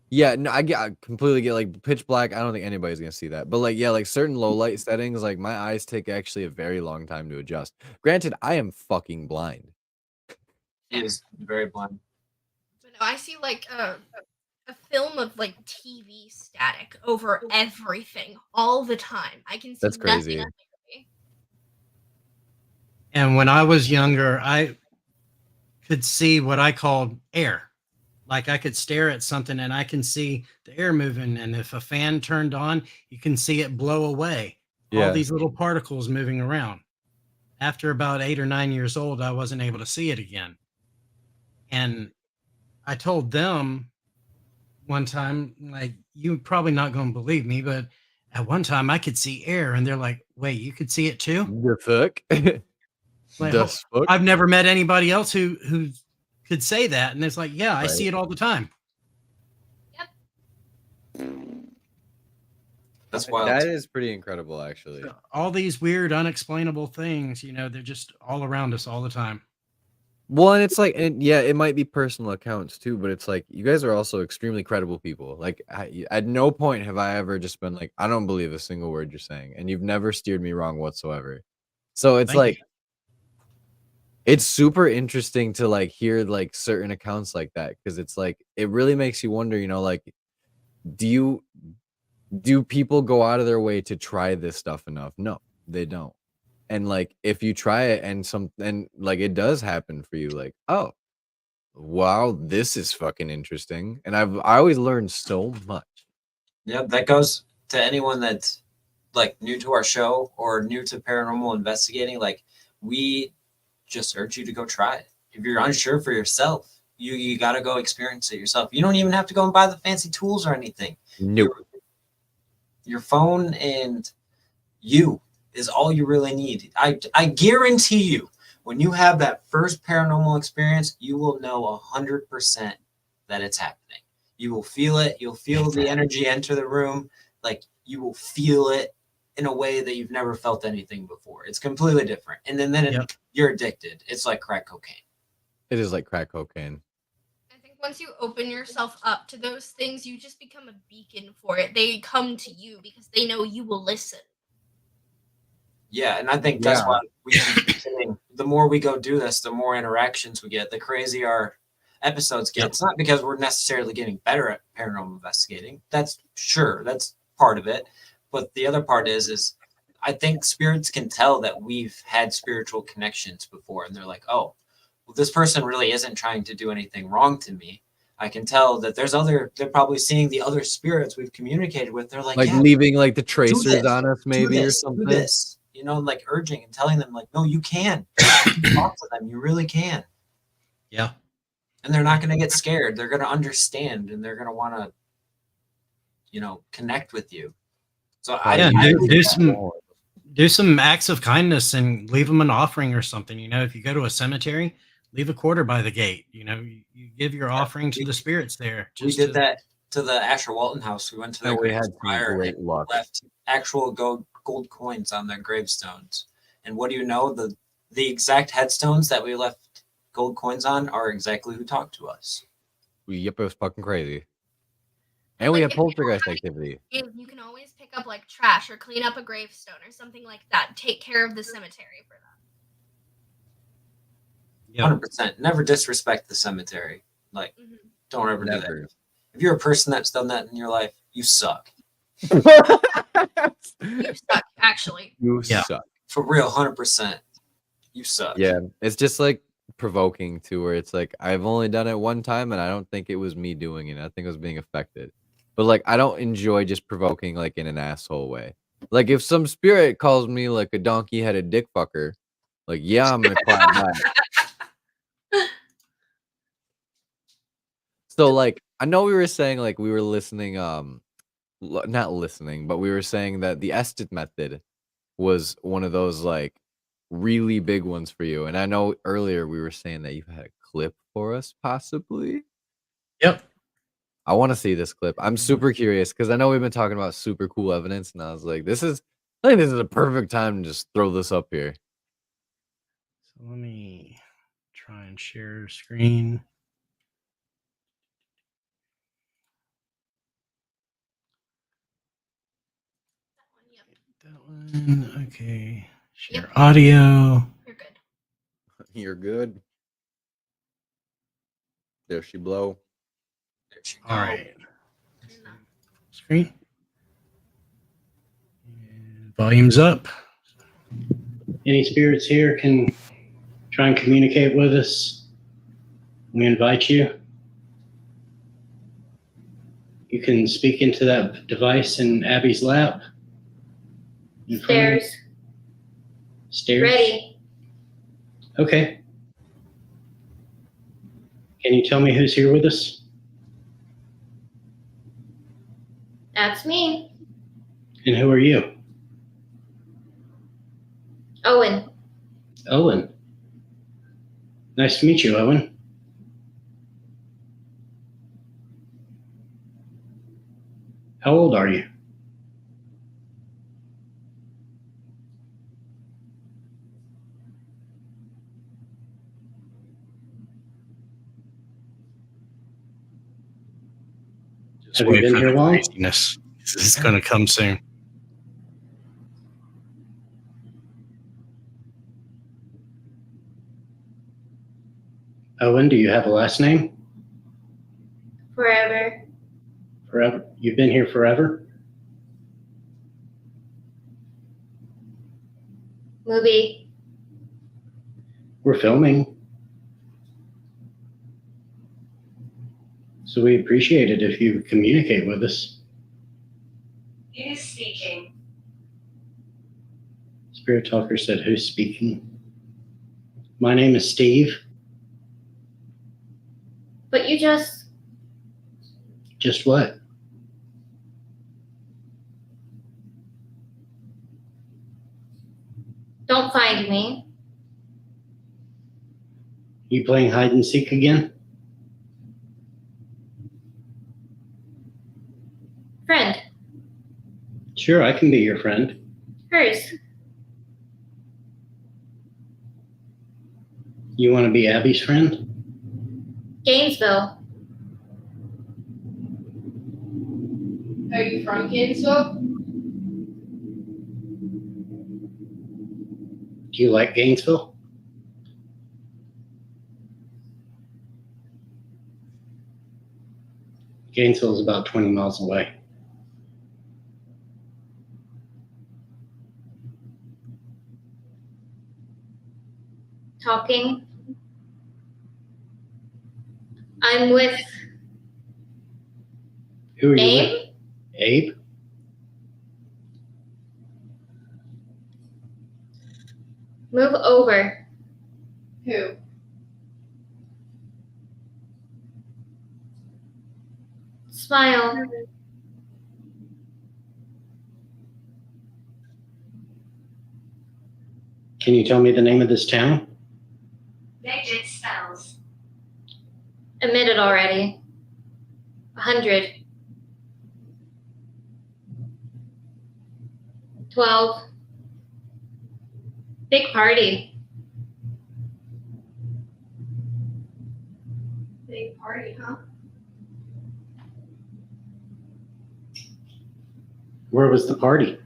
Yeah, no, I completely get like pitch black. I don't think anybody's gonna see that, but like yeah, like certain low light settings, like my eyes take actually a very long time to adjust. Granted, I am fucking blind. He is very blind. But no, I see like a film of like TV static over everything all the time. I can see That's crazy. nothing clearly. And when I was younger, I could see what I called air. Like I could stare at something and I can see the air moving. And if a fan turned on, you can see it blow away. All Yeah. these little particles moving around. After about 8 or 9 years old, I wasn't able to see it again. And I told them one time, like, you're probably not going to believe me, but at one time I could see air. And they're like, wait, you could see it too? The fuck? Like, The fuck? I've never met anybody else who could say that. And it's like, yeah, I see it all the time. That's wild. That is pretty incredible, actually. So all these weird, unexplainable things, they're just all around us all the time. Well, and it's like, and yeah, it might be personal accounts too, but it's like you guys are also extremely credible people. Like, at no point have I ever just been like, I don't believe a single word you're saying, and you've never steered me wrong whatsoever. So it's Thank like, you. it's super interesting to like hear like certain accounts like that, because it's like it really makes you wonder, like, do people go out of their way to try this stuff enough? No, they don't. And like if you try it and like it does happen for you, like, oh wow, this is fucking interesting. And I always learned so much. Yeah, that goes to anyone that's like new to our show or new to paranormal investigating. Like, we just urge you to go try it. If you're unsure for yourself, you got to go experience it yourself. You don't even have to go and buy the fancy tools or anything. Nope. Your phone and you is all you really need. I guarantee you, when you have that first paranormal experience, you will know 100% that it's happening. You will feel it. You'll feel the energy enter the room. Like, you will feel it in a way that you've never felt anything before. It's completely different. And then you're addicted. It's like crack cocaine. It is like crack cocaine. I think once you open yourself up to those things, you just become a beacon for it. They come to you because they know you will listen. Yeah, and I think that's why we keep saying the more we go do this, the more interactions we get, the crazier our episodes get. It's not because we're necessarily getting better at paranormal investigating. That's part of it. But the other part is I think spirits can tell that we've had spiritual connections before, and they're like, oh, well, this person really isn't trying to do anything wrong to me. I can tell that they're probably seeing the other spirits we've communicated with. They're like leaving like the tracers on us maybe or something. Do this. Like urging and telling them like, no, you can. You can talk to them. You really can. Yeah. And they're not going to get scared. They're going to understand, and they're going to want to, connect with you. So do some acts of kindness and leave them an offering or something. If you go to a cemetery, leave a quarter by the gate. You give your offering to the spirits there. We did that to the Asher Walton house. We went to their fire and left actual gold coins on their gravestones. And what do you know? The exact headstones that we left gold coins on are exactly who talked to us. Yep, it was fucking crazy. And we had poltergeist activity. You can always pick up like trash or clean up a gravestone or something like that. Take care of the cemetery for them. 100%. Never disrespect the cemetery. Like, don't ever do that. If you're a person that's done that in your life, you suck. You suck, actually. You suck. For real, 100%. You suck. Yeah, it's just like provoking too, where it's like I've only done it one time and I don't think it was me doing it. I think I was being affected. But like I don't enjoy just provoking like in an asshole way. Like if some spirit calls me like a donkey-headed dick fucker, like yeah, I'm gonna clap back. So like I know we were saying like we were listening, not listening, but we were saying that the Estet method was one of those like really big ones for you. And I know earlier we were saying that you had a clip for us, possibly. Yep. I want to see this clip. I'm super curious because I know we've been talking about super cool evidence, and I was like, I think this is a perfect time to just throw this up here. So let me try and share screen. That one. Okay. Share audio. You're good. You're good. There she blow. There she All go. right. Screen. And volume's up. Any spirits here can try and communicate with us. We invite you. You can speak into that device in Abby's lap. Stairs. Stairs. Ready. Okay. Can you tell me who's here with us? That's me. And who are you? Owen. Owen. Nice to meet you, Owen. How old are you? Have you been here long? Craziness. This is going to come soon. Owen, do you have a last name? Forever. Forever. You've been here forever? Movie. We're filming. So we appreciate it if you communicate with us. Who's speaking? Spirit Talker said, who's speaking? My name is Steve. But you just... Just what? Don't find me. You playing hide and seek again? Friend. Sure, I can be your friend. Hers. You want to be Abby's friend? Gainesville. Are you from Gainesville? Do you like Gainesville? Gainesville is about 20 miles away. Talking. I'm with... Who are you Abe? with? Abe? Move over. Who? Smile. Can you tell me the name of this town? Negative spells. Admitted already. 100. 12. Big party. Big party, huh? Where was the party?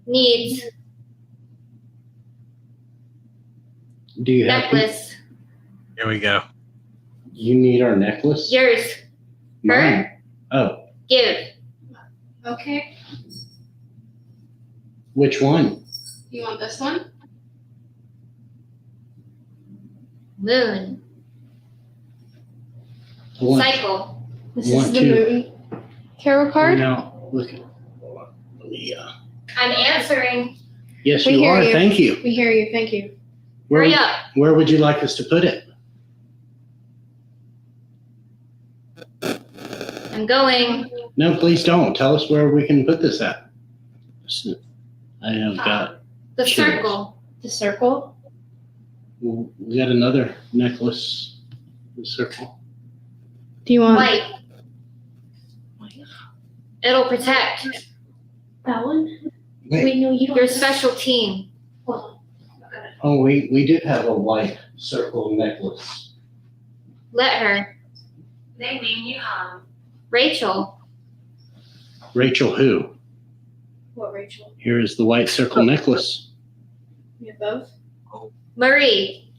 Needs. Do you have? Necklace. Here we go. You need our necklace? Yours. Mine. Her. Oh, Give. Okay. which one? You want this one? Moon. Cycle. This is the moon tarot card. Now, look at. Yeah. I'm answering. Yes, We you hear are. you. Thank you. We hear you. Thank you. Hurry up. Where would you like us to put it? I'm going. No, please don't. Tell us where we can put this at. I have got. The Sure. circle. The circle. We got another necklace. The circle. Do you want White. It'll protect that one? Wait. No, you don't. your special team. Oh, we did have a white circle necklace. Let her. They mean you harm. Rachel. Rachel who? What, Rachel? Here is the white circle necklace. We have both. Marie.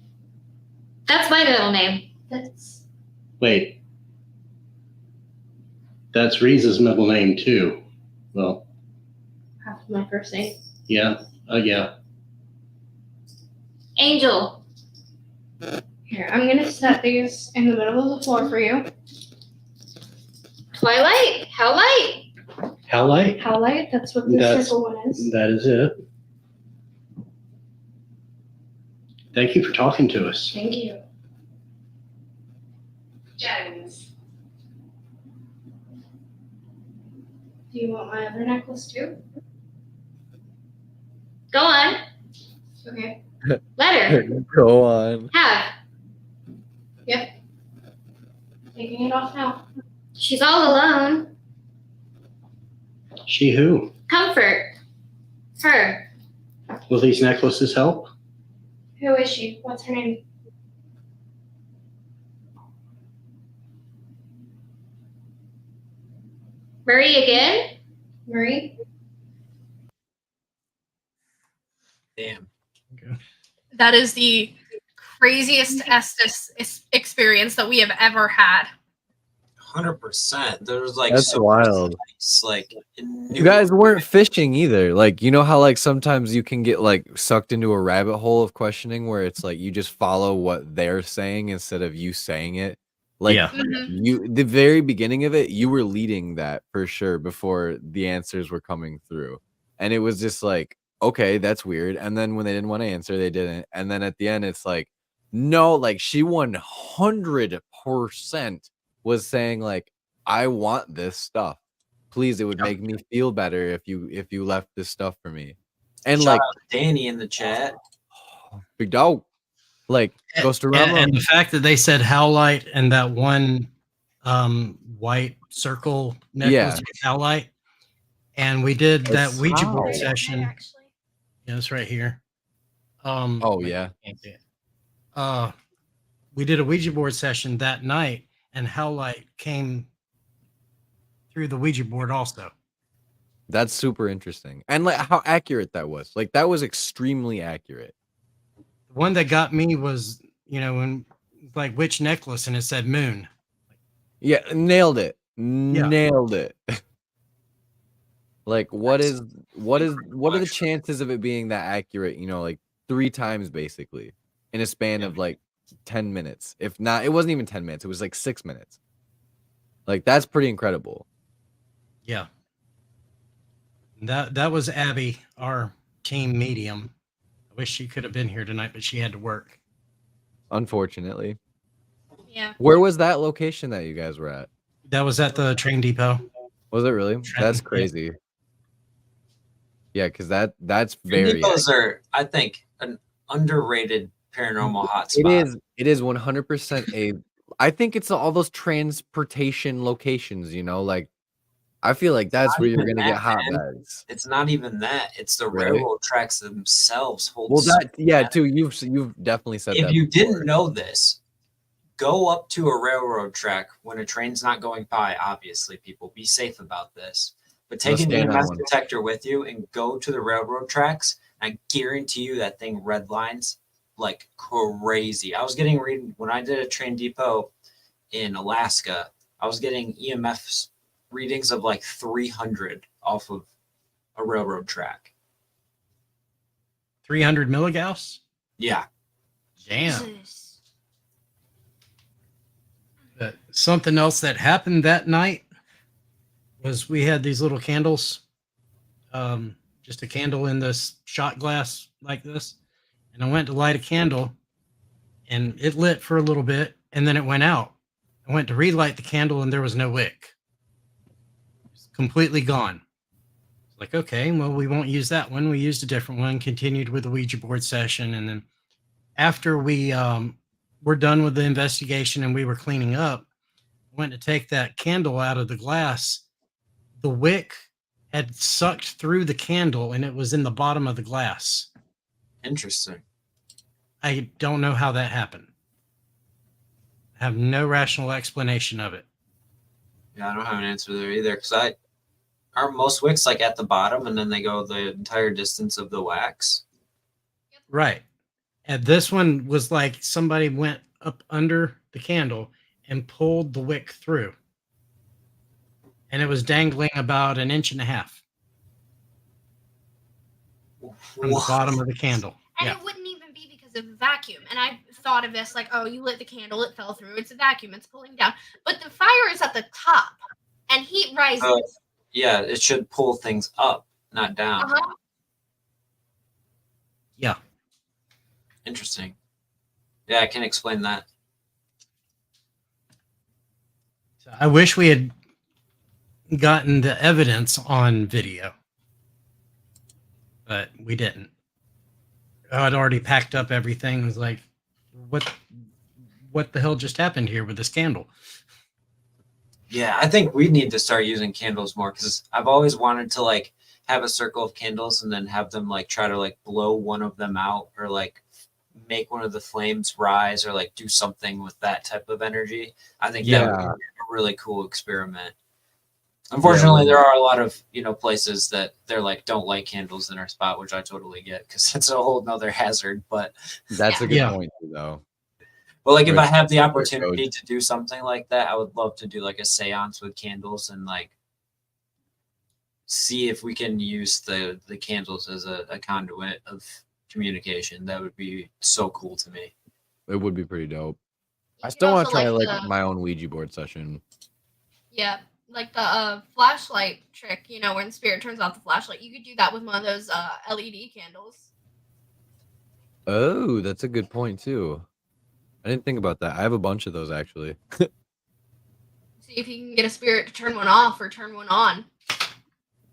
That's my middle name. That's Wait. That's Reese's middle name too. Well, half of my first name. yeah. Yeah. Angel. Here, I'm gonna set these in the middle of the floor for you. Twilight. How light? How light? How light? That's what the That's- circle one is. That is it. Thank you for talking to us. Thank you. Jones. Do you want my other necklace too? Go on. Okay. Let her. Go on. Have. Taking it off now. She's all alone. She who? Comfort. Her. Will these necklaces help? Who is she? What's her name? Marie again? Marie? Damn. That is the craziest Estes experience that we have ever had. 100%. There was like That's so wild. precise, like You guys weren't fishing either. Like, you know how like sometimes you can get like sucked into a rabbit hole of questioning where it's like you just follow what they're saying instead of you saying it. Like Yeah. you the very beginning of it, you were leading that for sure before the answers were coming through. And it was just like, okay, that's weird. And then when they didn't want to answer, they didn't. And then at the end, it's like, no, like she 100% was saying like, I want this stuff. Please, it would make me feel better if you left this stuff for me. And Shout like out to Danny in the chat. big dog, like goes to Rama. And the fact that they said howlite and that one white circle necklace Yeah. with howlite, and we did that It's Ouija how? board session. Yeah, it's right here. Oh yeah. Can't see it. We did a Ouija board session that night, and howlite came through the Ouija board also. That's super interesting. And like how accurate that was. Like that was extremely accurate. The one that got me was, when like which necklace, and it said moon. Yeah, nailed it. Nailed it. Like what are the chances of it being that accurate, like 3 times basically in a span of like 10 minutes. If not, it wasn't even 10 minutes. It was like 6 minutes. Like that's pretty incredible. Yeah. That was Abby, our team medium. I wish she could have been here tonight, but she had to work. Unfortunately. Yeah. Where was that location that you guys were at? That was at the train depot. Was it really? Trenton, That's yeah. crazy. Yeah, because that's very Those are, I think, an underrated paranormal hotspot. It is 100% I think it's all those transportation locations, like I feel like that's not where you're even gonna get that, hotbeds. It's not even that. It's the Really? railroad tracks themselves. Well, too. You've definitely said that. If you before. didn't know this, go up to a railroad track when a train's not going by. Obviously, people be safe about this. But take an stand on EMS one. detector with you and go to the railroad tracks. I guarantee you that thing red lines like crazy. I was getting when I did a train depot in Alaska, I was getting EMF readings of like 300 off of a railroad track. 300 milligauss? Yeah. Damn. Jesus. But something else that happened that night was we had these little candles, just a candle in this shot glass like this. And I went to light a candle and it lit for a little bit and then it went out. I went to relight the candle and there was no wick. It's completely gone. It's like, okay, well, we won't use that one. We used a different one, continued with the Ouija board session. And then after we were done with the investigation and we were cleaning up, I went to take that candle out of the glass. The wick had sucked through the candle and it was in the bottom of the glass. Interesting. I don't know how that happened. I have no rational explanation of it. Yeah, I don't have an answer there either. Because aren't most wicks like at the bottom and then they go the entire distance of the wax? Right. And this one was like somebody went up under the candle and pulled the wick through. And it was dangling about 1.5 inches from the bottom of the candle. And Yeah. it wouldn't even be because of the vacuum. And I thought of this like, oh, you lit the candle, it fell through. It's a vacuum, it's pulling down. But the fire is at the top, and heat rises. Yeah, it should pull things up, not down. Yeah. Interesting. Yeah, I can explain that. So I wish we had gotten the evidence on video, but we didn't. I'd already packed up everything. It was like, what the hell just happened here with this candle? Yeah, I think we need to start using candles more because I've always wanted to like have a circle of candles and then have them like try to like blow one of them out or like make one of the flames rise or like do something with that type of energy. I think that would be a really cool experiment. Unfortunately, there are a lot of, places that they're like, don't light candles in our spot, which I totally get because it's a whole nother hazard. But that's a good point too, though. But like, if I have the opportunity to do something like that, I would love to do like a seance with candles and like see if we can use the candles as a conduit of communication. That would be so cool to me. It would be pretty dope. I still want to try like my own Ouija board session. Yeah, like the flashlight trick, when spirit turns off the flashlight. You could do that with one of those LED candles. Oh, that's a good point too. I didn't think about that. I have a bunch of those actually. See if you can get a spirit to turn one off or turn one on.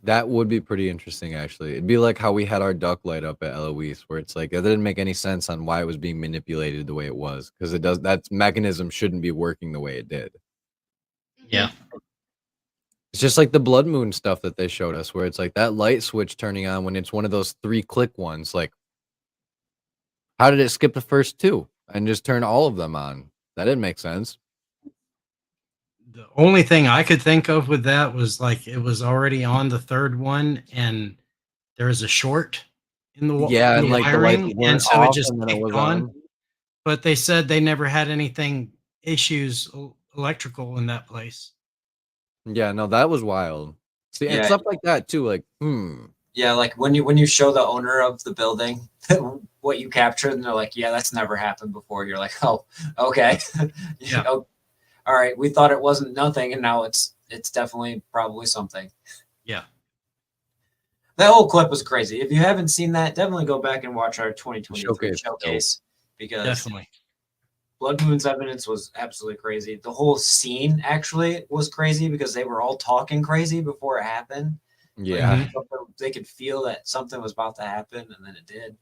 That would be pretty interesting, actually. It'd be like how we had our duck light up at Eloise, where it's like it didn't make any sense on why it was being manipulated the way it was, because it does that mechanism shouldn't be working the way it did. Yeah. It's just like the blood moon stuff that they showed us, where it's like that light switch turning on when it's one of those 3-click ones. Like, how did it skip the first 2 and just turn all of them on? That didn't make sense. The only thing I could think of with that was like it was already on the 3rd one, and there was a short in the and like wiring, the lights and so it just and then it was on. But they said they never had anything issues electrical in that place. Yeah, no, that was wild. See, and stuff like that too. Like, Yeah, like when you show the owner of the building what you captured, and they're like, "Yeah, that's never happened before." You're like, "Oh, okay." Yeah. All right, we thought it wasn't nothing, and now it's definitely probably something. Yeah. That whole clip was crazy. If you haven't seen that, definitely go back and watch our 2023 showcase because Definitely. Blood Moon's evidence was absolutely crazy. The whole scene actually was crazy because they were all talking crazy before it happened. yeah. Like, they could feel that something was about to happen, and then it did.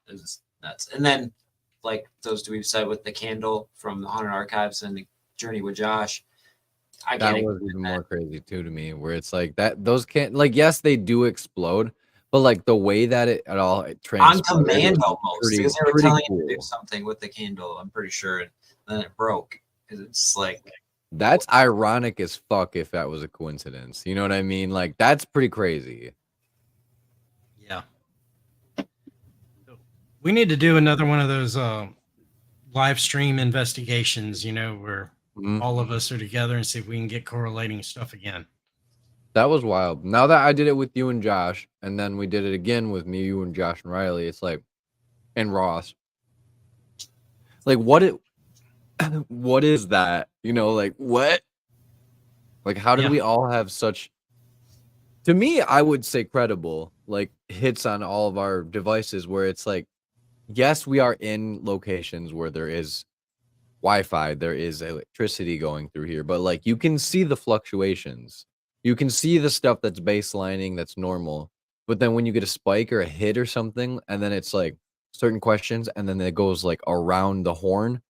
It was nuts. And then, like those we've said with the candle from the Haunted Archives and the Journey with Josh, That was even more crazy too to me, where it's like that those can't, like, yes, they do explode, but like the way that it on transpired command was almost because they were pretty telling cool. it to do something with the candle. I'm pretty sure, and then it broke because it's like That's ironic as fuck if that was a coincidence. You know what I mean? Like, that's pretty crazy. Yeah. We need to do another one of those live stream investigations, where all of us are together and see if we can get correlating stuff again. That was wild. Now that I did it with you and Josh, and then we did it again with me, you, and Josh and Riley, it's like, and Ross. Like, what it what is that? You know, like what? Like how did Yeah. we all have such? To me, I would say credible, like hits on all of our devices where it's like, yes, we are in locations where there is Wi-Fi, there is electricity going through here, but like you can see the fluctuations. You can see the stuff that's baselining, that's normal. But then when you get a spike or a hit or something, and then it's like certain questions, and then it goes like around the horn,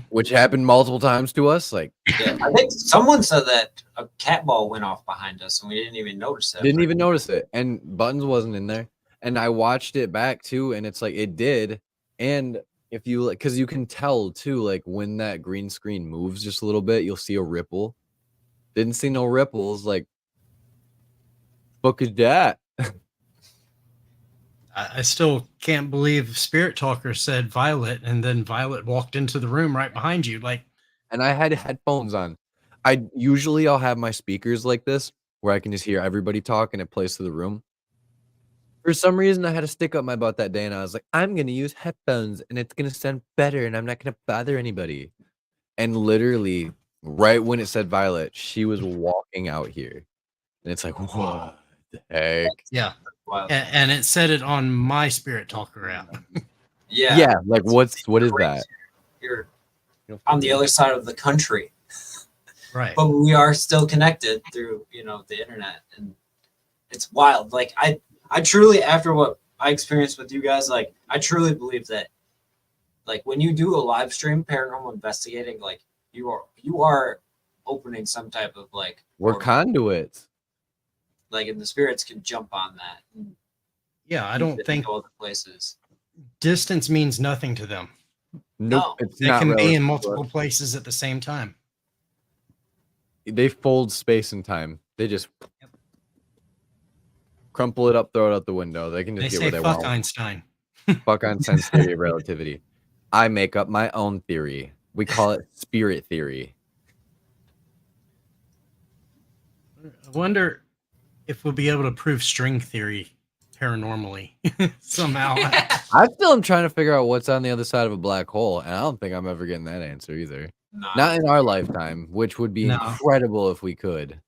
which happened multiple times to us. Like, Yeah, I think someone said that a cat ball went off behind us and we didn't even notice it. didn't even notice it, and Buttons wasn't in there. And I watched it back too, and it's like it did. And if you like, because you can tell too, like when that green screen moves just a little bit, you'll see a ripple. Didn't see no ripples. Like, fuck is that? I still can't believe Spirit Talker said Violet, and then Violet walked into the room right behind you. Like, And I had headphones on. I'll have my speakers like this where I can just hear everybody talk and it plays to the room. For some reason, I had a stick up my butt that day, and I was like, I'm gonna use headphones, and it's gonna sound better, and I'm not gonna bother anybody. And literally, right when it said Violet, she was walking out here, and it's like, what the heck? yeah. Wow. And it said it on my Spirit Talker app. Yeah. Yeah, like what is that? You're on the other side of the country. Right. But we are still connected through, the internet, and it's wild. Like I truly, after what I experienced with you guys, like I truly believe that, like when you do a live stream paranormal investigating, like you are opening some type of like We're conduits. Like, and the spirits can jump on that. Yeah, I don't think all the places. Distance means nothing to them. Nope, it's They not can be relative in to multiple us. places at the same time. They fold space and time. They just crumple it up, throw it out the window. They can just They get say what they fuck want. Einstein. Fuck Einstein's theory of relativity. I make up my own theory. We call it spirit theory. I wonder if we'll be able to prove string theory paranormally somehow. I still am trying to figure out what's on the other side of a black hole, and I don't think I'm ever getting that answer either. Not in our lifetime, which would be incredible if we could.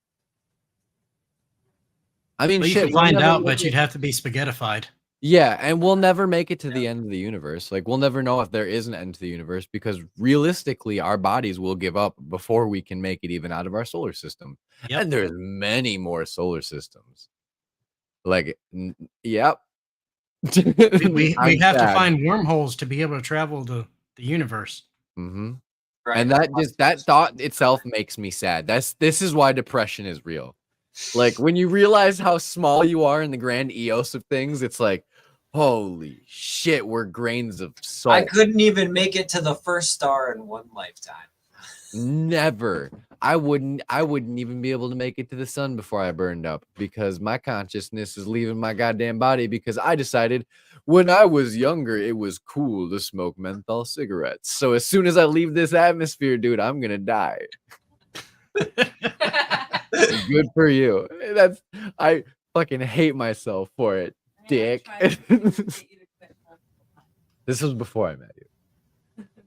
I mean, well, you shit, could find out, but you'd have to be spaghettified. Yeah, and we'll never make it to the end of the universe. Like, we'll never know if there is an end to the universe because realistically, our bodies will give up before we can make it even out of our solar system. Yep. And there's many more solar systems. Like, yep. We have to find wormholes to be able to travel to the universe. Mm-hmm. Right. And that thought itself makes me sad. This is why depression is real. Like, when you realize how small you are in the grand eos of things, it's like, holy shit, we're grains of salt. I couldn't even make it to the first star in one lifetime. Never. I wouldn't even be able to make it to the sun before I burned up because my consciousness is leaving my goddamn body because I decided when I was younger it was cool to smoke menthol cigarettes. So as soon as I leave this atmosphere, dude, I'm gonna die. Good for you. I fucking hate myself for it, dick. This was before I met you.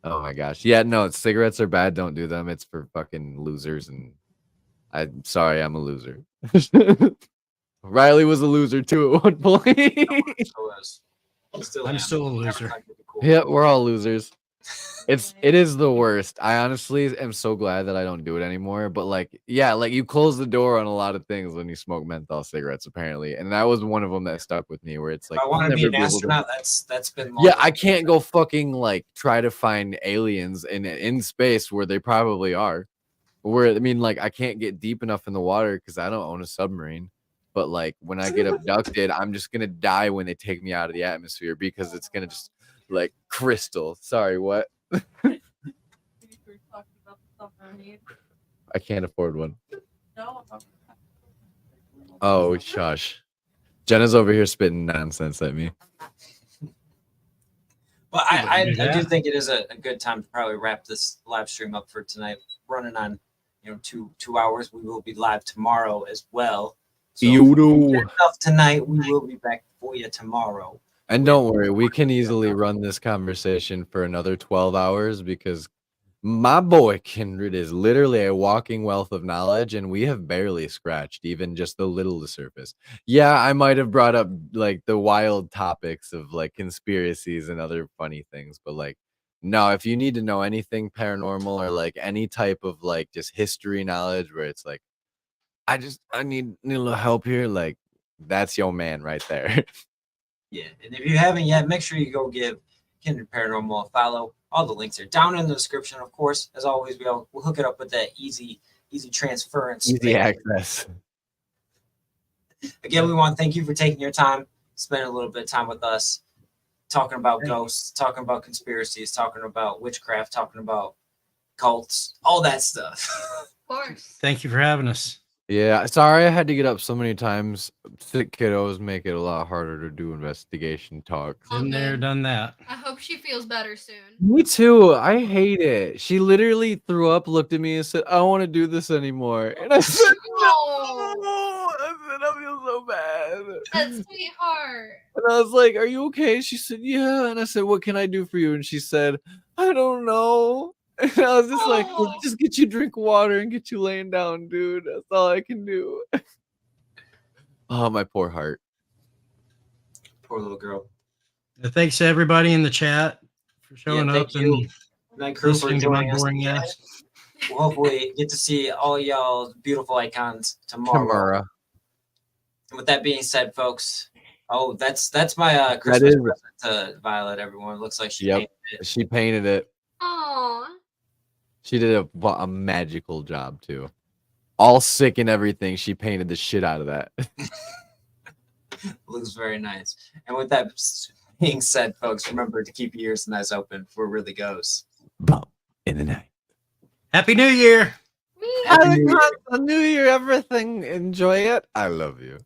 Oh my gosh. Yeah, no, cigarettes are bad. Don't do them. It's for fucking losers. And I'm sorry, I'm a loser. Riley was a loser too at one point. I'm still a loser. Yeah, we're all losers. It is the worst. I honestly am so glad that I don't do it anymore. But like, yeah, like you close the door on a lot of things when you smoke menthol cigarettes, apparently. And that was one of them that stuck with me, where it's like, I want to be an astronaut. That's been yeah. I can't go fucking like try to find aliens in space where they probably are. Where I mean, like I can't get deep enough in the water because I don't own a submarine. But like when I get abducted, I'm just gonna die when they take me out of the atmosphere because it's gonna just like crystal. Sorry, what? I can't afford one. Oh, shush. Jenna's over here spitting nonsense at me. But I do think it is a good time to probably wrap this live stream up for tonight. Running on 2 hours. We will be live tomorrow as well. So enough tonight. We will be back for you tomorrow. And don't worry, we can easily run this conversation for another 12 hours because my boy Kindred is literally a walking wealth of knowledge, and we have barely scratched even just the little the surface. Yeah, I might have brought up like the wild topics of like conspiracies and other funny things, but like, no, if you need to know anything paranormal or like any type of like just history knowledge where it's like, I need a little help here, like that's your man right there. Yeah, and if you haven't yet, make sure you go give Kindred Paranormal a follow. All the links are down in the description, of course. As always, we'll hook it up with that easy transference. Easy access. Again, we want to thank you for taking your time, spending a little bit of time with us, talking about ghosts, talking about conspiracies, talking about witchcraft, talking about cults, all that stuff. Of course. Thank you for having us. Yeah, sorry I had to get up so many times. Sick kiddos make it a lot harder to do investigation talk. Been there, done that. I hope she feels better soon. Me too. I hate it. She literally threw up, looked at me, and said, "I don't want to do this anymore." And I said, "No." I said, "I feel so bad." That's sweetheart. And I was like, "Are you okay?" She said, "Yeah." And I said, "What can I do for you?" And she said, "I don't know." And I was just like, "Let's just get you drink water and get you laying down, dude. That's all I can do." Oh, my poor heart. Poor little girl. Thanks to everybody in the chat for showing up Thank you, and Night Crew, for listening to my joining us. boring ass. We'll hopefully get to see all y'all's beautiful icons tomorrow. And with that being said, folks, that's my Christmas present to Violet. Everyone, looks like she painted it. She painted it. Aww. She did a magical job too. All sick and everything. She painted the shit out of that. Looks very nice. And with that being said, folks, remember to keep your ears and eyes open for really goes. Bump in the night. Happy New Year! Happy New Year, everything. Enjoy it. I love you.